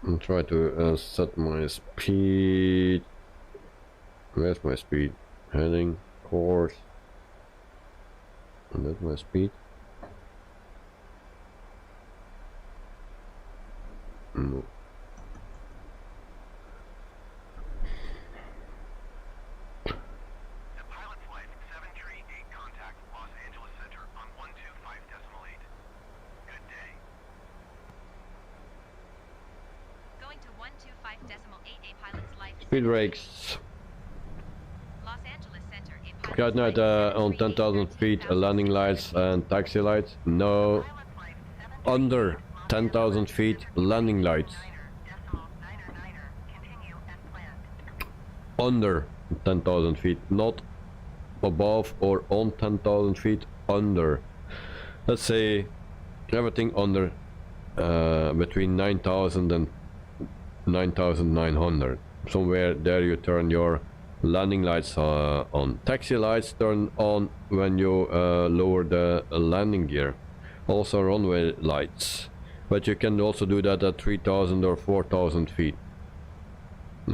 I'll try to set my speed. Where's my speed? Heading, course. And that's my speed. No. Speed brakes. Los Angeles Center, a QUADRANT on 10,000 feet, landing lights and taxi lights. No, under 10,000 feet, landing lights. Under 10,000 feet, not above or on 10,000 feet, under. Let's say everything under between 9,000 and 9,900. Somewhere there you turn your landing lights on. Taxi lights turn on when you lower the landing gear. Also runway lights, but you can also do that at 3,000 or 4,000 feet.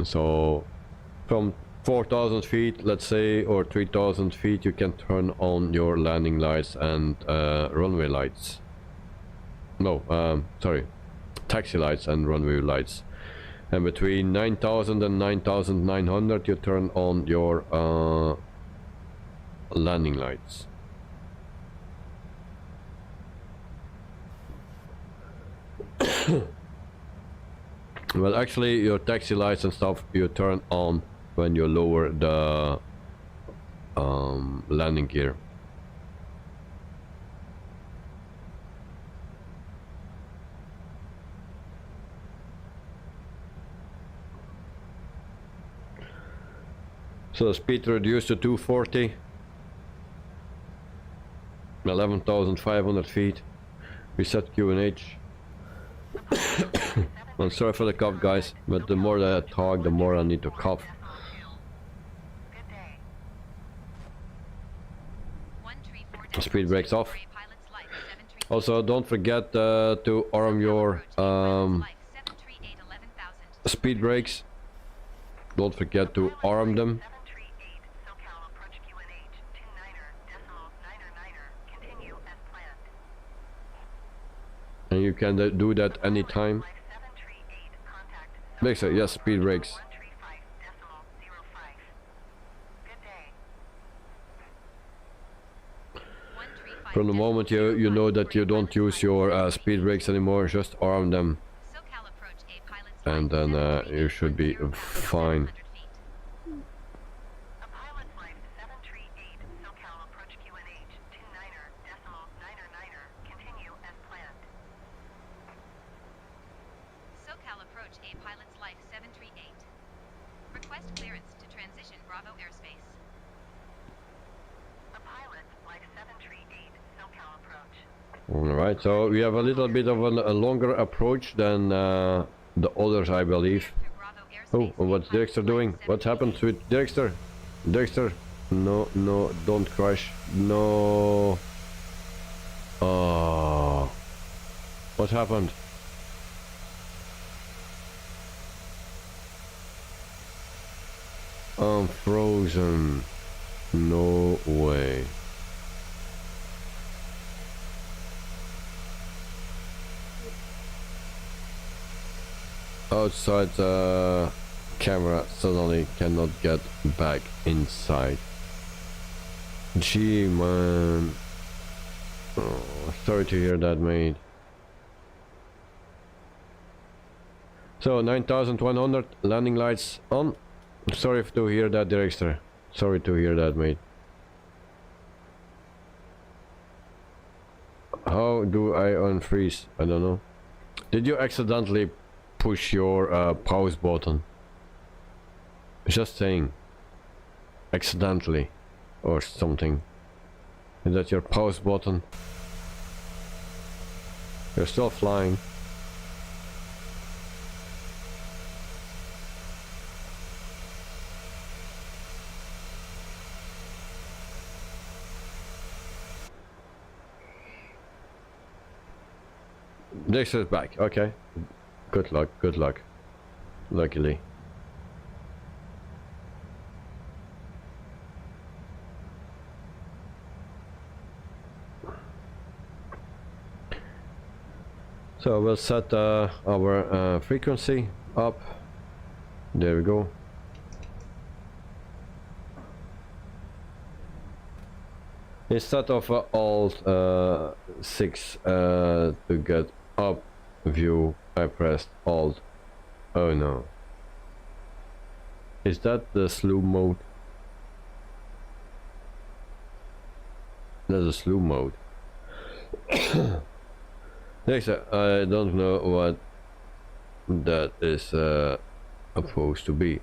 So from 4,000 feet, let's say, or 3,000 feet, you can turn on your landing lights and runway lights. No, sorry, taxi lights and runway lights. And between 9,000 and 9,900 you turn on your landing lights. Well, actually your taxi lights and stuff you turn on when you lower the landing gear. So speed reduced to 240, 11,500 feet. We set QNH. I'm sorry for the cough, guys, but the more that I talk, the more I need to cough. Speed brakes off. Also, don't forget to arm your speed brakes. Don't forget to arm them. And you can do that anytime. Mixer, yes, speed brakes. From the moment you know that you don't use your speed brakes anymore, just arm them. And then you should be fine. Alright, so we have a little bit of a longer approach than the others, I believe. Oh, what's Dexter doing? What happened with Dexter? Dexter, no, no, don't crash. No. Oh. What happened? I'm frozen. No way. Outside the camera suddenly cannot get back inside. Gee, man. Oh, sorry to hear that, mate. So 9,100 landing lights on. Sorry to hear that, Director. Sorry to hear that, mate. How do I unfreeze? I don't know. Did you accidentally push your pause button. Just saying. Accidentally. Or something. Is that your pause button? You're still flying. This is back. Okay. Good luck. Good luck. Luckily. So we'll set our frequency up. There we go. Instead of Alt 6 to get up view, I pressed Alt. Oh no. Is that the slew mode? That's a slew mode. Next, I don't know what that is supposed to be.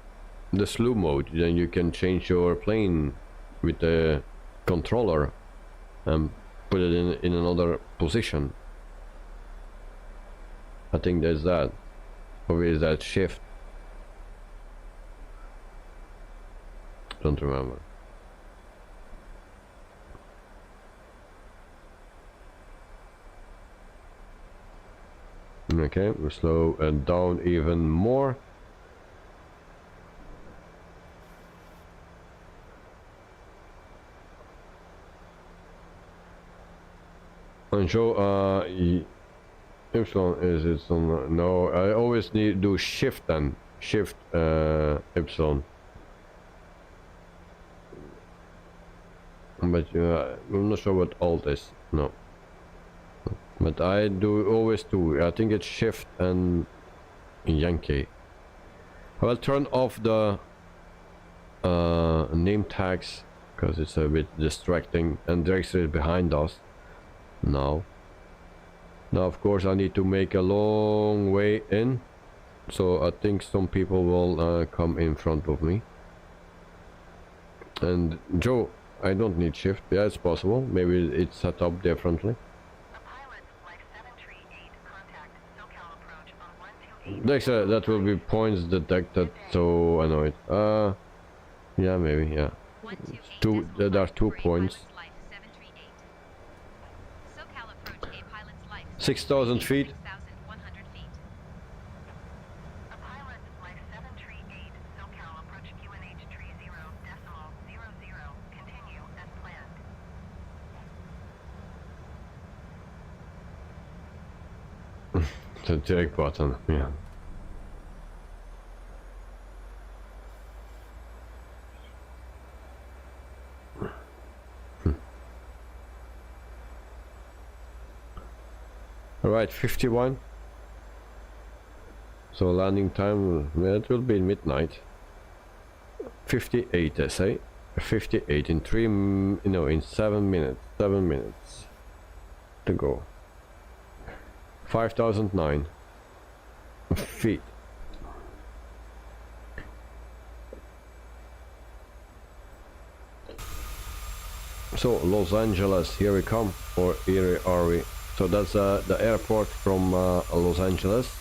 The slew mode, then you can change your plane with the controller and put it in another position. I think there's that. Or is that shift? Don't remember. Okay, we slow it down even more. And show Epsilon is it on? No, I always need to do shift then. Shift Epsilon. But I'm not sure what Alt is. No. But I do always do. I think it's shift and Yankee. I will turn off the name tags because it's a bit distracting, and Drexler is behind us now. Now of course I need to make a long way in, so I think some people will come in front of me. And Joe, I don't need shift. Yeah, it's possible. Maybe it's set up differently. Dexter, that will be points detected, so annoyed. Yeah, maybe, yeah. Two, there are 2 points. 6,000 feet. The direct button, yeah. Alright, 51. So landing time, it will be midnight. 58, I say. 58 in 7 minutes. 7 minutes to go. 5,009 feet. So Los Angeles, here we come, or here are we? So that's the airport from Los Angeles.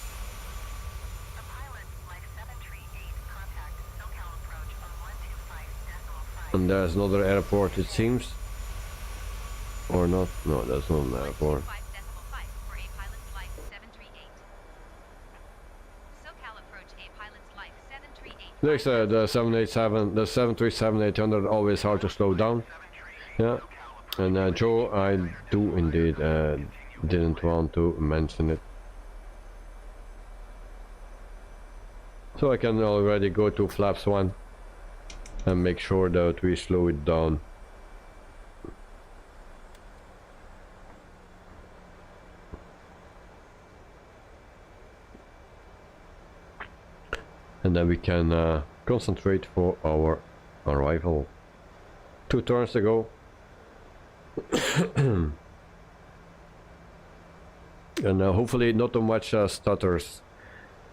And there's another airport, it seems. Or not? No, that's not an airport. Next, the 787, the 737-800, always hard to slow down. Yeah, and Joe, I do indeed didn't want to mention it. So I can already go to flaps 1 and make sure that we slow it down. And then we can concentrate for our arrival. 2 turns to go. And hopefully not too much stutters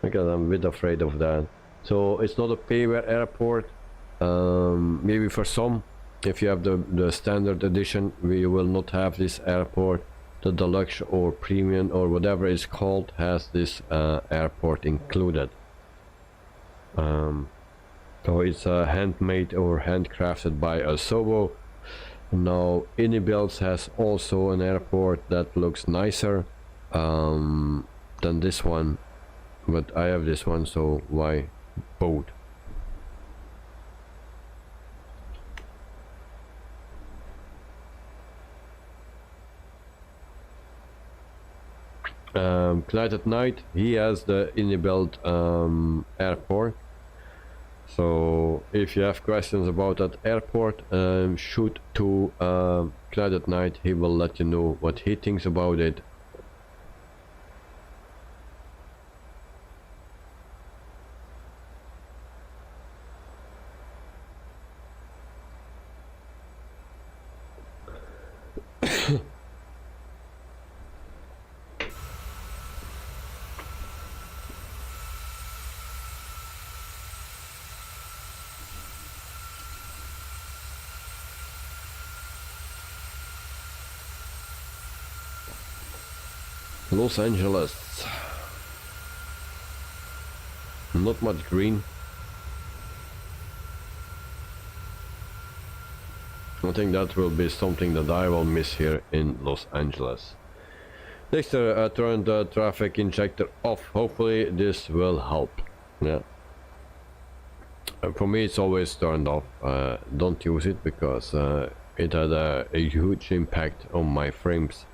because I'm a bit afraid of that. So it's not a payware airport. Maybe for some, if you have the standard edition, we will not have this airport. The deluxe or premium or whatever it's called has this airport included. So it's handmade or handcrafted by Asobo. Now Inibuilds has also an airport that looks nicer than this one, but I have this one, so why both? Clyde at Night, he has the Inibuild airport. So if you have questions about that airport, shoot to Clyde at Night. He will let you know what he thinks about it. Los Angeles. Not much green. I think that will be something that I will miss here in Los Angeles. Dexter, turn the traffic injector off. Hopefully this will help. Yeah. For me it's always turned off. Don't use it because it had a huge impact on my frames.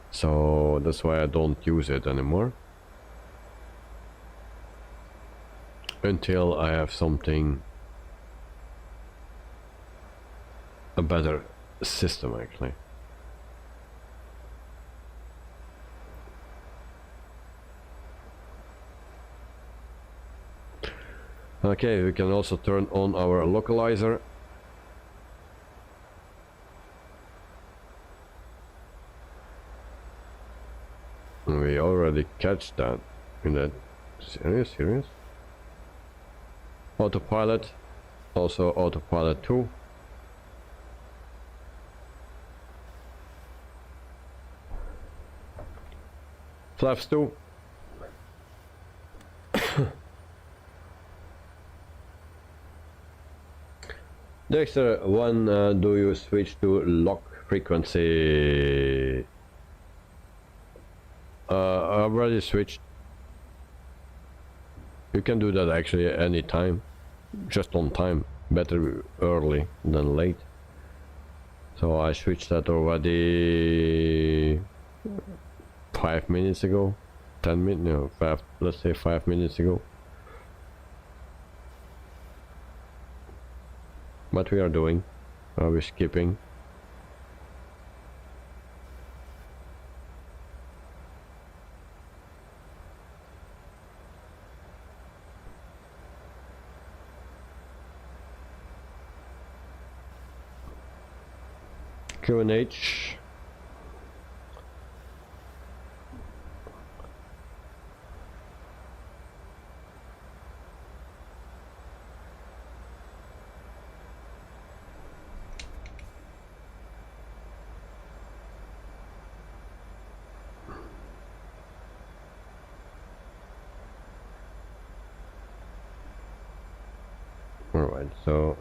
So that's why I don't use it anymore until I have something, a better system actually. Okay, we can also turn on our localizer. We already catch that in that. Serious? Autopilot, also autopilot 2. Flaps 2. Dexter, when do you switch to lock frequency? I already switched. You can do that actually any time, just on time. Better early than late. So I switched that already 5 minutes ago, 10 minutes, no, 5, let's say 5 minutes ago. What we are doing? Are we skipping? QNH. All right, so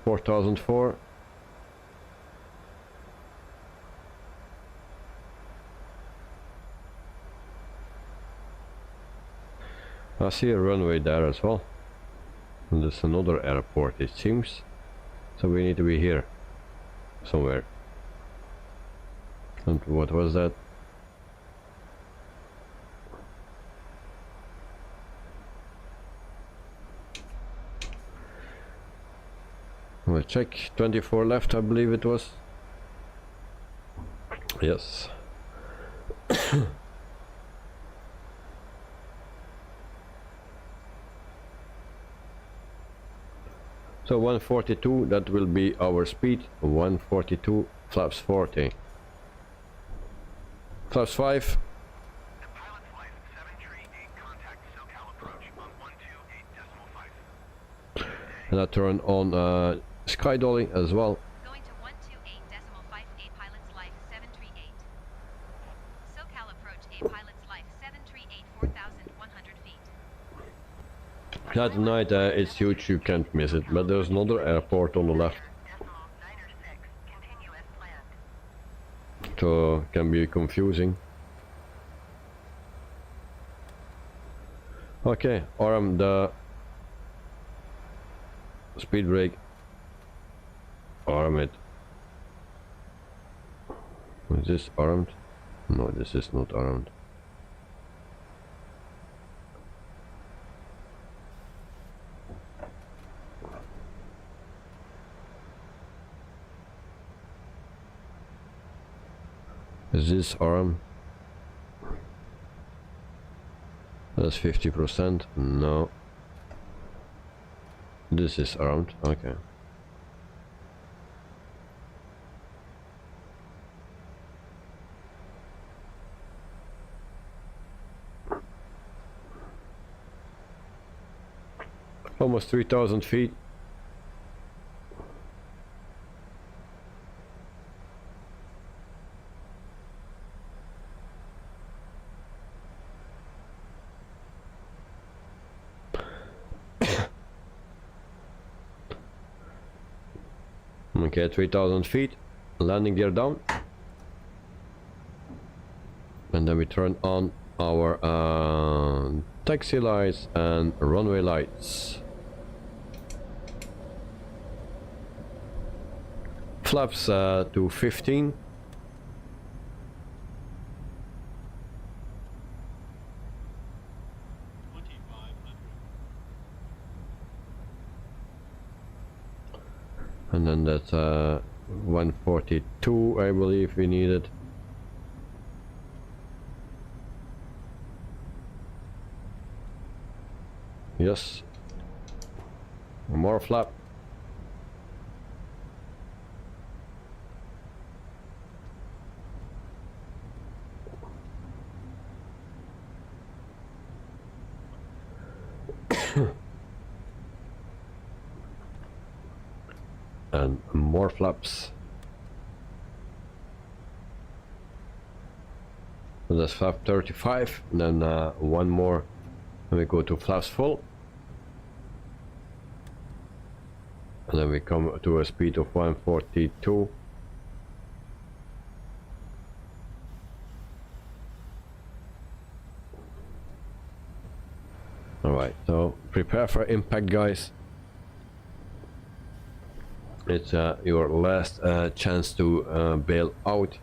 4004. I see a runway there as well. And there's another airport, it seems. So we need to be here somewhere. And what was that? We'll check. 24 left, I believe it was. Yes. So 142, that will be our speed. 142, flaps 40. Flaps 5. Pilot flight 738, contact And I turn on Sky Dolly as well. Going to 128.58 Pilot's Life 738. SoCal approach A Pilot's Life 738 4,100 feet. That night it's huge, you can't miss it, but there's another airport on the left. So can be confusing. Okay, arm the speed brake. Arm it. Is this armed? No, this is not armed. Is this arm? That's 50%. No. This is armed. Okay. Almost 3,000 feet. Okay, 3,000 feet, landing gear down, and then we turn on our taxi lights and runway lights. Flaps to 15. And then that's 142, I believe we needed. Yes. One more flap. And more flaps. So that's flap 35, and then one more, and we go to flaps full, and then we come to a speed of 142. Alright, so prepare for impact, guys. It's your last chance to bail out.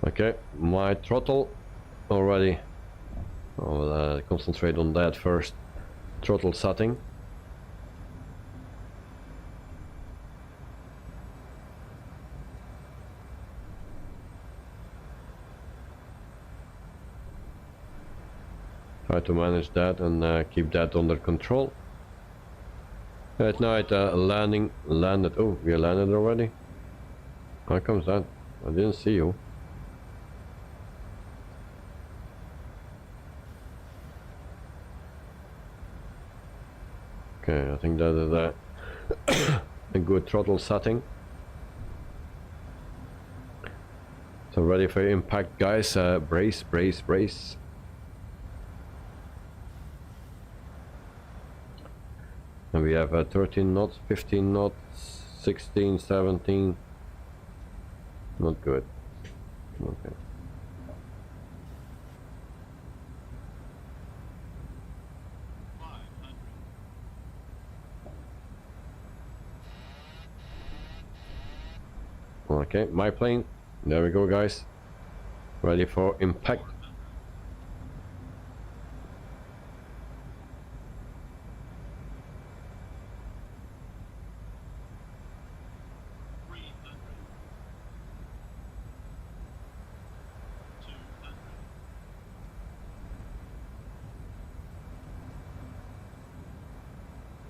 Okay, my throttle already. I'll concentrate on that first. Throttle setting. Try to manage that and keep that under control. At night, landed. Oh, we landed already? How comes that? I didn't see you. Okay, I think that is a good throttle setting. So ready for impact, guys. Brace, brace, brace. And we have 13 knots, 15 knots, 16, 17. Not good. Okay. Okay, my plane. There we go, guys. Ready for impact.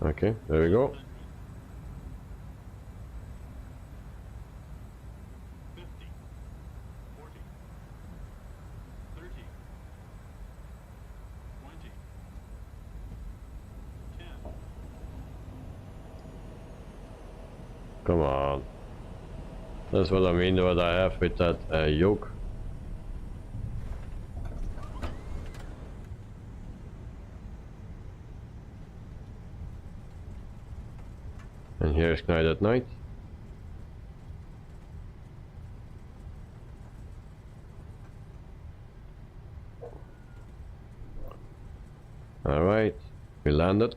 Okay, there we go. 50, 40, 30, 20, 10. Come on. That's what I mean, what I have with that yoke. And here's Night at Night. Alright, we landed.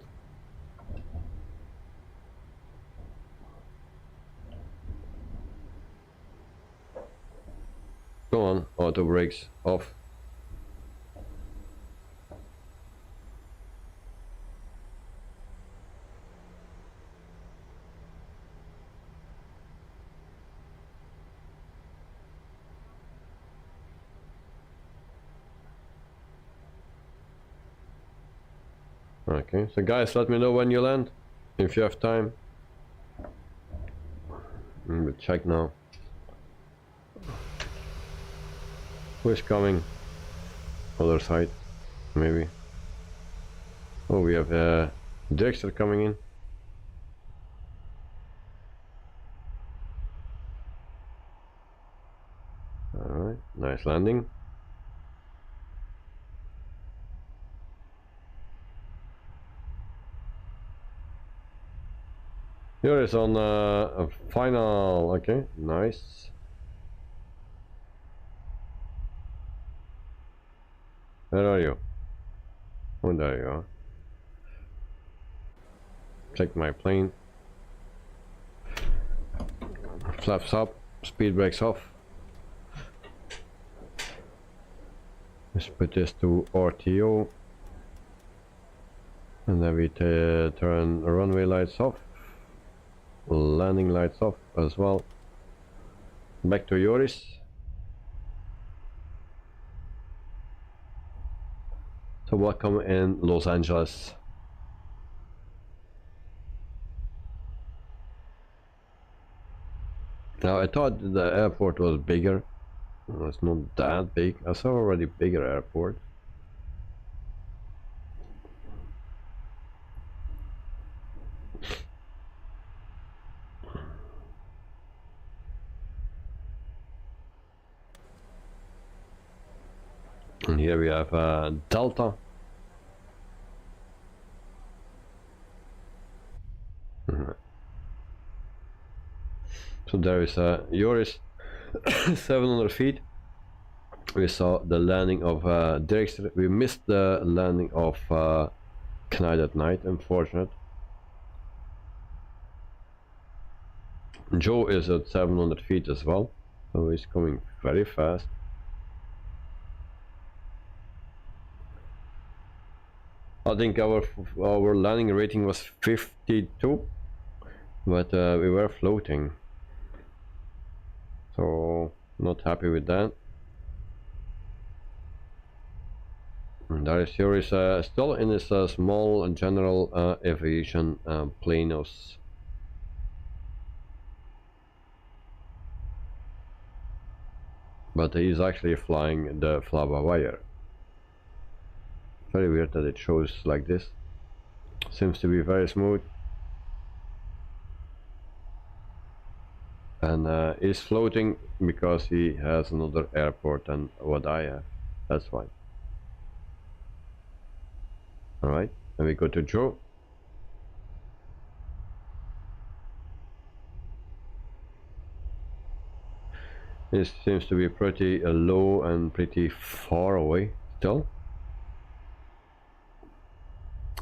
Come on, auto brakes off. Okay, so guys, let me know when you land, if you have time. We'll check now. Who's coming? Other side, maybe. Oh, we have Dexter coming in. Alright, nice landing. Here is on a final. Okay, nice. Where are you? Oh, there you are. Check my plane. Flaps up, speed brakes off. Let's put this to RTO. And then we turn runway lights off. Landing lights off as well. Back to Yoris. So welcome in Los Angeles. Now I thought the airport was bigger. Well, it's not that big. I saw already bigger airport. And here we have Delta. So there is Yoris, 700 feet. We saw the landing of Dexter. We missed the landing of Night at Night, unfortunate. Joe is at 700 feet as well, so he's coming very fast. I think our landing rating was 52, but we were floating, so not happy with that. And there is Yoris still in his small general aviation planos. But he's actually flying the Flava wire. Very weird that it shows like this. Seems to be very smooth. And he's floating because he has another airport than what I have. That's why. Alright, then we go to Joe. It seems to be pretty low and pretty far away still.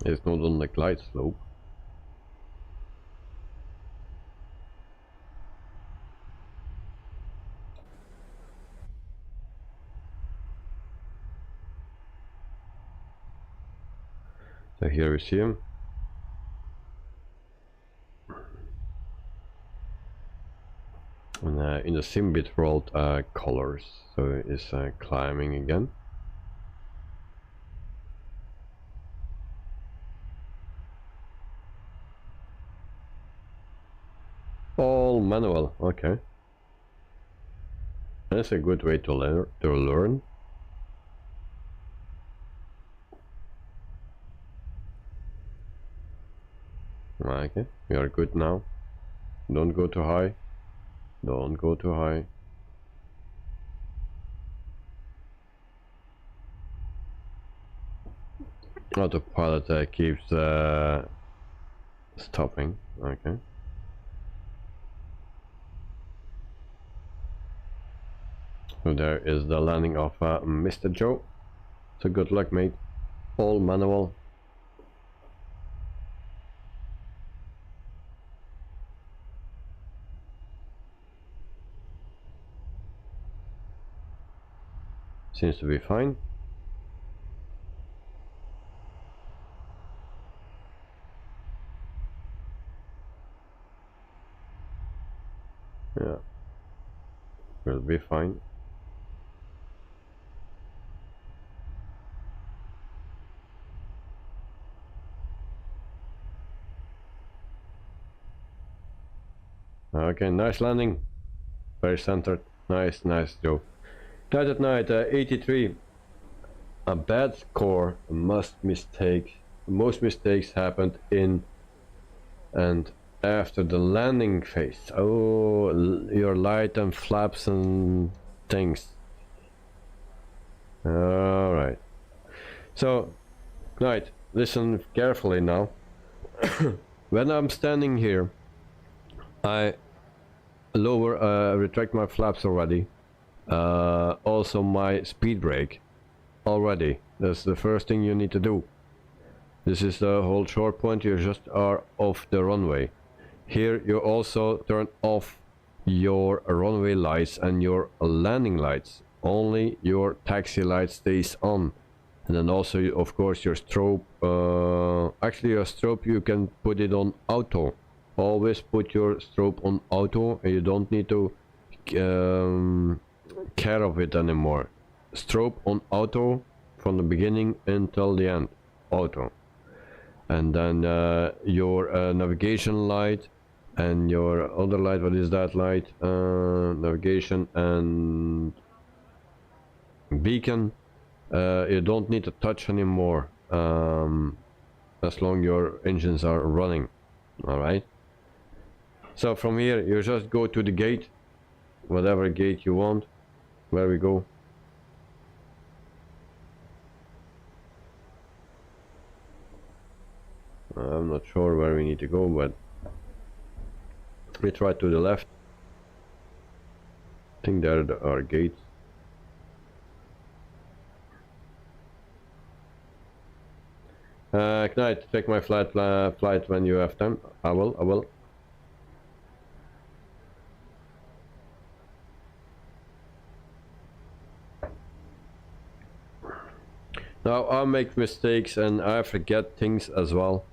It's not on the glide slope. So here we see him. And in the SIMBITWORLD colors, so it's climbing again. all manual. Okay. That's a good way to learn. Okay, we are good now. Don't go too high. Don't go too high. Autopilot keeps stopping. Okay. So there is the landing of Mr. Joe. So good luck, mate. All manual. Seems to be fine. Yeah, will be fine. Okay, nice landing. Very centered. Nice, nice, Joe. Night at night, 83. A bad score. Most mistakes happened in and after the landing phase. Oh, your light and flaps and things. All right. So, Knight, listen carefully now. When I'm standing here, I retract my flaps already. Also my speed brake already. That's the first thing you need to do. This is the whole short point. You just are off the runway. Here you also turn off your runway lights and your landing lights. Only your taxi light stays on. And then also, of course, your strobe. Actually, your strobe, you can put it on auto. Always put your strobe on auto, and you don't need to care of it anymore. Strobe on auto from the beginning until the end. Auto. And then your navigation light and your other light. What is that light? Navigation and beacon. You don't need to touch anymore as long your engines are running. Alright, so from here you just go to the gate, whatever gate you want. Where we go? I'm not sure where we need to go, but we try to the left. I think there are gates. Knight, take my flight when you have time. I will. Now I make mistakes and I forget things as well.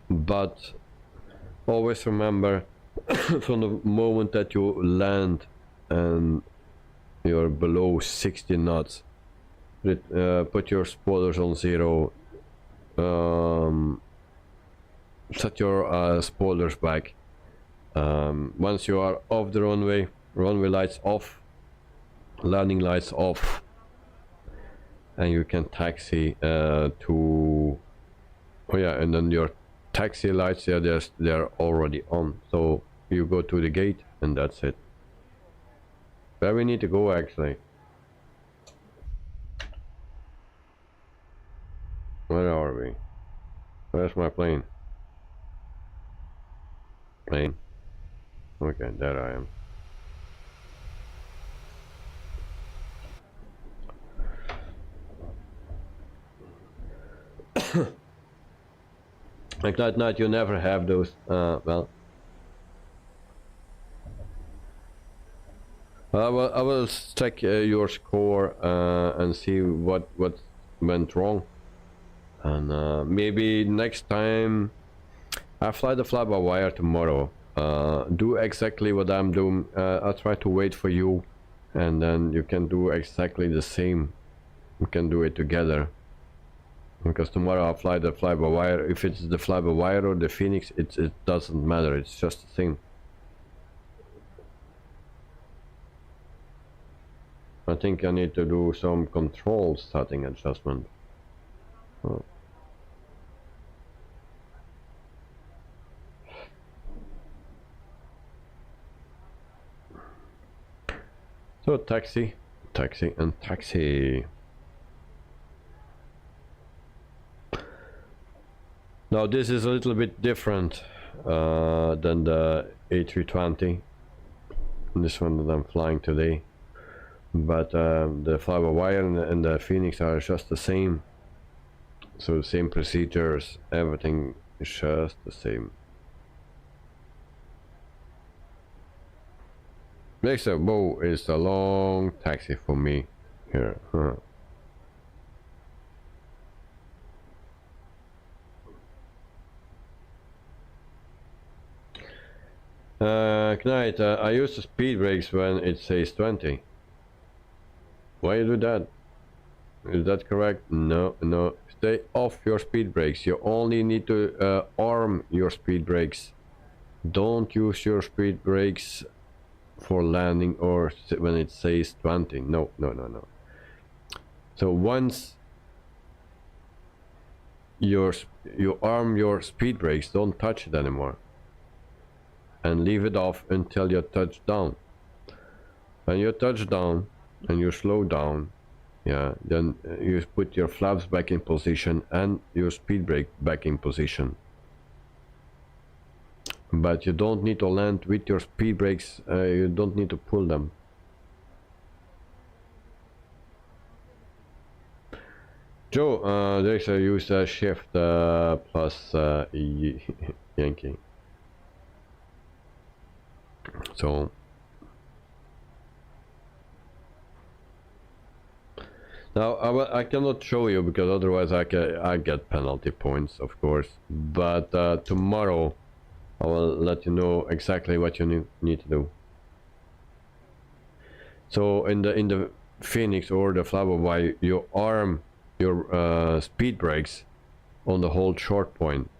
But always remember from the moment that you land and you're below 60 knots, put your spoilers on 0, set your spoilers back. Once you are off the runway lights off, landing lights off, and you can taxi to, oh yeah, and then your taxi lights, they're already on, so you go to the gate and that's it. Where we need to go actually? Where are we? Where's my plane? Plane. Okay, there I am. Like that night, you never have those. Well, I will check your score and see what went wrong. And maybe next time I fly the fly-by-wire tomorrow. Do exactly what I'm doing. I'll try to wait for you, and then you can do exactly the same. We can do it together. Because tomorrow I'll fly the fly-by-wire. If it's the fly-by-wire or the Phoenix, it doesn't matter. It's just a thing. I think I need to do some control setting adjustment. Oh. So taxi, taxi, and taxi. Now this is a little bit different than the A320. This one that I'm flying today. But the fly-by-wire and the Phoenix are just the same. So the same procedures, everything is just the same. Next up, whoa, is a long taxi for me here. Knight, I use the speed brakes when it says 20. Why you do that? Is that correct? No, no. Stay off your speed brakes. You only need to arm your speed brakes. Don't use your speed brakes for landing or when it says 20. No, no, no, no. So once you arm your speed brakes, don't touch it anymore. And leave it off until you touch down. When you touch down and you slow down, yeah, then you put your flaps back in position and your speed brake back in position. But you don't need to land with your speed brakes, you don't need to pull them. Joe, there's a use shift plus Yankee. So now I cannot show you because otherwise I get penalty points, of course. But tomorrow I will let you know exactly what you need to do. So in the Phoenix or the fly-by-wire, you arm your speed brakes on the hold short point.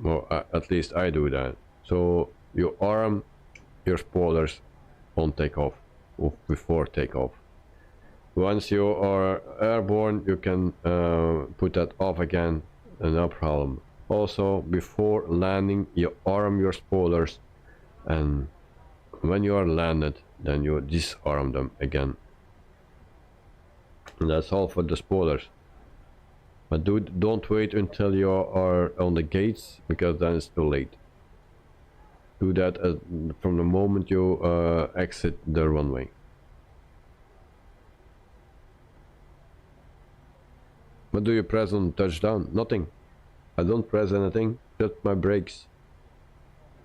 Well, at least I do that. So you arm your spoilers on takeoff or before takeoff. Once you are airborne, you can put that off again, no problem. Also, before landing, you arm your spoilers, and when you are landed, then you disarm them again. And that's all for the spoilers. But don't wait until you are on the gates, because then it's too late. Do that from the moment you exit the runway. What do you press on touchdown? Nothing. I don't press anything, just my brakes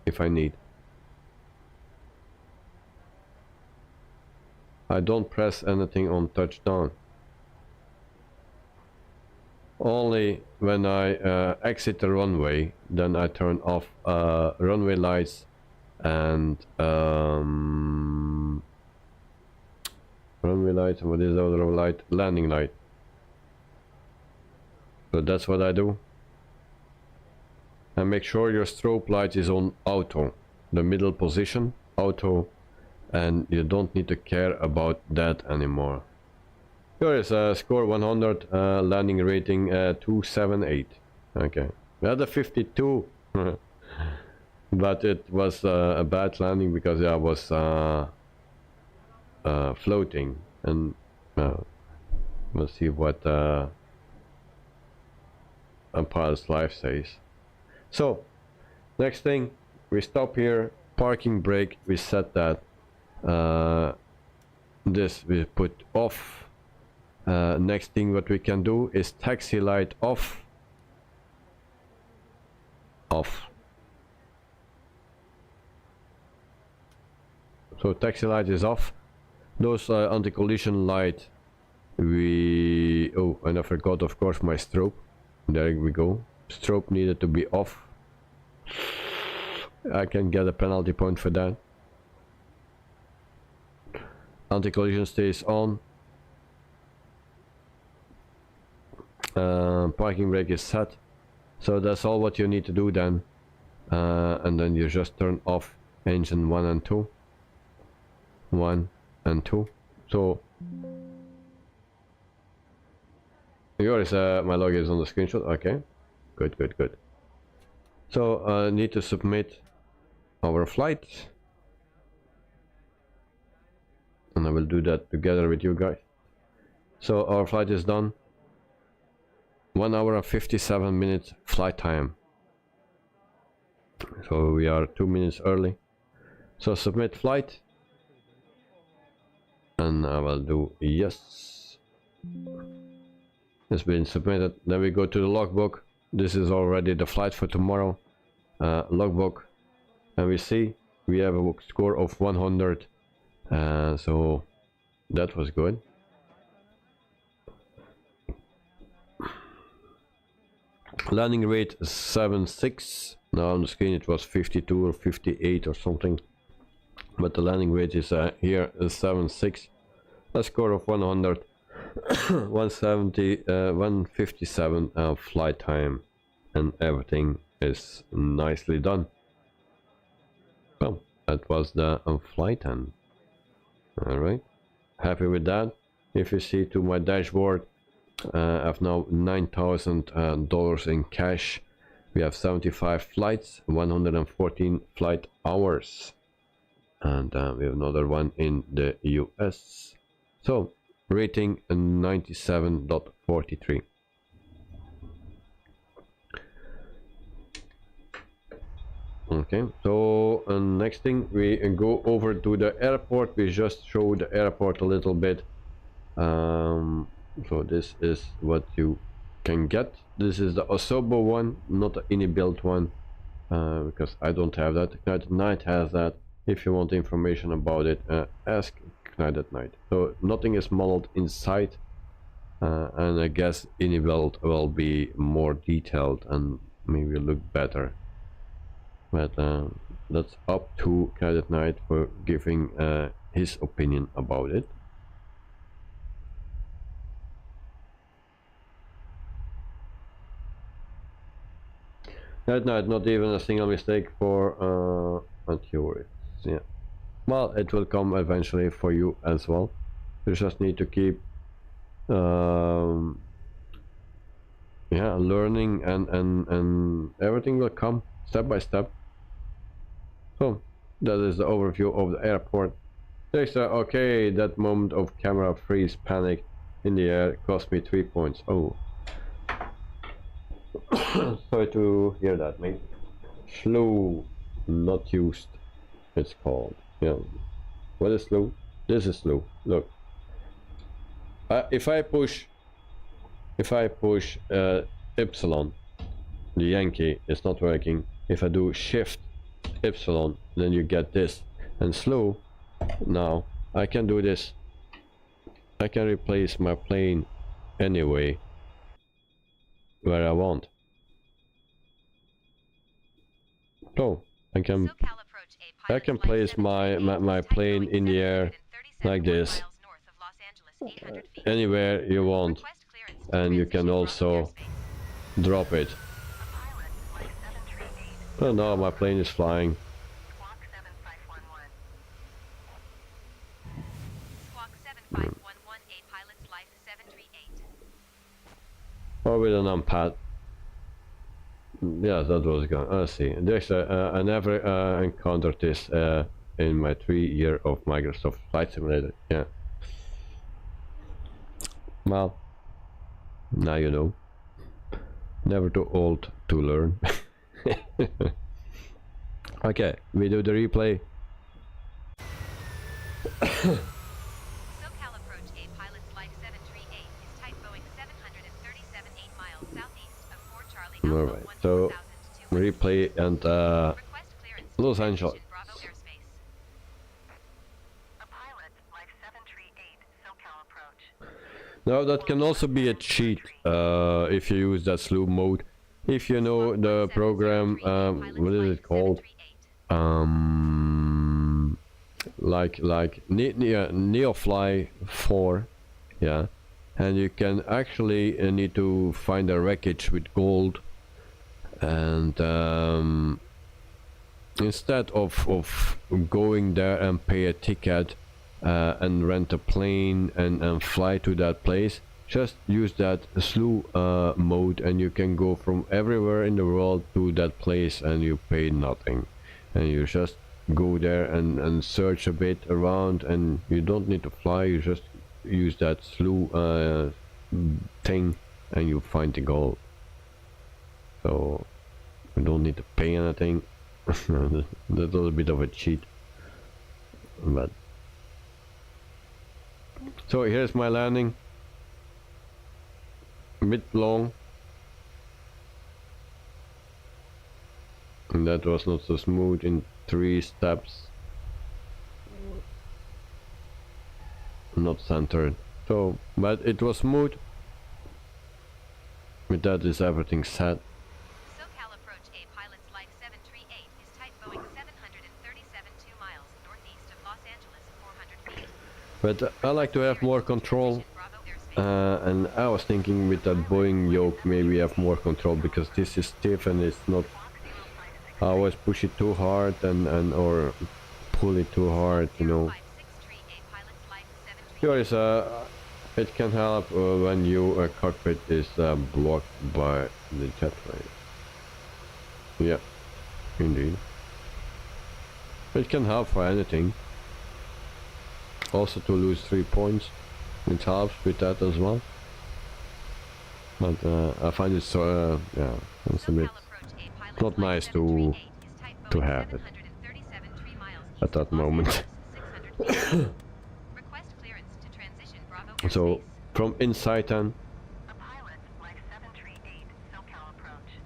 if I need. I don't press anything on touchdown. Only when I exit the runway, then I turn off runway lights and runway light, what is the other light? Landing light. So that's what I do. And make sure your strobe light is on auto, the middle position, auto, and you don't need to care about that anymore. Here is score 100, landing rating 278. Okay, we had a 52, but it was a bad landing because I was floating. And we'll see what Pilot's Life says. So, next thing, we stop here, parking brake, we set that. This we put off. Next thing what we can do is taxi light off. Off. So taxi light is off. Those anti-collision light, oh, and I forgot, of course, my strobe. There we go. Strobe needed to be off. I can get a penalty point for that. Anti-collision stays on. Parking brake is set. So that's all what you need to do then. And then you just turn off engine 1 and 2. 1 and 2. So yours, my logo is on the screenshot. Okay, good, good, good. So I need to submit our flight, and I will do that together with you guys. So our flight is done. 1 hour and 57 minutes flight time. So we are 2 minutes early. So submit flight, and I will do yes. It's been submitted. Then we go to the logbook. This is already the flight for tomorrow. Logbook, and we see we have a score of 100. So that was good. Landing rate 76. Now on the screen it was 52 or 58 or something, but the landing rate is here is 76. A score of 100. 170, 157 flight time, and everything is nicely done. Well, that was the flight time. All right, happy with that. If you see to my dashboard, I have now $9,000 in cash. We have 75 flights, 114 flight hours, and we have another one in the US. So rating 97.43. Okay, so next thing we go over to the airport. We just showed the airport a little bit. So this is what you can get. This is the Osobo one, not the any-built one, because I don't have that. Knight Night has that. If you want information about it, ask Knight at Night. So nothing is modeled inside, and I guess any build will be more detailed and maybe look better. But that's up to Knight at Night for giving his opinion about it. Knight at Night, not even a single mistake for Unported. Yeah. Well, it will come eventually for you as well. You just need to keep yeah, learning, and everything will come step by step. So that is the overview of the airport. Next, okay, that moment of camera freeze panic in the air cost me 3 points. Oh, sorry to hear that, mate. Slow, not used, it's called. Yeah. What is slow? This is slow. Look. If I push Epsilon, the Yankee is not working. If I do Shift Epsilon, then you get this. And slow, now I can do this. I can replace my plane anyway where I want. So I can place my plane in the air like this, anywhere you want, and you can also drop it. Oh no, my plane is flying. Or with an numpad. Yeah, that was gone. I see. There's I never encountered this in my 3 years of Microsoft Flight Simulator. Yeah. Well, now you know. Never too old to learn. Okay, we do the replay. SoCal approach A pilot's Life 738 is type Boeing 737 8 miles southeast of 4 Charlie Alpha. Alright, so replay and Los Angeles. Bravo airspace. A pilot, Life 738, SoCal approach. Now that can also be a cheat if you use that slow mode. If you know the program, what is it called? Like Neofly 4, yeah. and you can actually need to find a wreckage with gold, and instead of going there and pay a ticket and rent a plane and fly to that place, just use that slew mode, and you can go from everywhere in the world to that place and you pay nothing, and you just go there and search a bit around, and you don't need to fly, you just use that slew thing and you find the gold. So you don't need to pay anything. That's a little bit of a cheat, but so here's my landing, a bit long, and that was not so smooth in 3 steps, not centered, so but it was smooth. With that is everything set. SoCal approach A pilot's Life 738 is type Boeing 737 2 miles northeast of Los Angeles, 400 feet. But I like to have more control, and I was thinking with that Boeing yoke maybe have more control, because this is stiff and it's not, I always push it too hard and or pull it too hard, you know. There is it can help when your cockpit is blocked by the jet plane. Yeah, indeed. It can help for anything. Also to lose 3 points, it helps with that as well. But I find it so yeah, it's a bit not nice to have it at that moment. So from inside then, Life 738, SoCal approach.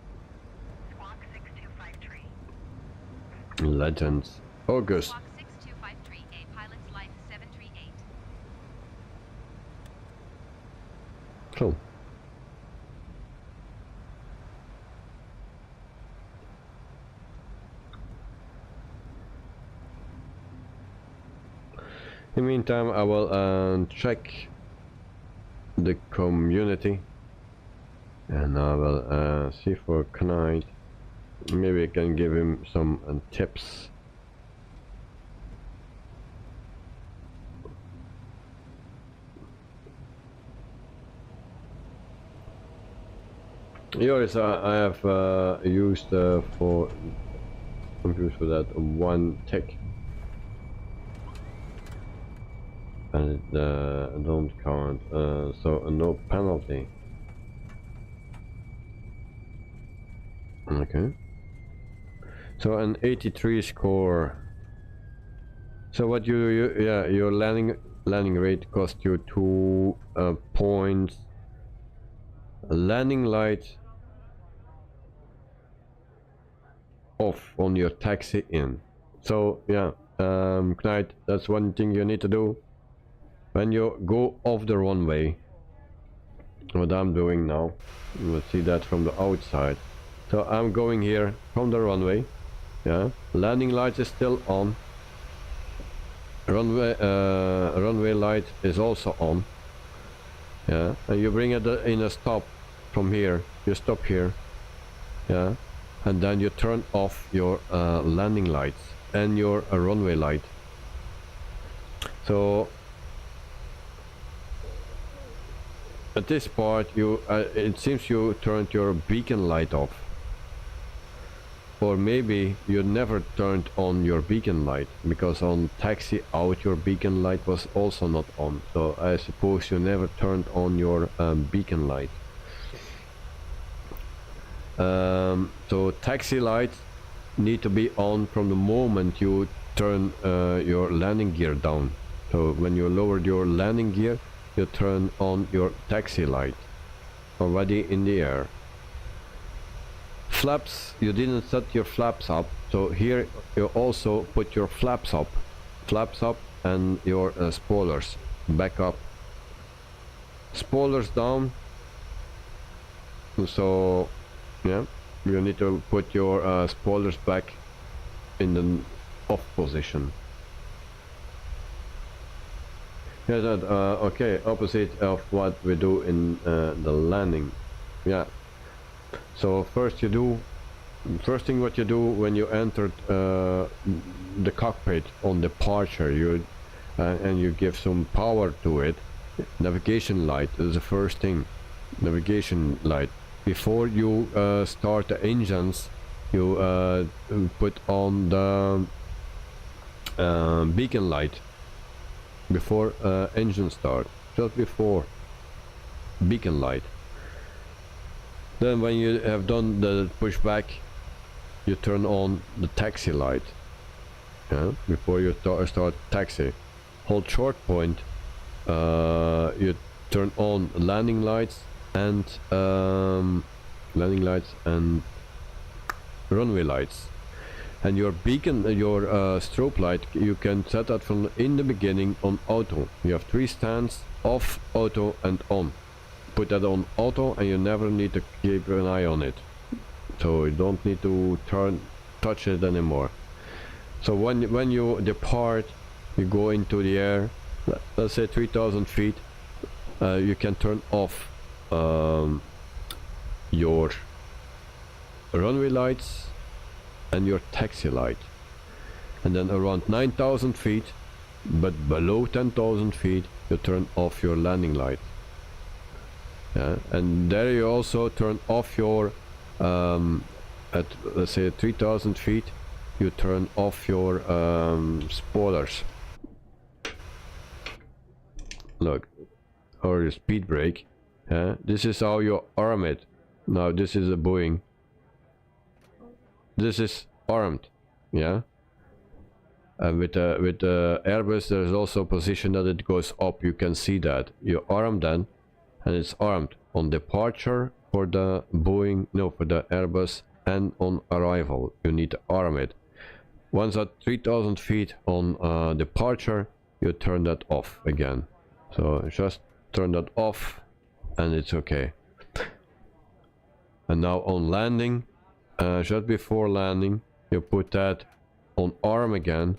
Squawk 6253. Legends, August. Squawk 6253, A pilot's Life 738. Cool. In the meantime, I will check the community, and I will see for Knight. Maybe I can give him some tips. Yours I have used for computers for that 1 tick. And it don't count, so no penalty. Okay. So an 83 score. So what yeah, your landing rate cost you 2 points. Landing light off on your taxi in. So yeah, Knight, that's one thing you need to do. When you go off the runway, what I'm doing now, you will see that from the outside. So I'm going here from the runway, yeah, landing light is still on, runway light is also on, yeah, and you bring it in a stop from here, you stop here, yeah, and then you turn off your landing lights and your runway light. So at this part, you it seems you turned your beacon light off, or maybe you never turned on your beacon light, because on taxi out your beacon light was also not on. So I suppose you never turned on your beacon light. So taxi lights need to be on from the moment you turn your landing gear down. So when you lowered your landing gear, you turn on your taxi light already in the air. Flaps, you didn't set your flaps up, so here you also put your flaps up and your spoilers back up. Spoilers down, so yeah, you need to put your spoilers back in the off position. Yeah, that okay, opposite of what we do in the landing. Yeah. So first thing what you do when you enter the cockpit on departure, and you give some power to it. Navigation light is the first thing. Navigation light. Before you start the engines, you put on the beacon light before engine start. Just before beacon light. Then when you have done the pushback, you turn on the taxi light. Yeah, before you start taxi. Hold short point. You turn on landing lights and runway lights. And your beacon, your strobe light, you can set that from in the beginning on auto. You have 3 stands: off, auto, and on. Put that on auto, and you never need to keep an eye on it. So you don't need to touch it anymore. So when you depart, you go into the air. Let's say 3,000 feet. You can turn off your runway lights and your taxi light. And then around 9,000 feet, but below 10,000 feet, you turn off your landing light. Yeah, and there you also turn off your at let's say 3,000 feet, you turn off your spoilers. Look, or your speed brake. Yeah, this is how you arm it. Now this is a Boeing. This is armed. Yeah. And with Airbus, there's also a position that it goes up. You can see that you arm then, and it's armed on departure for the Boeing, no, for the Airbus, and on arrival. You need to arm it. Once at 3,000 feet on departure, you turn that off again. So just turn that off, and it's okay. And now on landing, just before landing, you put that on arm again.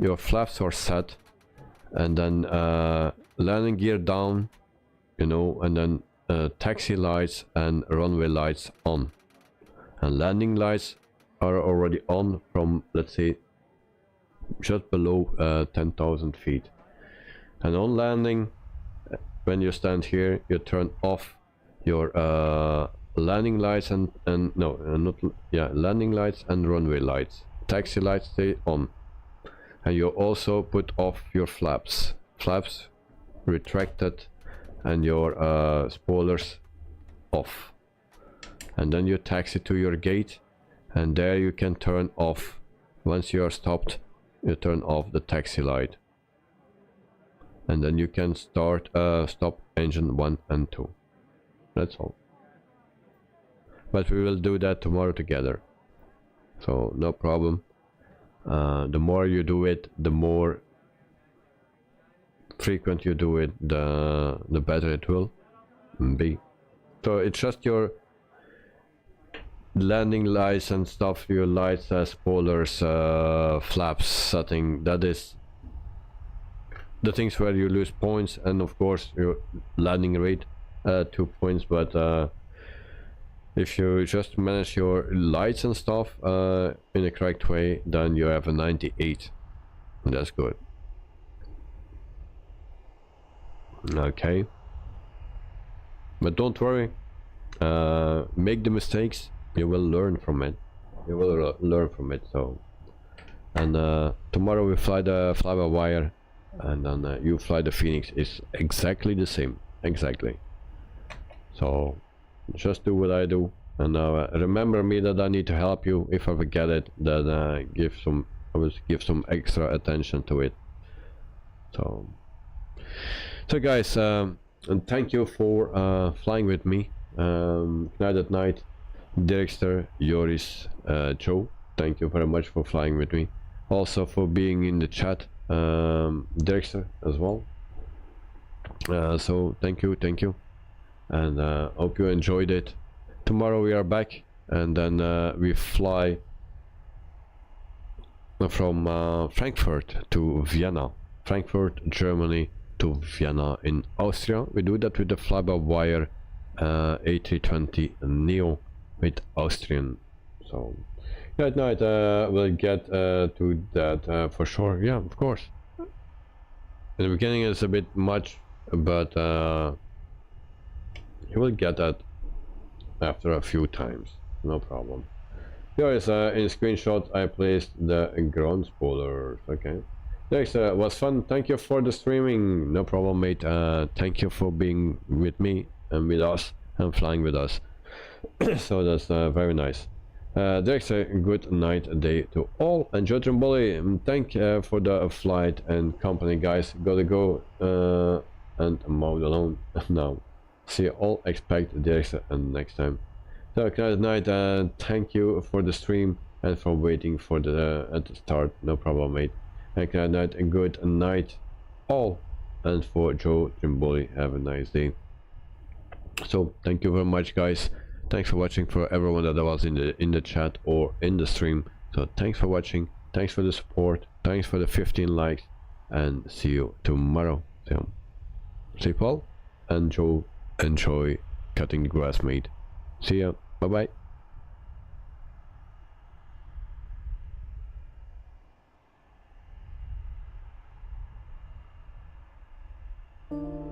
Your flaps are set, and then landing gear down, you know, and then taxi lights and runway lights on. And landing lights are already on from, let's say, just below 10,000 feet. And on landing, when you stand here, you turn off your landing lights landing lights and runway lights. Taxi lights stay on. And you also put off your flaps retracted, and your spoilers off. And then you taxi to your gate, and there you can turn off. Once you are stopped, you turn off the taxi light, and then you can start stop engine 1 and 2. That's all. But we will do that tomorrow together, so no problem. The more you do it, the more frequent you do it, the better it will be. So it's just your landing lights and stuff, your lights, spoilers, flaps setting. That is the things where you lose points, and of course your landing rate 2 points. But if you just manage your lights and stuff in a correct way, then you have a 98. That's good. Okay, but don't worry, make the mistakes, you will learn from it. So, and tomorrow we fly by wire, and then you fly the Phoenix. Is exactly the same, exactly. So just do what I do, and remember me that I need to help you. If I forget it, then I will give some extra attention to it. So guys, and thank you for flying with me. Night at night, Dirkster, Joris, Joe, thank you very much for flying with me. Also for being in the chat, Dirkster as well. So thank you, and hope you enjoyed it. Tomorrow we are back, and then we fly from Frankfurt to Vienna. Frankfurt, Germany, to Vienna in Austria. We do that with the fly-by-wire A320 Neo with Austrian. So yeah, at night we'll get to that for sure. Yeah, of course. In the beginning it's a bit much, but you will get that after a few times, no problem. Here is in screenshot I placed the ground spoilers. Okay, thanks, was fun. Thank you for the streaming. No problem, mate. Thank you for being with me and with us and flying with us. So that's very nice. There's a good night day to all. Enjoy Trimboli. Thank for the flight and company, guys. Gotta go and mowed alone now. See you all. Expect the extra and next time. So good night. Thank you for the stream and for waiting for the at the start. No problem, mate. And good night and good night all. And for Joe Trimboli, have a nice day. So thank you very much, guys. Thanks for watching. For everyone that was in the chat or in the stream, so thanks for watching, thanks for the support, thanks for the 15 likes, and see you tomorrow. So sleep well and enjoy cutting the grass, mate. See ya. Bye bye.